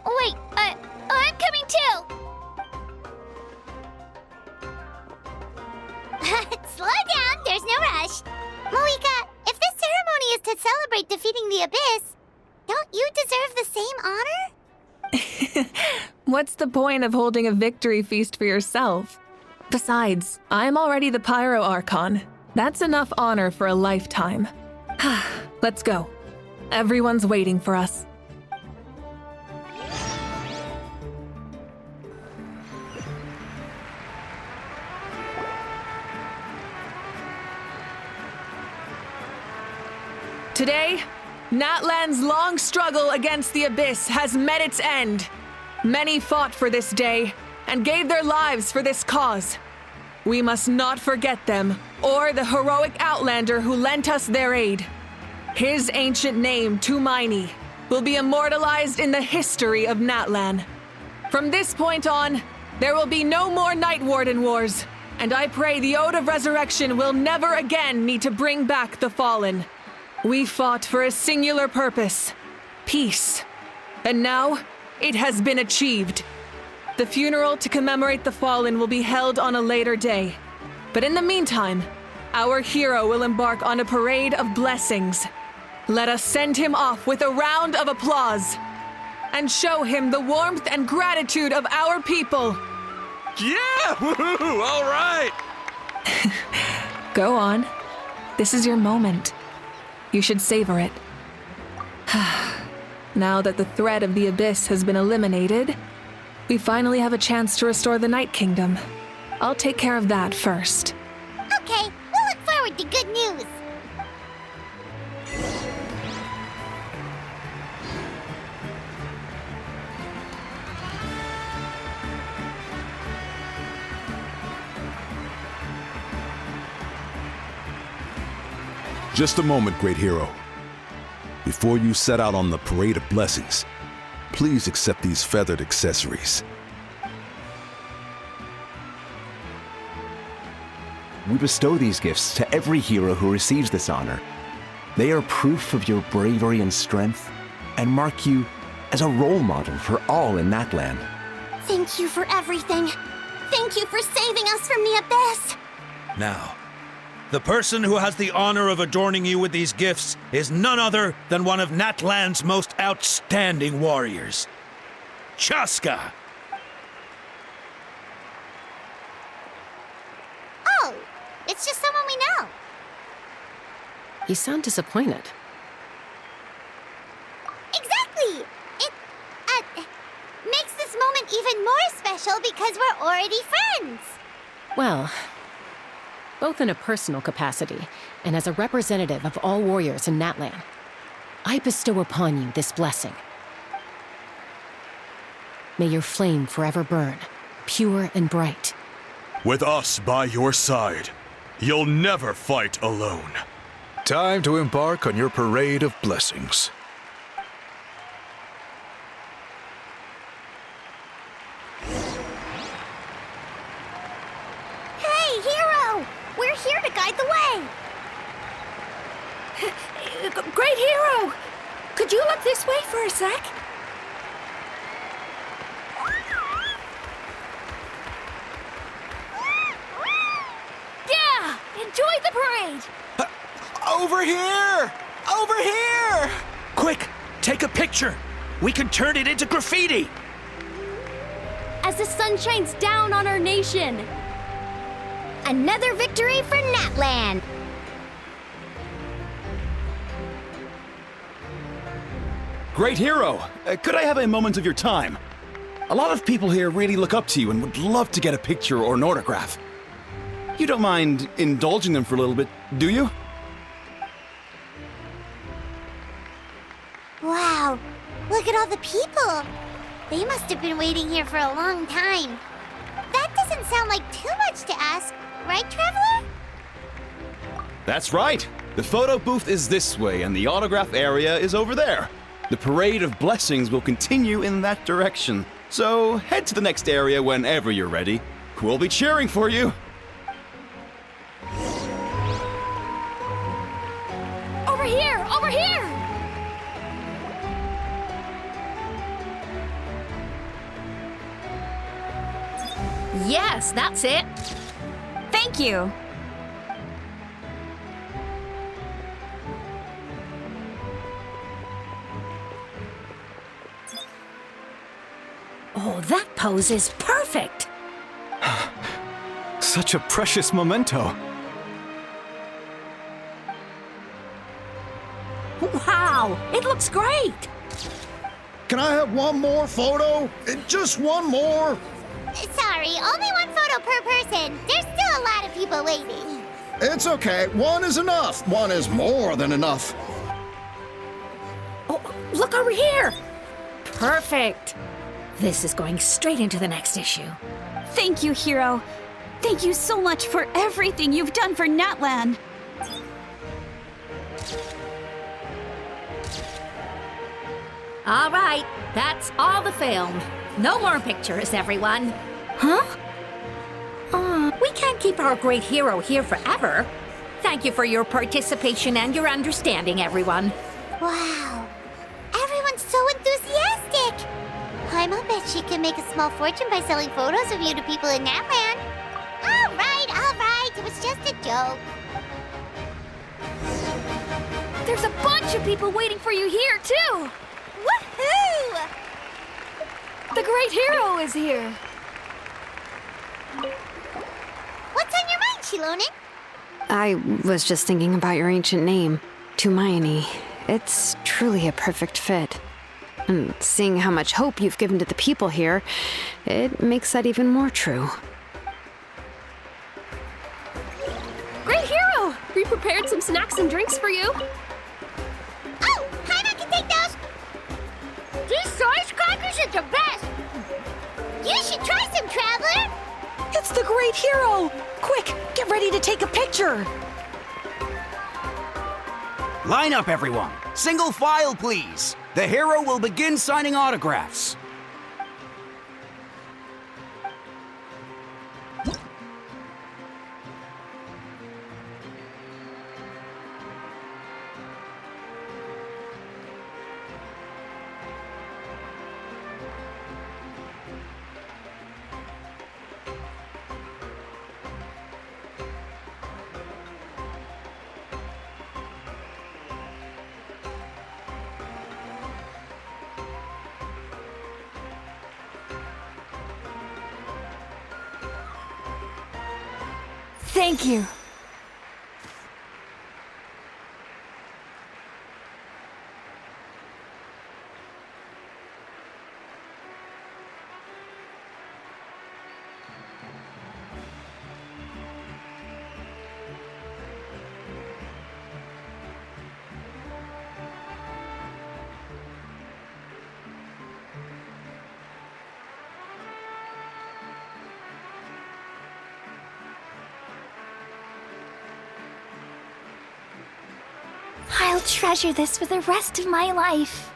Wait, I'm coming too! Slow down, there's no rush. Moika, if this ceremony is to celebrate defeating the Abyss, don't you deserve the same honor? What's the point of holding a victory feast for yourself? Besides, I'm already the Pyro Archon. That's enough honor for a lifetime. Let's go. Everyone's waiting for us. Today, Natlan's long struggle against the Abyss has met its end. Many fought for this day and gave their lives for this cause. We must not forget them or the heroic Outlander who lent us their aid. His ancient name, Tumaini, will be immortalized in the history of Natlan. From this point on, there will be no more Night Warden Wars, and I pray the Ode of Resurrection will never again need to bring back the Fallen. We fought for a singular purpose, peace. And now, it has been achieved. The funeral to commemorate the Fallen will be held on a later day. But in the meantime, our hero will embark on a parade of blessings. Let us send him off with a round of applause. and show him the warmth and gratitude of our people. Yeah! Woohoo! All right! Go on. This is your moment. You should savor it. Now that the threat of the Abyss has been eliminated, we finally have a chance to restore the Night Kingdom. I'll take care of that first. Okay, we'll look forward to good news. Just a moment, great hero. Before you set out on the Parade of Blessings, please accept these feathered accessories. We bestow these gifts to every hero who receives this honor. They are proof of your bravery and strength, and mark you as a role model for all in Natlan. Thank you for everything. Thank you for saving us from the Abyss. Now, the person who has the honor of adorning you with these gifts is none other than one of Natlan's most outstanding warriors, Chaska. Oh, it's just someone we know. You sound disappointed. Exactly! It, makes this moment even more special because we're already friends. Well, both in a personal capacity and as a representative of all warriors in Natlan, I bestow upon you this blessing. May your flame forever burn, pure and bright. With us by your side, you'll never fight alone. Time to embark on your Parade of Blessings. Hey, hero! We're here to guide the way. Great hero! Could you look this way for a sec? Yeah! Enjoy the parade! Over here! Over here! Quick, take a picture. We can turn it into graffiti. As the sun shines down on our nation. Another victory for Natlan. Great hero! Could I have a moment of your time? A lot of people here really look up to you and would love to get a picture or an autograph. You don't mind indulging them for a little bit, do you? Wow, look at all the people. They must have been waiting here for a long time. That doesn't sound like too much to ask, right, Traveler? That's right. The photo booth is this way and the autograph area is over there. The Parade of Blessings will continue in that direction. So head to the next area whenever you're ready. We'll be cheering for you. Over here! Over here! Yes, that's it. Thank you. Oh, that pose is perfect. Such a precious memento. Wow, it looks great. Can I have one more photo? Just one more. Sorry, only one photo per person. There's still a lot of people waiting. It's okay. One is enough. One is more than enough. Oh, look over here. Perfect. This is going straight into the next issue. Thank you, hero. Thank you so much for everything you've done for Natlan. All right, that's all the film. No more pictures, everyone. Huh? We can't keep our great hero here forever. Thank you for your participation and your understanding, everyone. Wow, everyone's so enthusiastic. I'll bet she can make a small fortune by selling photos of you to people in Natlan. All right, it was just a joke. There's a bunch of people waiting for you here, too. Woohoo! The great hero is here! What's on your mind, Shilonen? I was just thinking about your ancient name, Tumaini. It's truly a perfect fit. And seeing how much hope you've given to the people here, it makes that even more true. Great hero! We prepared some snacks and drinks for you. Oh, Paimon can take those! These source crackers are the best! You should try some, Traveler! It's the great hero! Quick, get ready to take a picture! Line up, everyone. Single file, please. The hero will begin signing autographs. Thank you. I'll treasure this for the rest of my life.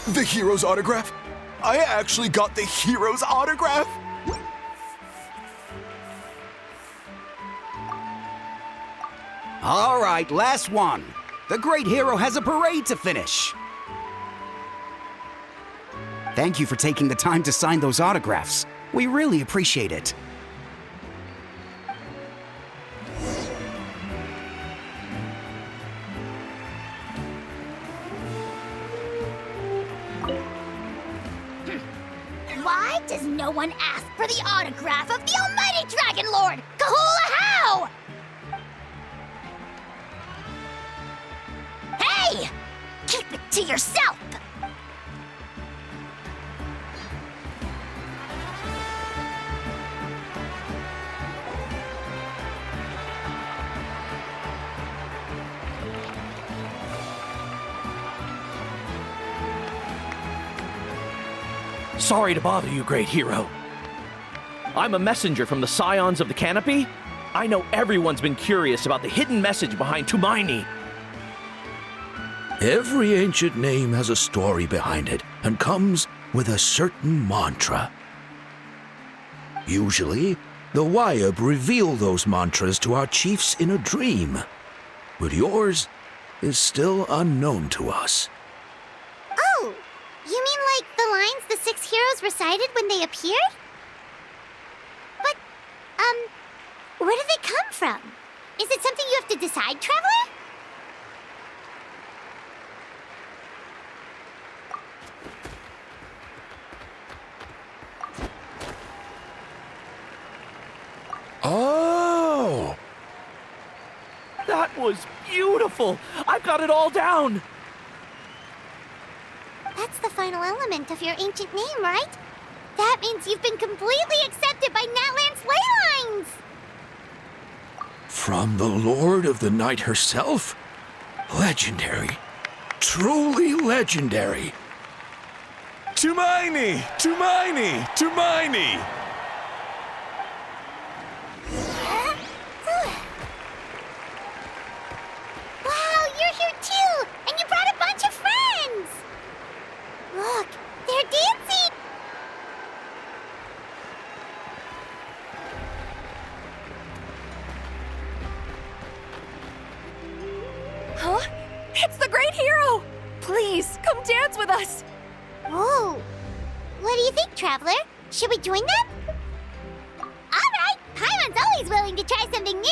The hero's autograph? I actually got the hero's autograph? All right, last one. The great hero has a parade to finish. Thank you for taking the time to sign those autographs. We really appreciate it. Why does no one ask for the autograph of the almighty Dragon Lord, Kahula How? Hey! Keep it to yourself! Sorry to bother you, great hero. I'm a messenger from the Scions of the Canopy. I know everyone's been curious about the hidden message behind Tumaini. Every ancient name has a story behind it and comes with a certain mantra. Usually, the Wayab reveal those mantras to our chiefs in a dream, but yours is still unknown to us. Oh, you mean like the lines the 6 heroes recited when they appeared? But, where do they come from? Is it something you have to decide, Traveler? Oh! That was beautiful! I've got it all down! That's the final element of your ancient name, right? That means you've been completely accepted by Natlan's ley lines! From the Lord of the Night herself? Legendary. Truly legendary. Tumaini! Tumaini! Tumaini! Wow, you're here too! And you brought a bunch of friends! us! Whoa! What do you think, Traveler? Should we join them? Alright! Paimon's always willing to try something new!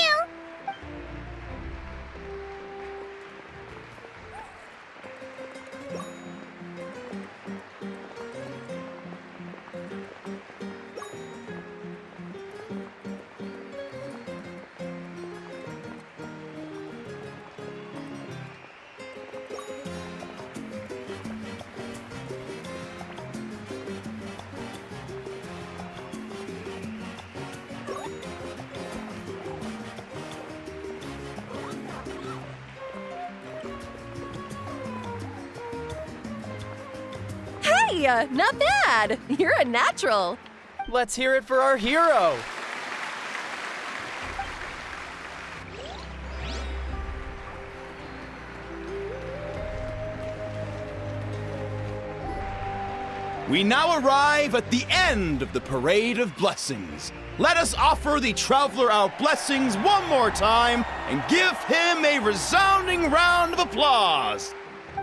Hey, not bad. You're a natural. Let's hear it for our hero. We now arrive at the end of the Parade of Blessings. Let us offer the Traveler our blessings one more time and give him a resounding round of applause.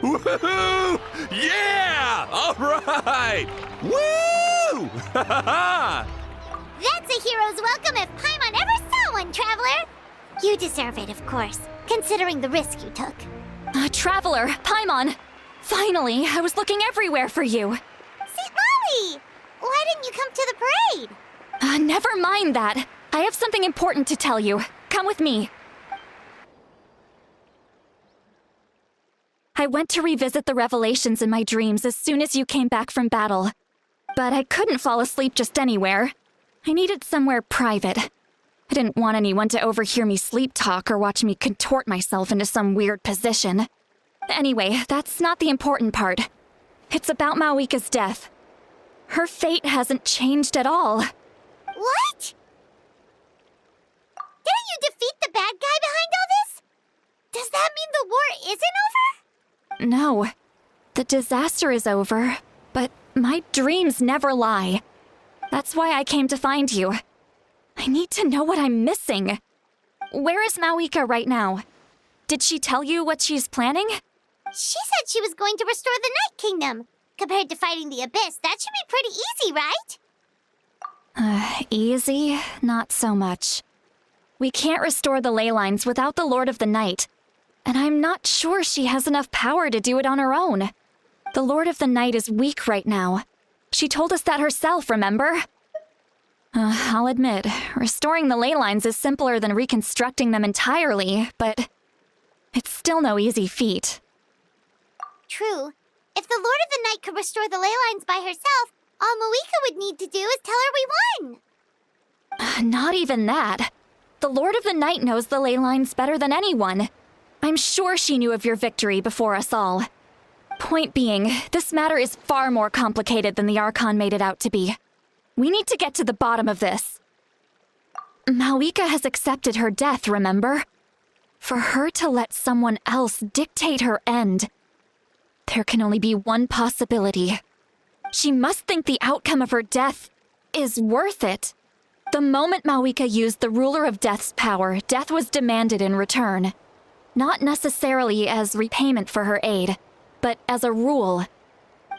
Woohoo! Yeah! All right! Woo! That's a hero's welcome if Paimon ever saw one, Traveler! You deserve it, of course, considering the risk you took. Traveler, Paimon! Finally, I was looking everywhere for you. St. Molly! Why didn't you come to the parade? Never mind that. I have something important to tell you. Come with me. I went to revisit the revelations in my dreams as soon as you came back from battle. But I couldn't fall asleep just anywhere. I needed somewhere private. I didn't want anyone to overhear me sleep talk or watch me contort myself into some weird position. Anyway, that's not the important part. It's about Mawika's death. Her fate hasn't changed at all. What? Didn't you defeat the bad guy behind all this? Does that mean the war isn't over? No. The disaster is over, but my dreams never lie. That's why I came to find you. I need to know what I'm missing. Where is Mawika right now? Did she tell you what she's planning? She said she was going to restore the Night Kingdom. Compared to fighting the Abyss, that should be pretty easy, right? Easy? Not so much. We can't restore the ley lines without the Lord of the Night. And I'm not sure she has enough power to do it on her own. The Lord of the Night is weak right now. She told us that herself, remember? I'll admit, restoring the ley lines is simpler than reconstructing them entirely, but it's still no easy feat. True. If the Lord of the Night could restore the ley lines by herself, all Mawika would need to do is tell her we won. Not even that. The Lord of the Night knows the ley lines better than anyone. I'm sure she knew of your victory before us all. Point being, this matter is far more complicated than the Archon made it out to be. We need to get to the bottom of this. Mawika has accepted her death, remember? For her to let someone else dictate her end, there can only be one possibility. She must think the outcome of her death is worth it. The moment Mawika used the Ruler of Death's power, death was demanded in return. Not necessarily as repayment for her aid, but as a rule.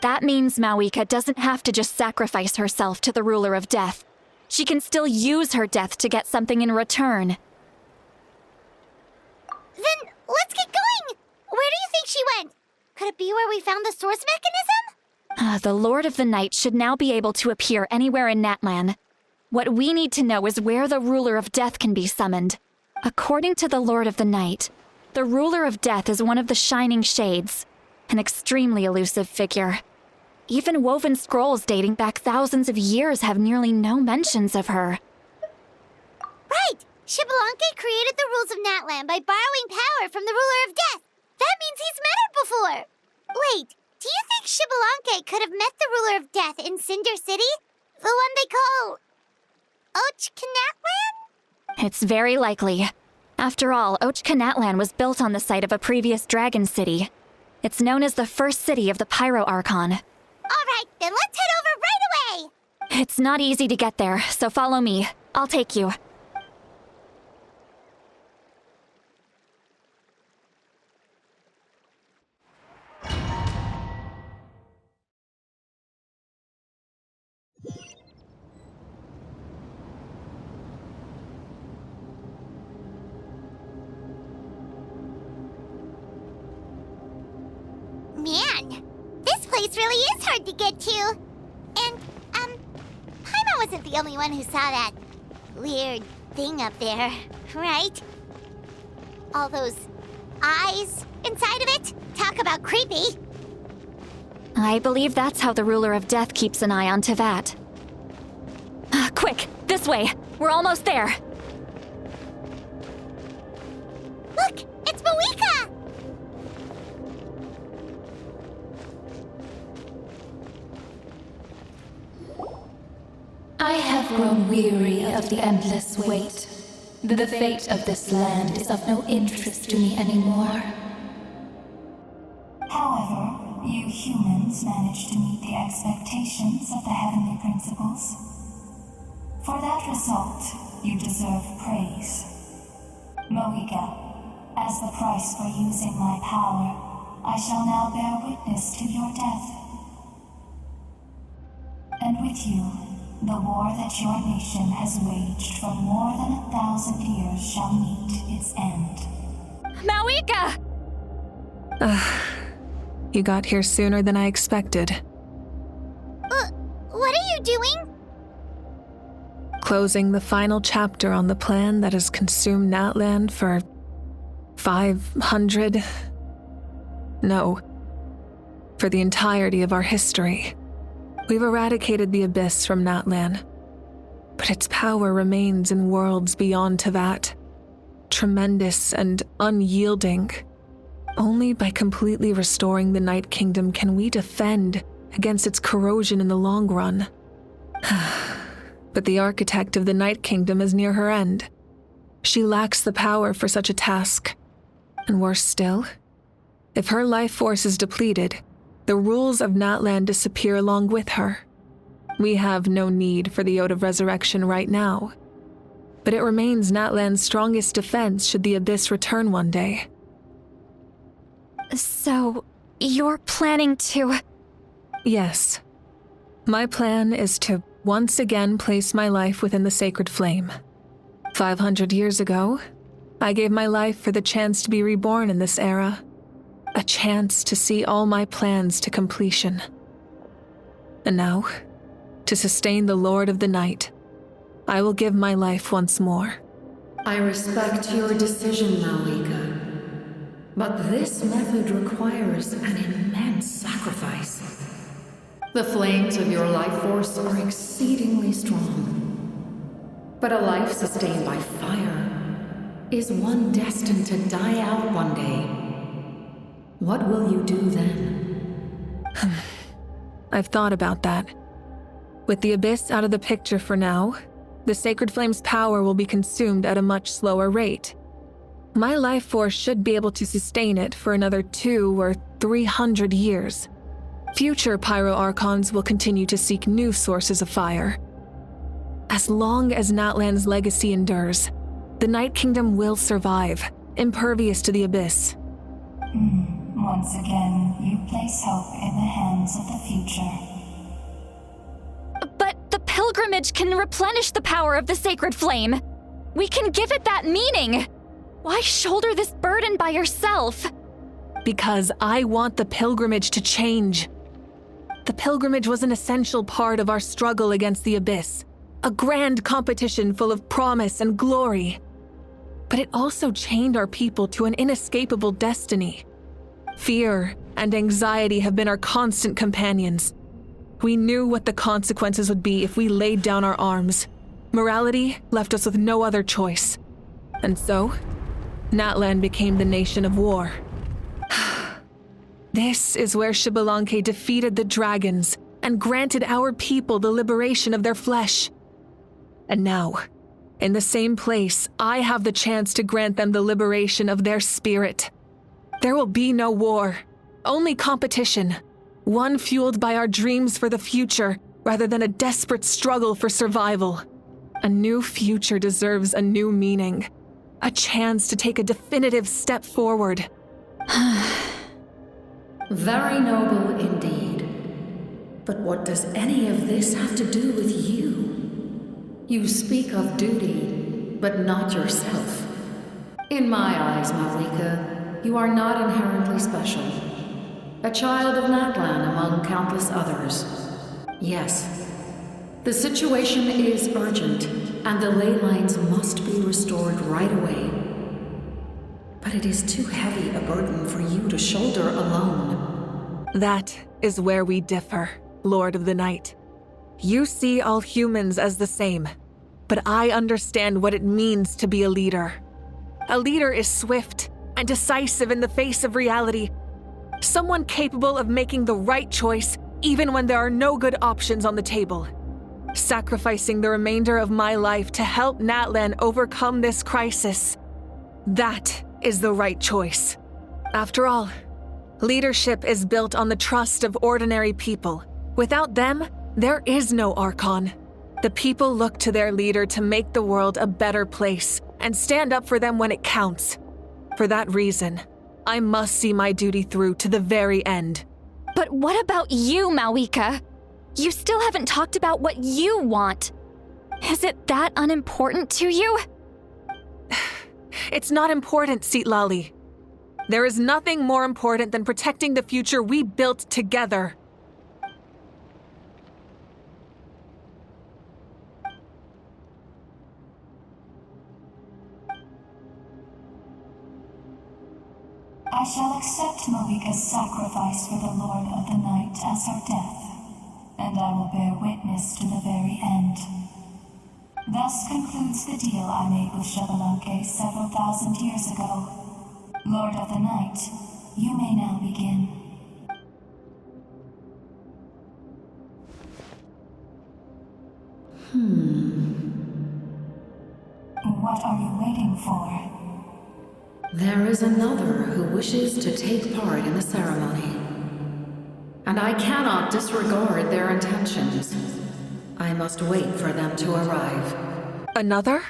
That means Mawika doesn't have to just sacrifice herself to the Ruler of Death. She can still use her death to get something in return. Then let's get going! Where do you think she went? Could it be where we found the source mechanism? The Lord of the Night should now be able to appear anywhere in Natlan. What we need to know is where the Ruler of Death can be summoned. According to the Lord of the Night, the Ruler of Death is one of the Shining Shades, an extremely elusive figure. Even woven scrolls dating back thousands of years have nearly no mentions of her. Right! Xbalanque created the rules of Natlan by borrowing power from the Ruler of Death. That means he's met her before. Wait, do you think Xbalanque could have met the Ruler of Death in Cinder City? The one they call... Ochkanatlan? It's very likely. After all, Ochkanatlan was built on the site of a previous dragon city. It's known as the first city of the Pyro Archon. All right, then let's head over right away! It's not easy to get there, so follow me. I'll take you. on! This place really is hard to get to. And, Paimon wasn't the only one who saw that weird thing up there, right? All those eyes inside of it? Talk about creepy. I believe that's how the ruler of death keeps an eye on Tevat. Quick, this way. We're almost there. Look, it's Mawika! I have grown weary of the endless wait. The fate of this land is of no interest to me anymore. However, you humans managed to meet the expectations of the heavenly principles. For that result, you deserve praise. Mawika, as the price for using my power, I shall now bear witness to your death. And with you, the war that your nation has waged for more than 1,000 years shall meet its end. Mawika! You got here sooner than I expected. What are you doing? Closing the final chapter on the plan that has consumed Natlan for 500... No. For the entirety of our history. We've eradicated the Abyss from Natlan, but its power remains in worlds beyond Tevat. Tremendous and unyielding. Only by completely restoring the Night Kingdom can we defend against its corrosion in the long run. But the architect of the Night Kingdom is near her end. She lacks the power for such a task. And worse still, if her life force is depleted, the rules of Natlan disappear along with her. We have no need for the Ode of Resurrection right now, but it remains Natlan's strongest defense should the Abyss return one day. So, you're planning to... Yes. My plan is to once again place my life within the sacred flame. 500 years ago, I gave my life for the chance to be reborn in this era. A chance to see all my plans to completion. And now, to sustain the Lord of the Night, I will give my life once more. I respect your decision, Mawika. But this method requires an immense sacrifice. The flames of your life force are exceedingly strong. But a life sustained by fire is one destined to die out one day. What will you do then? I've thought about that. With the Abyss out of the picture for now, the Sacred Flame's power will be consumed at a much slower rate. My life force should be able to sustain it for another 200 or 300 years. Future Pyro Archons will continue to seek new sources of fire. As long as Natlan's legacy endures, the Night Kingdom will survive, impervious to the Abyss. Once again, you place hope in the hands of the future. But the pilgrimage can replenish the power of the sacred flame. We can give it that meaning. Why shoulder this burden by yourself? Because I want the pilgrimage to change. The pilgrimage was an essential part of our struggle against the Abyss, a grand competition full of promise and glory. But it also chained our people to an inescapable destiny. Fear and anxiety have been our constant companions. We knew what the consequences would be if we laid down our arms. Morality left us with no other choice. And so, Natlan became the nation of war. This is where Xbalanque defeated the dragons and granted our people the liberation of their flesh. And now, in the same place, I have the chance to grant them the liberation of their spirit. There will be no war, only competition, one fueled by our dreams for the future rather than a desperate struggle for survival. A new future deserves a new meaning, a chance to take a definitive step forward. Very noble indeed. But what does any of this have to do with you? You speak of duty, but not yourself. In my eyes, Mawika, you are not inherently special. A child of Natlan among countless others. Yes. The situation is urgent, and the ley lines must be restored right away. But it is too heavy a burden for you to shoulder alone. That is where we differ, Lord of the Night. You see all humans as the same, but I understand what it means to be a leader. A leader is swift and decisive in the face of reality. Someone capable of making the right choice even when there are no good options on the table. Sacrificing the remainder of my life to help Natlan overcome this crisis. That is the right choice. After all, leadership is built on the trust of ordinary people. Without them, there is no Archon. The people look to their leader to make the world a better place and stand up for them when it counts. For that reason, I must see my duty through to the very end. But what about you, Malika? You still haven't talked about what you want. Is it that unimportant to you? It's not important, Citlali. There is nothing more important than protecting the future we built together. I shall accept Malika's sacrifice for the Lord of the Night as her death, and I will bear witness to the very end. Thus concludes the deal I made with Xbalanque several thousand years ago. Lord of the Night, you may now begin. What are you waiting for? There is another who wishes to take part in the ceremony. And I cannot disregard their intentions. I must wait for them to arrive. Another?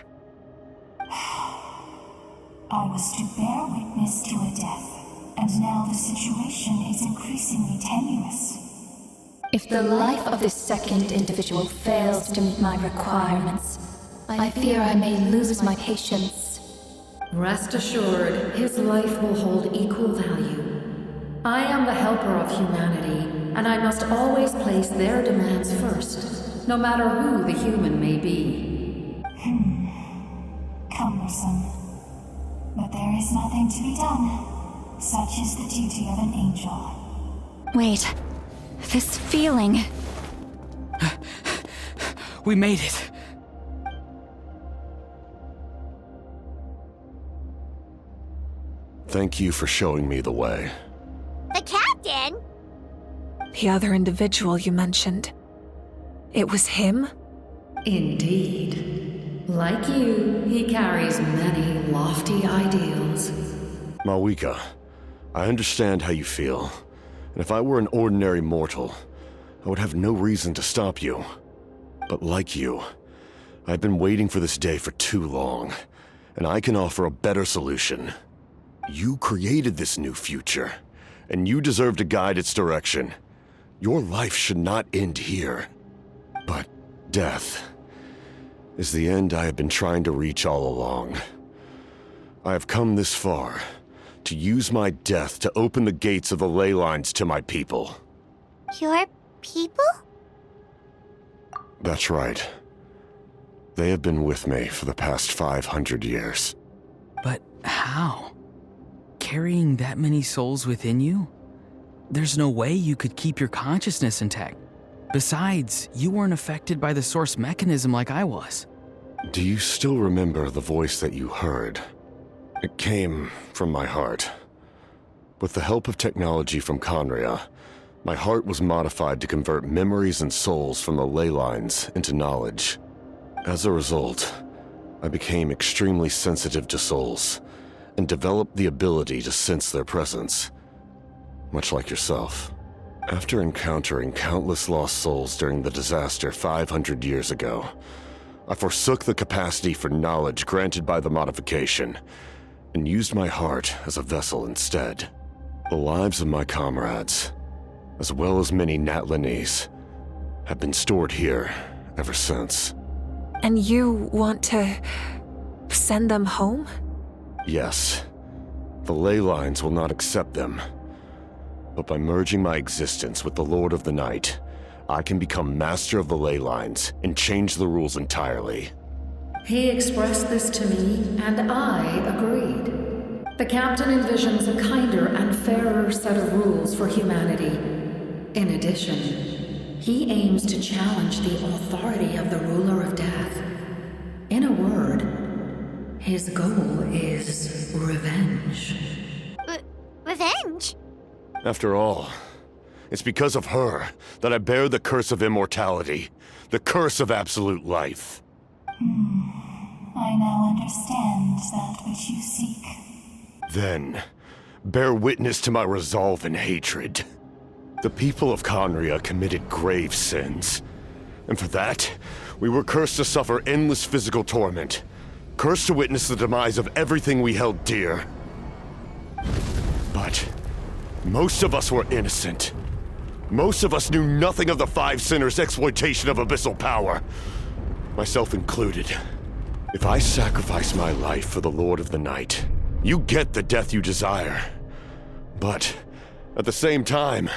I was to bear witness to a death, and now the situation is increasingly tenuous. If the life of this second individual fails to meet my requirements, I fear I may lose my patience. Rest assured, his life will hold equal value. I am the helper of humanity, and I must always place their demands first, no matter who the human may be. Cumbersome. But there is nothing to be done. Such is the duty of an angel. Wait, this feeling. We made it. Thank you for showing me the way. The captain? The other individual you mentioned. It was him? Indeed. Like you, he carries many lofty ideals. Malika, I understand how you feel. And if I were an ordinary mortal, I would have no reason to stop you. But like you, I've been waiting for this day for too long, and I can offer a better solution. You created this new future, and you deserve to guide its direction. Your life should not end here. But death is the end I have been trying to reach all along. I have come this far to use my death to open the gates of the ley lines to my people. Your people? That's right. They have been with me for the past 500 years. But how? Carrying that many souls within you? There's no way you could keep your consciousness intact. Besides, you weren't affected by the source mechanism like I was. Do you still remember the voice that you heard? It came from my heart. With the help of technology from Conria, my heart was modified to convert memories and souls from the ley lines into knowledge. As a result, I became extremely sensitive to souls, and developed the ability to sense their presence, much like yourself. After encountering countless lost souls during the disaster 500 years ago, I forsook the capacity for knowledge granted by the modification, and used my heart as a vessel instead. The lives of my comrades, as well as many Natlanese, have been stored here ever since. And you want to send them home? Yes. The ley lines will not accept them. But by merging my existence with the Lord of the Night, I can become master of the ley lines and change the rules entirely. He expressed this to me, and I agreed. The captain envisions a kinder and fairer set of rules for humanity. In addition, he aims to challenge the authority of the ruler of death. In a word, his goal is revenge. Revenge? After all, it's because of her that I bear the curse of immortality, the curse of absolute life. I now understand that which you seek. Then, bear witness to my resolve and hatred. The people of Conria committed grave sins. And for that, we were cursed to suffer endless physical torment. Cursed to witness the demise of everything we held dear. But most of us were innocent. Most of us knew nothing of the Five Sinners' exploitation of abyssal power. Myself included. If I sacrifice my life for the Lord of the Night, you get the death you desire. But, at the same time,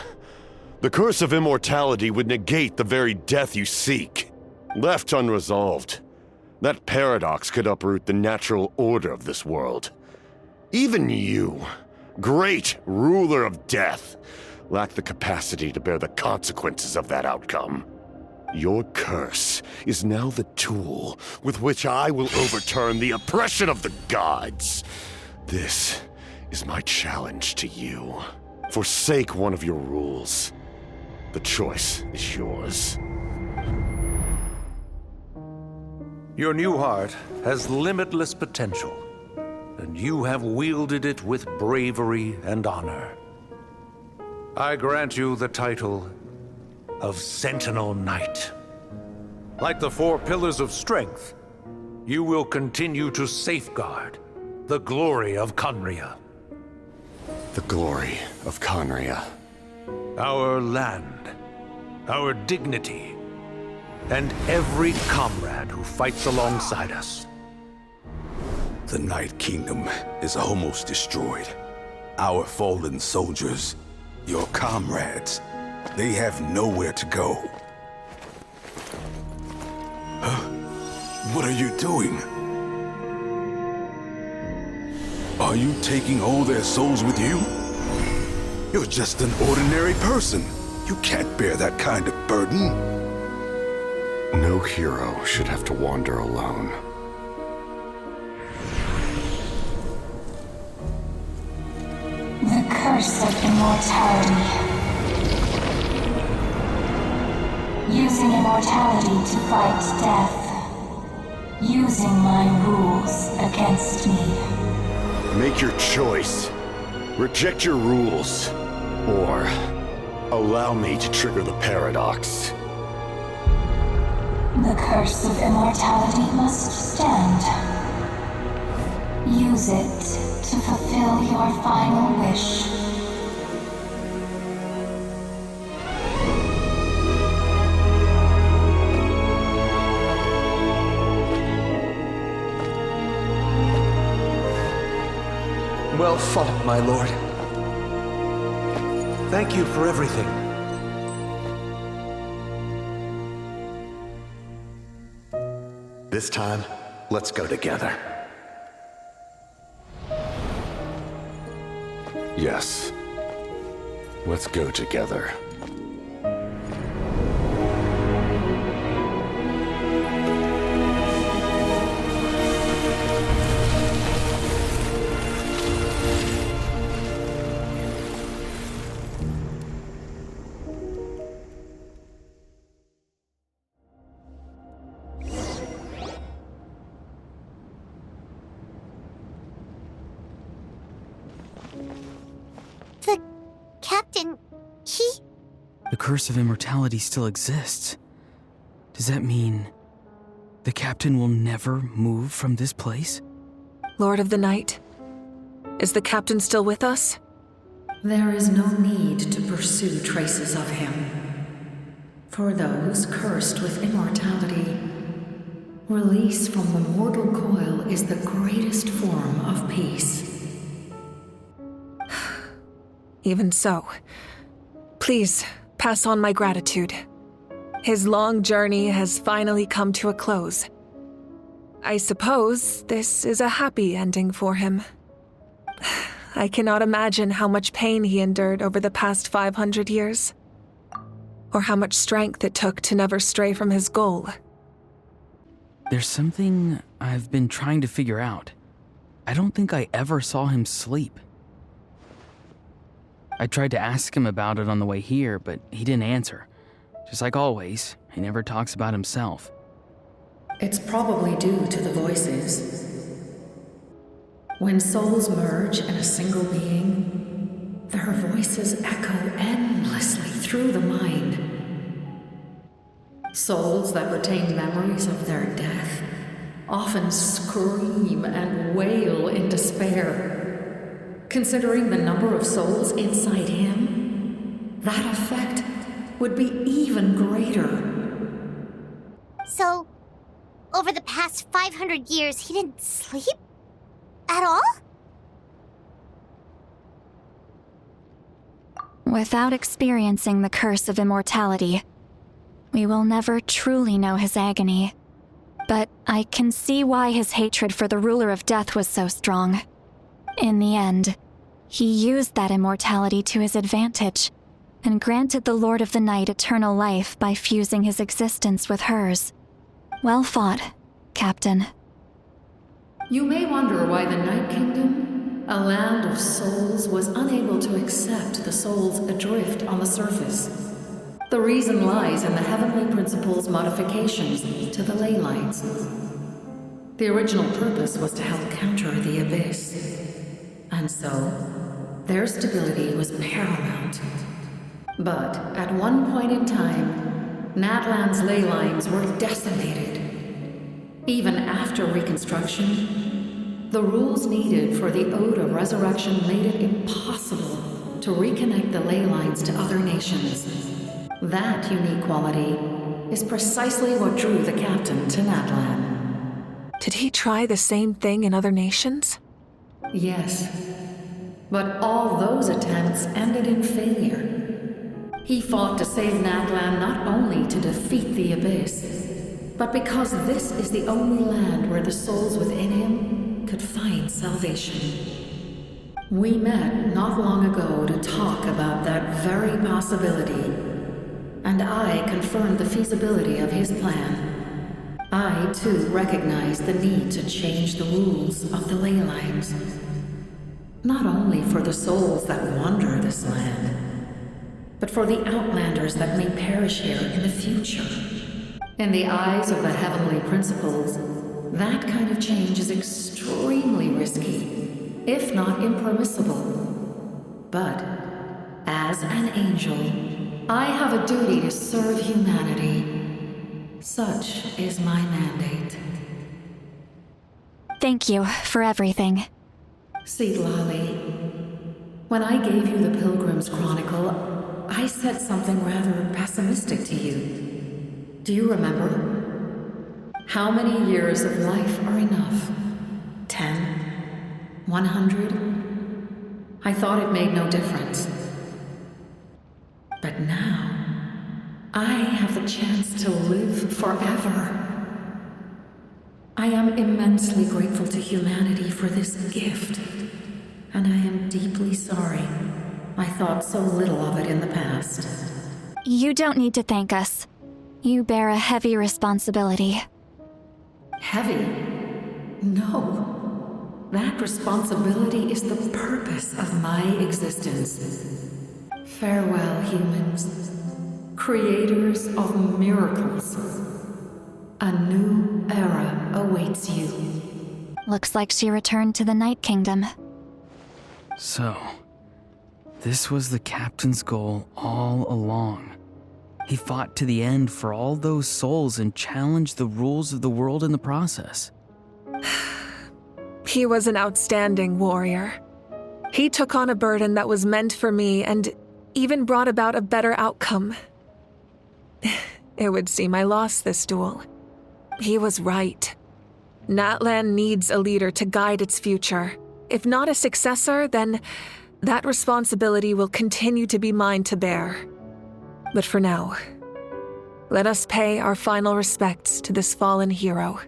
the curse of immortality would negate the very death you seek. Left unresolved, that paradox could uproot the natural order of this world. Even you, great ruler of death, lack the capacity to bear the consequences of that outcome. Your curse is now the tool with which I will overturn the oppression of the gods. This is my challenge to you. Forsake one of your rules. The choice is yours. Your new heart has limitless potential, and you have wielded it with bravery and honor. I grant you the title of Sentinel Knight. Like the four pillars of strength, you will continue to safeguard the glory of Conria. The glory of Conria. Our land, our dignity, and every comrade who fights alongside us. The Night Kingdom is almost destroyed. Our fallen soldiers, your comrades, they have nowhere to go. What are you doing? Are you taking all their souls with you? You're just an ordinary person. You can't bear that kind of burden. No hero should have to wander alone. The curse of immortality. Using immortality to fight death. Using my rules against me. Make your choice. Reject your rules. Or allow me to trigger the paradox. The curse of immortality must stand. Use it to fulfill your final wish. Well fought, my lord. Thank you for everything. This time, let's go together. Yes. Let's go together. The curse of immortality still exists. Does that mean the captain will never move from this place? Lord of the Night, is the captain still with us? There is no need to pursue traces of him. For those cursed with immortality, release from the mortal coil is the greatest form of peace. Even so, Please, pass on my gratitude. His long journey has finally come to a close. I suppose this is a happy ending for him. I cannot imagine how much pain he endured over the past 500 years, or how much strength it took to never stray from his goal. There's something I've been trying to figure out. I don't think I ever saw him sleep. I tried to ask him about it on the way here, but he didn't answer. Just like always, he never talks about himself. It's probably due to the voices. When souls merge in a single being, their voices echo endlessly through the mind. Souls that retain memories of their death often scream and wail in despair. Considering the number of souls inside him, that effect would be even greater. So, over the past 500 years, he didn't sleep? At all? Without experiencing the curse of immortality, we will never truly know his agony. But I can see why his hatred for the ruler of death was so strong. In the end, he used that immortality to his advantage, and granted the Lord of the Night eternal life by fusing his existence with hers. Well fought, Captain. You may wonder why the Night Kingdom, a land of souls, was unable to accept the souls adrift on the surface. The reason lies in the Heavenly Principle's modifications to the ley lines. The original purpose was to help counter the Abyss, and so their stability was paramount. But at one point in time, Natlan's ley lines were decimated. Even after reconstruction, the rules needed for the Ode of Resurrection made it impossible to reconnect the ley lines to other nations. That unique quality is precisely what drew the captain to Natlan. Did he try the same thing in other nations? Yes, but all those attempts ended in failure. He fought to save Natlan not only to defeat the Abyss, but because this is the only land where the souls within him could find salvation. We met not long ago to talk about that very possibility, and I confirmed the feasibility of his plan. I, too, recognized the need to change the rules of the ley lines. Not only for the souls that wander this land, but for the outlanders that may perish here in the future. In the eyes of the Heavenly Principles, that kind of change is extremely risky, if not impermissible. But, as an angel, I have a duty to serve humanity. Such is my mandate. Thank you for everything. Lali, when I gave you the Pilgrim's Chronicle, I said something rather pessimistic to you. Do you remember? How many years of life are enough? 10? 100? I thought it made no difference. But now, I have the chance to live forever. I am immensely grateful to humanity for this gift, and I am deeply sorry I thought so little of it in the past. You don't need to thank us. You bear a heavy responsibility. Heavy? No. That responsibility is the purpose of my existence. Farewell, humans. Creators of miracles. A new era awaits you. Looks like she returned to the Night Kingdom. So, this was the captain's goal all along. He fought to the end for all those souls and challenged the rules of the world in the process. He was an outstanding warrior. He took on a burden that was meant for me and even brought about a better outcome. It would seem I lost this duel. He was right. Natlan needs a leader to guide its future. If not a successor, then that responsibility will continue to be mine to bear. But for now, let us pay our final respects to this fallen hero.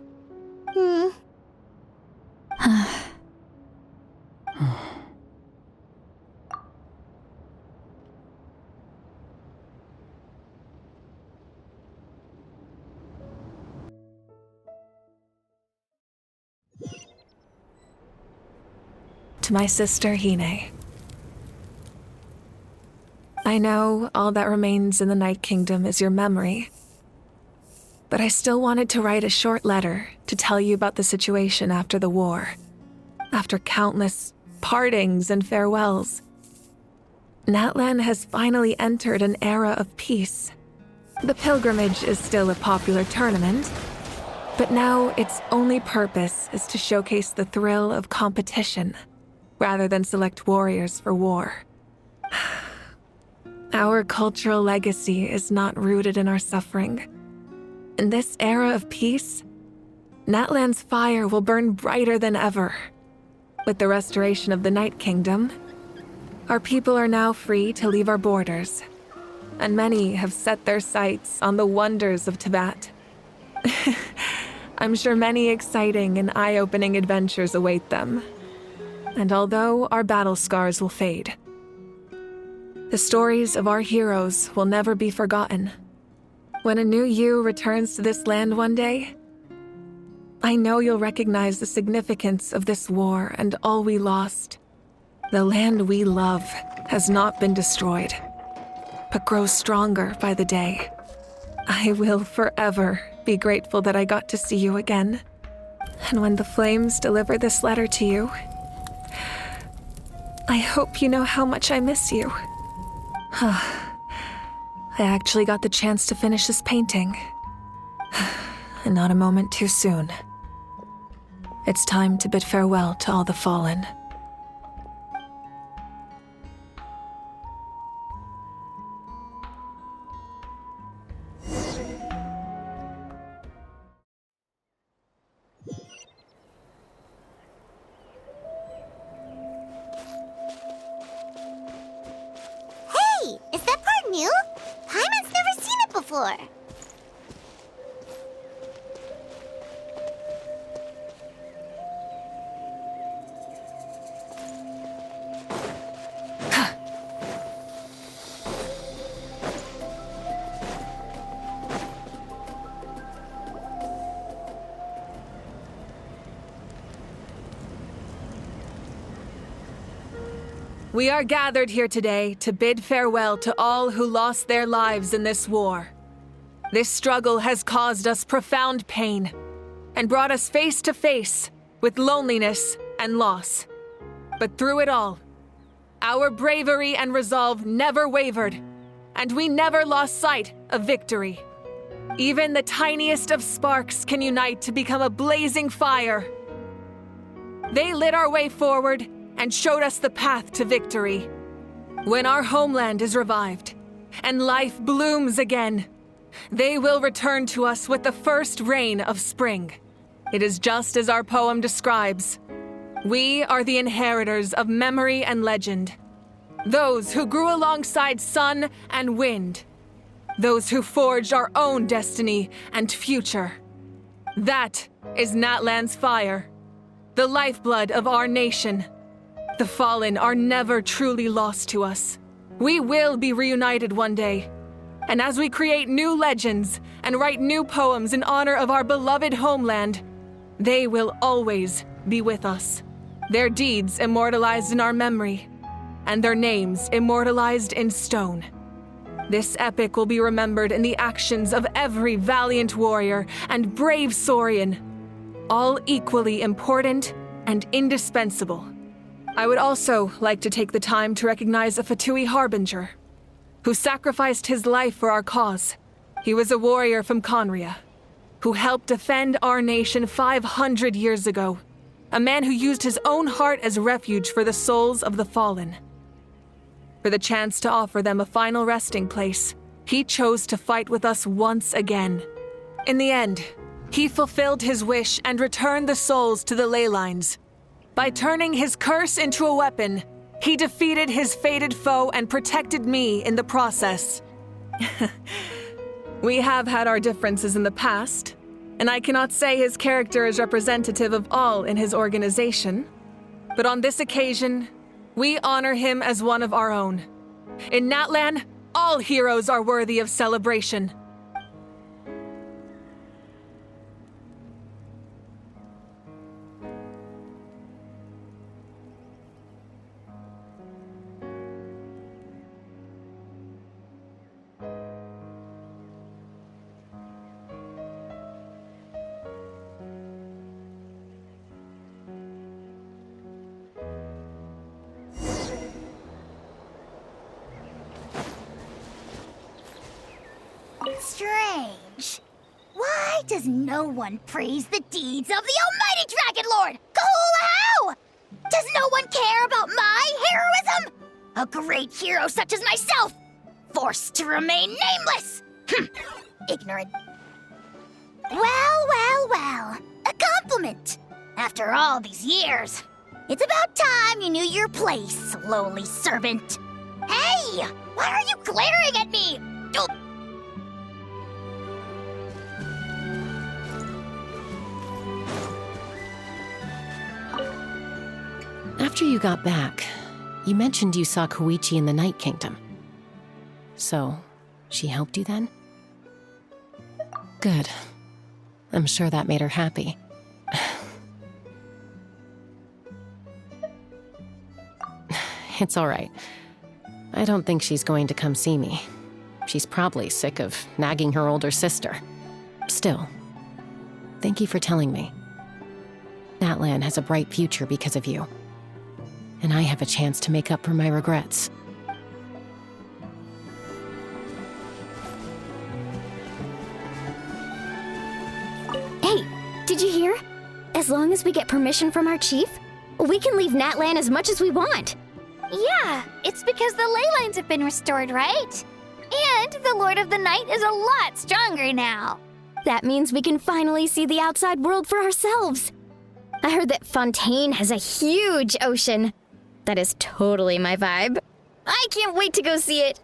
To my sister Hine. I know all that remains in the Night Kingdom is your memory, but I still wanted to write a short letter to tell you about the situation after the war, after countless partings and farewells. Natlan has finally entered an era of peace. The pilgrimage is still a popular tournament, but now its only purpose is to showcase the thrill of competition, rather than select warriors for war. Our cultural legacy is not rooted in our suffering. In this era of peace, Natlan's fire will burn brighter than ever. With the restoration of the Night Kingdom, our people are now free to leave our borders, and many have set their sights on the wonders of Tibet. I'm sure many exciting and eye-opening adventures await them. And although our battle scars will fade, the stories of our heroes will never be forgotten. When a new you returns to this land one day, I know you'll recognize the significance of this war and all we lost. The land we love has not been destroyed, but grows stronger by the day. I will forever be grateful that I got to see you again. And when the flames deliver this letter to you, I hope you know how much I miss you. I actually got the chance to finish this painting. And not a moment too soon. It's time to bid farewell to all the fallen. Hey, is that part new? Paimon's never seen it before. We are gathered here today to bid farewell to all who lost their lives in this war. This struggle has caused us profound pain and brought us face to face with loneliness and loss. But through it all, our bravery and resolve never wavered, and we never lost sight of victory. Even the tiniest of sparks can unite to become a blazing fire. They lit our way forward and showed us the path to victory. When our homeland is revived and life blooms again, they will return to us with the first rain of spring. It is just as our poem describes. We are the inheritors of memory and legend. Those who grew alongside sun and wind. Those who forged our own destiny and future. That is Natlan's fire, the lifeblood of our nation. The fallen are never truly lost to us. We will be reunited one day. And as we create new legends and write new poems in honor of our beloved homeland, they will always be with us. Their deeds immortalized in our memory, and their names immortalized in stone. This epic will be remembered in the actions of every valiant warrior and brave Saurian, all equally important and indispensable. I would also like to take the time to recognize a Fatui Harbinger, who sacrificed his life for our cause. He was a warrior from Conria, who helped defend our nation 500 years ago, a man who used his own heart as refuge for the souls of the fallen. For the chance to offer them a final resting place, he chose to fight with us once again. In the end, he fulfilled his wish and returned the souls to the ley lines. By turning his curse into a weapon, he defeated his fated foe and protected me in the process. We have had our differences in the past, and I cannot say his character is representative of all in his organization. But on this occasion, we honor him as one of our own. In Natlan, all heroes are worthy of celebration. Strange. Why does no one praise the deeds of the almighty Dragon Lord, Kahul-How? Does no one care about my heroism? A great hero such as myself, forced to remain nameless. Ignorant. Well. A compliment. After all these years. It's about time you knew your place, lowly servant. Hey! Why are you glaring at me? After you got back, you mentioned you saw Koichi in the Night Kingdom. So, she helped you then? Good. I'm sure that made her happy. It's all right. I don't think she's going to come see me. She's probably sick of nagging her older sister. Still, thank you for telling me. Natlan has a bright future because of you. And I have a chance to make up for my regrets. Hey, did you hear? As long as we get permission from our chief, we can leave Natlan as much as we want. Yeah, it's because the ley lines have been restored, right? And the Lord of the Night is a lot stronger now. That means we can finally see the outside world for ourselves. I heard that Fontaine has a huge ocean. That is totally my vibe. I can't wait to go see it.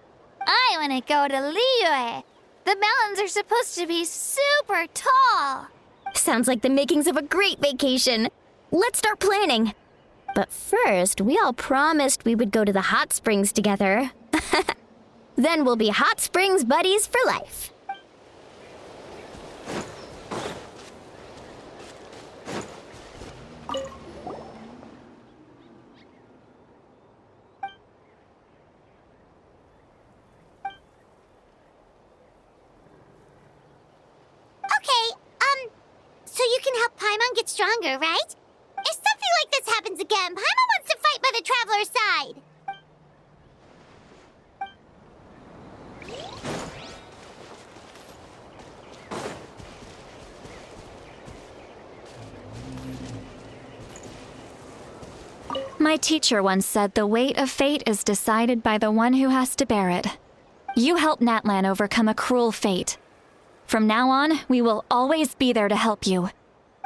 I want to go to Liyue. The mountains are supposed to be super tall. Sounds like the makings of a great vacation. Let's start planning. But first, we all promised we would go to the hot springs together. Then we'll be hot springs buddies for life. So you can help Paimon get stronger, right? If something like this happens again, Paimon wants to fight by the Traveler's side. My teacher once said the weight of fate is decided by the one who has to bear it. You helped Natlan overcome a cruel fate. From now on, we will always be there to help you.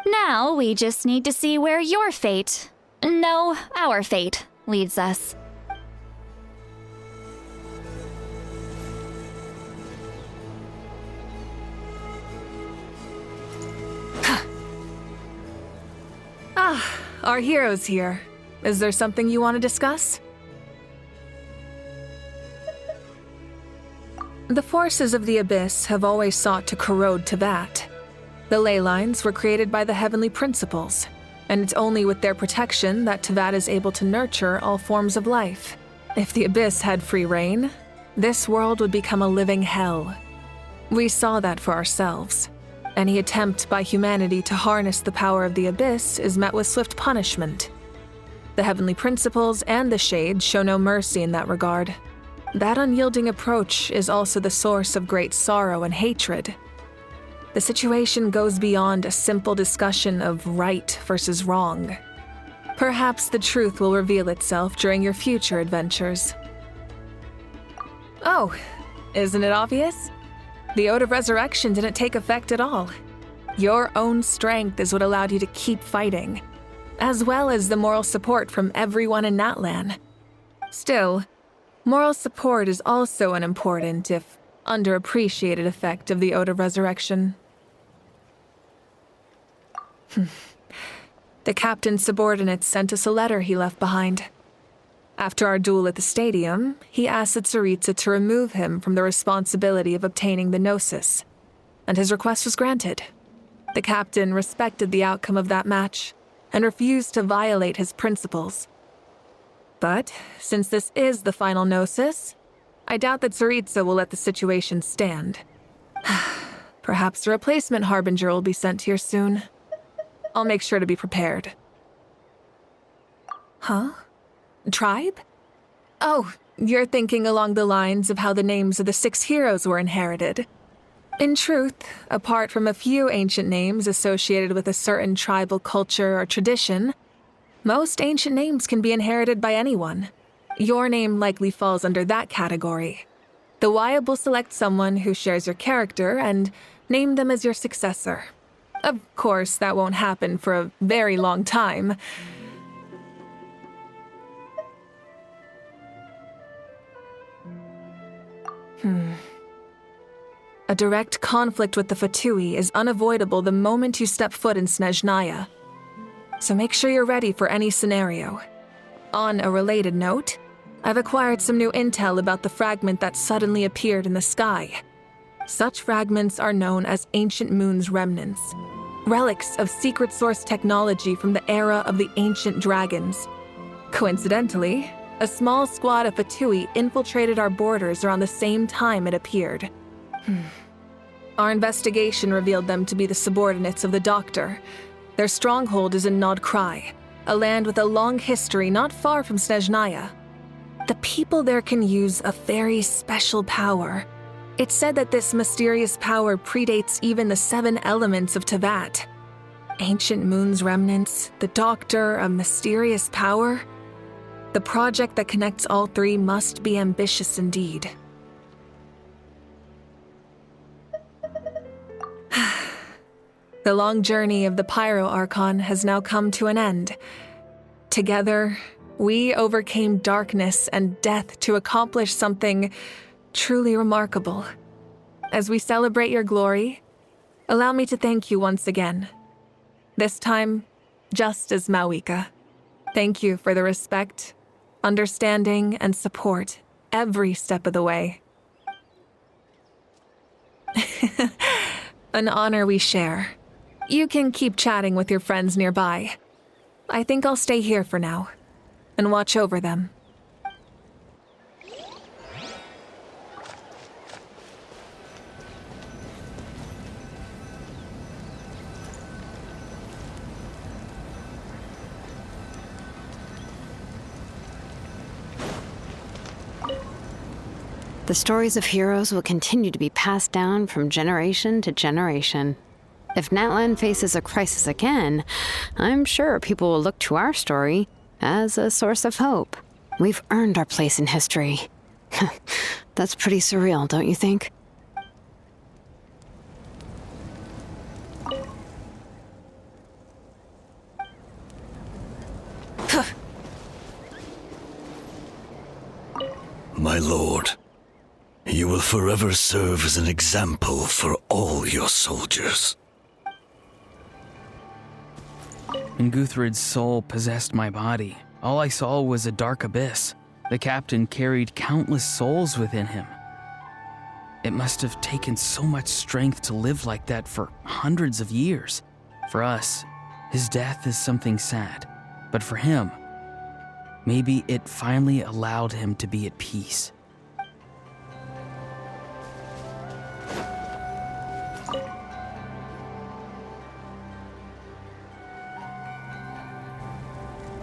Now, we just need to see where your fate, no, our fate, leads us. Our hero's here. Is there something you want to discuss? The forces of the Abyss have always sought to corrode Teyvat. The ley lines were created by the Heavenly Principles, and it's only with their protection that Teyvat is able to nurture all forms of life. If the Abyss had free reign, this world would become a living hell. We saw that for ourselves. Any attempt by humanity to harness the power of the Abyss is met with swift punishment. The Heavenly Principles and the Shades show no mercy in that regard. That unyielding approach is also the source of great sorrow and hatred. The situation goes beyond a simple discussion of right versus wrong. Perhaps the truth will reveal itself during your future adventures. Oh, isn't it obvious? The Ode of Resurrection didn't take effect at all. Your own strength is what allowed you to keep fighting, as well as the moral support from everyone in Natlan. Still, moral support is also unimportant if underappreciated effect of the Ode of Resurrection. The captain's subordinates sent us a letter he left behind. After our duel at the stadium, he asked Tsaritsa to remove him from the responsibility of obtaining the Gnosis, and his request was granted. The captain respected the outcome of that match and refused to violate his principles. But since this is the final Gnosis, I doubt that Tsaritsa will let the situation stand. Perhaps a replacement Harbinger will be sent here soon. I'll make sure to be prepared. Huh? Tribe? Oh, you're thinking along the lines of how the names of the 6 heroes were inherited. In truth, apart from a few ancient names associated with a certain tribal culture or tradition, most ancient names can be inherited by anyone. Your name likely falls under that category. The Wyab will select someone who shares your character and name them as your successor. Of course, that won't happen for a very long time. A direct conflict with the Fatui is unavoidable the moment you step foot in Snezhnaya. So make sure you're ready for any scenario. On a related note, I've acquired some new intel about the fragment that suddenly appeared in the sky. Such fragments are known as Ancient Moon's remnants, relics of secret source technology from the era of the ancient dragons. Coincidentally, a small squad of Fatui infiltrated our borders around the same time it appeared. Our investigation revealed them to be the subordinates of the Doctor. Their stronghold is in Nod Krai, a land with a long history not far from Snezhnaya. The people there can use a very special power. It's said that this mysterious power predates even the 7 elements of Tevat. Ancient Moon's remnants, the Doctor, a mysterious power. The project that connects all 3 must be ambitious indeed. The long journey of the Pyro Archon has now come to an end. Together, we overcame darkness and death to accomplish something truly remarkable. As we celebrate your glory, allow me to thank you once again. This time, just as Mawika. Thank you for the respect, understanding, and support every step of the way. An honor we share. You can keep chatting with your friends nearby. I think I'll stay here for now and watch over them. The stories of heroes will continue to be passed down from generation to generation. If Natlan faces a crisis again, I'm sure people will look to our story as a source of hope. We've earned our place in history. That's pretty surreal, don't you think? My lord, you will forever serve as an example for all your soldiers. When Guthred's soul possessed my body, all I saw was a dark abyss. The captain carried countless souls within him. It must have taken so much strength to live like that for hundreds of years. For us, his death is something sad, but for him, maybe it finally allowed him to be at peace.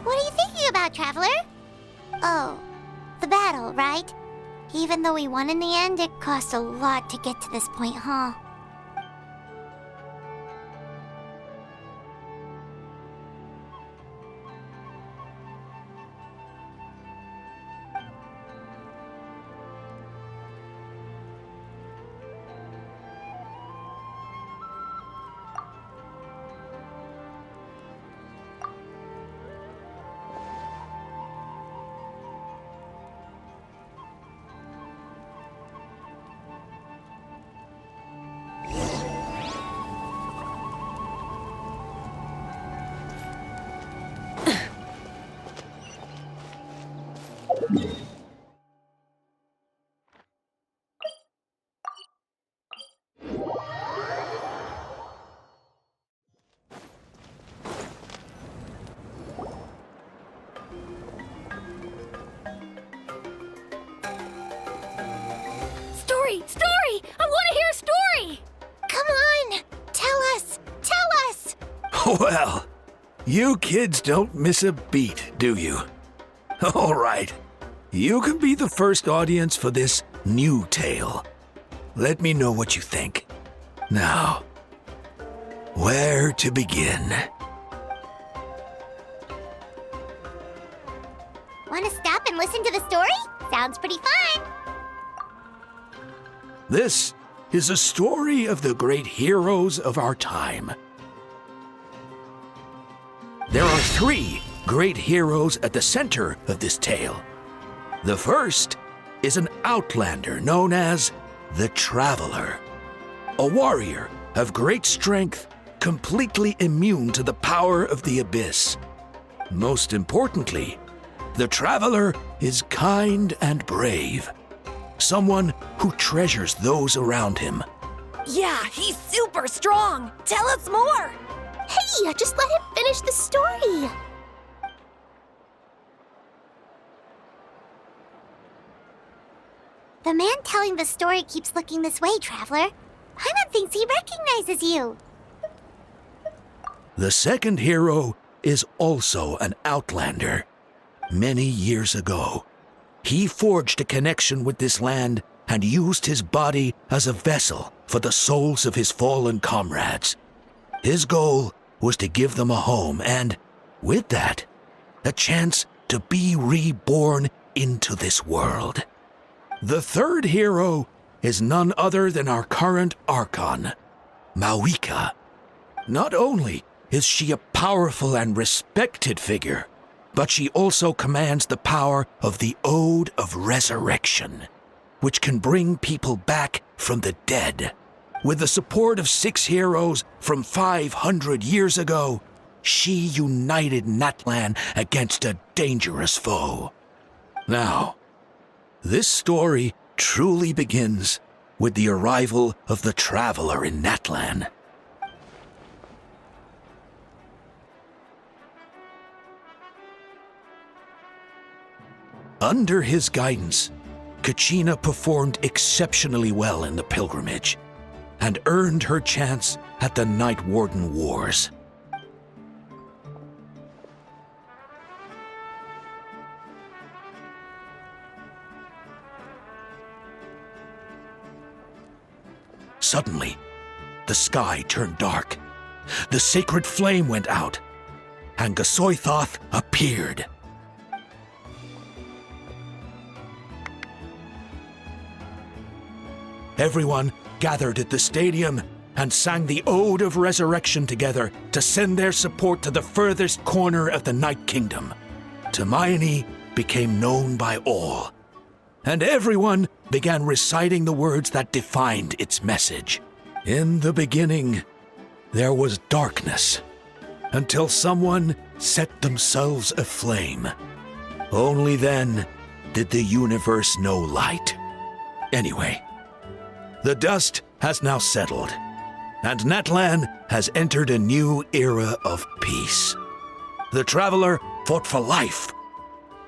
What are you thinking about, Traveler? Oh, the battle, right? Even though we won in the end, it cost a lot to get to this point, huh? Well, you kids don't miss a beat, do you? All right. You can be the first audience for this new tale. Let me know what you think. Now, where to begin? Want to stop and listen to the story? Sounds pretty fun. This is a story of the great heroes of our time. There are 3 great heroes at the center of this tale. The first is an outlander known as the Traveler, a warrior of great strength, completely immune to the power of the abyss. Most importantly, the Traveler is kind and brave, someone who treasures those around him. Yeah, he's super strong. Tell us more. Hey, just let him finish the story. The man telling the story keeps looking this way, Traveler. Paimon thinks he recognizes you. The second hero is also an outlander. Many years ago, he forged a connection with this land and used his body as a vessel for the souls of his fallen comrades. His goal was to give them a home and, with that, a chance to be reborn into this world. The third hero is none other than our current Archon, Mawika. Not only is she a powerful and respected figure, but she also commands the power of the Ode of Resurrection, which can bring people back from the dead. With the support of 6 heroes from 500 years ago, she united Natlan against a dangerous foe. Now, this story truly begins with the arrival of the Traveler in Natlan. Under his guidance, Kachina performed exceptionally well in the pilgrimage and earned her chance at the Night Warden Wars. Suddenly, the sky turned dark. The sacred flame went out, and Gasoithoth appeared. Everyone gathered at the stadium and sang the Ode of Resurrection together to send their support to the furthest corner of the Night Kingdom. Hermione became known by all, and everyone began reciting the words that defined its message. In the beginning, there was darkness, until someone set themselves aflame. Only then did the universe know light. Anyway, the dust has now settled, and Natlan has entered a new era of peace. The Traveler fought for life,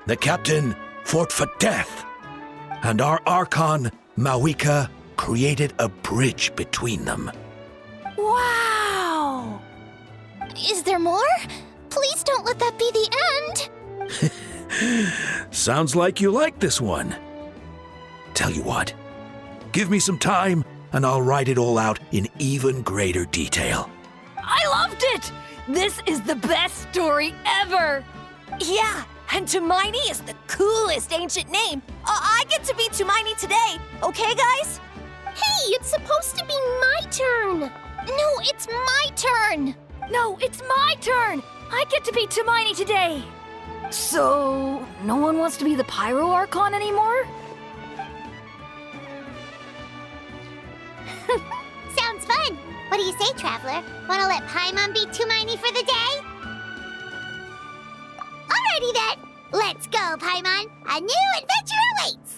the Captain fought for death, and our Archon, Mawika, created a bridge between them. Wow! Is there more? Please don't let that be the end. Sounds like you like this one. Tell you what, give me some time and I'll write it all out in even greater detail. I loved it! This is the best story ever! Yeah, and Hermione is the coolest ancient name. I get to be Hermione today, okay, guys? Hey, it's supposed to be my turn. No, it's my turn. No, it's my turn! I get to be Hermione today! So, no one wants to be the Pyro Archon anymore? Sounds fun. What do you say, Traveler? Wanna let Paimon be Hermione for the day? Alrighty then. Let's go, Paimon. A new adventure awaits.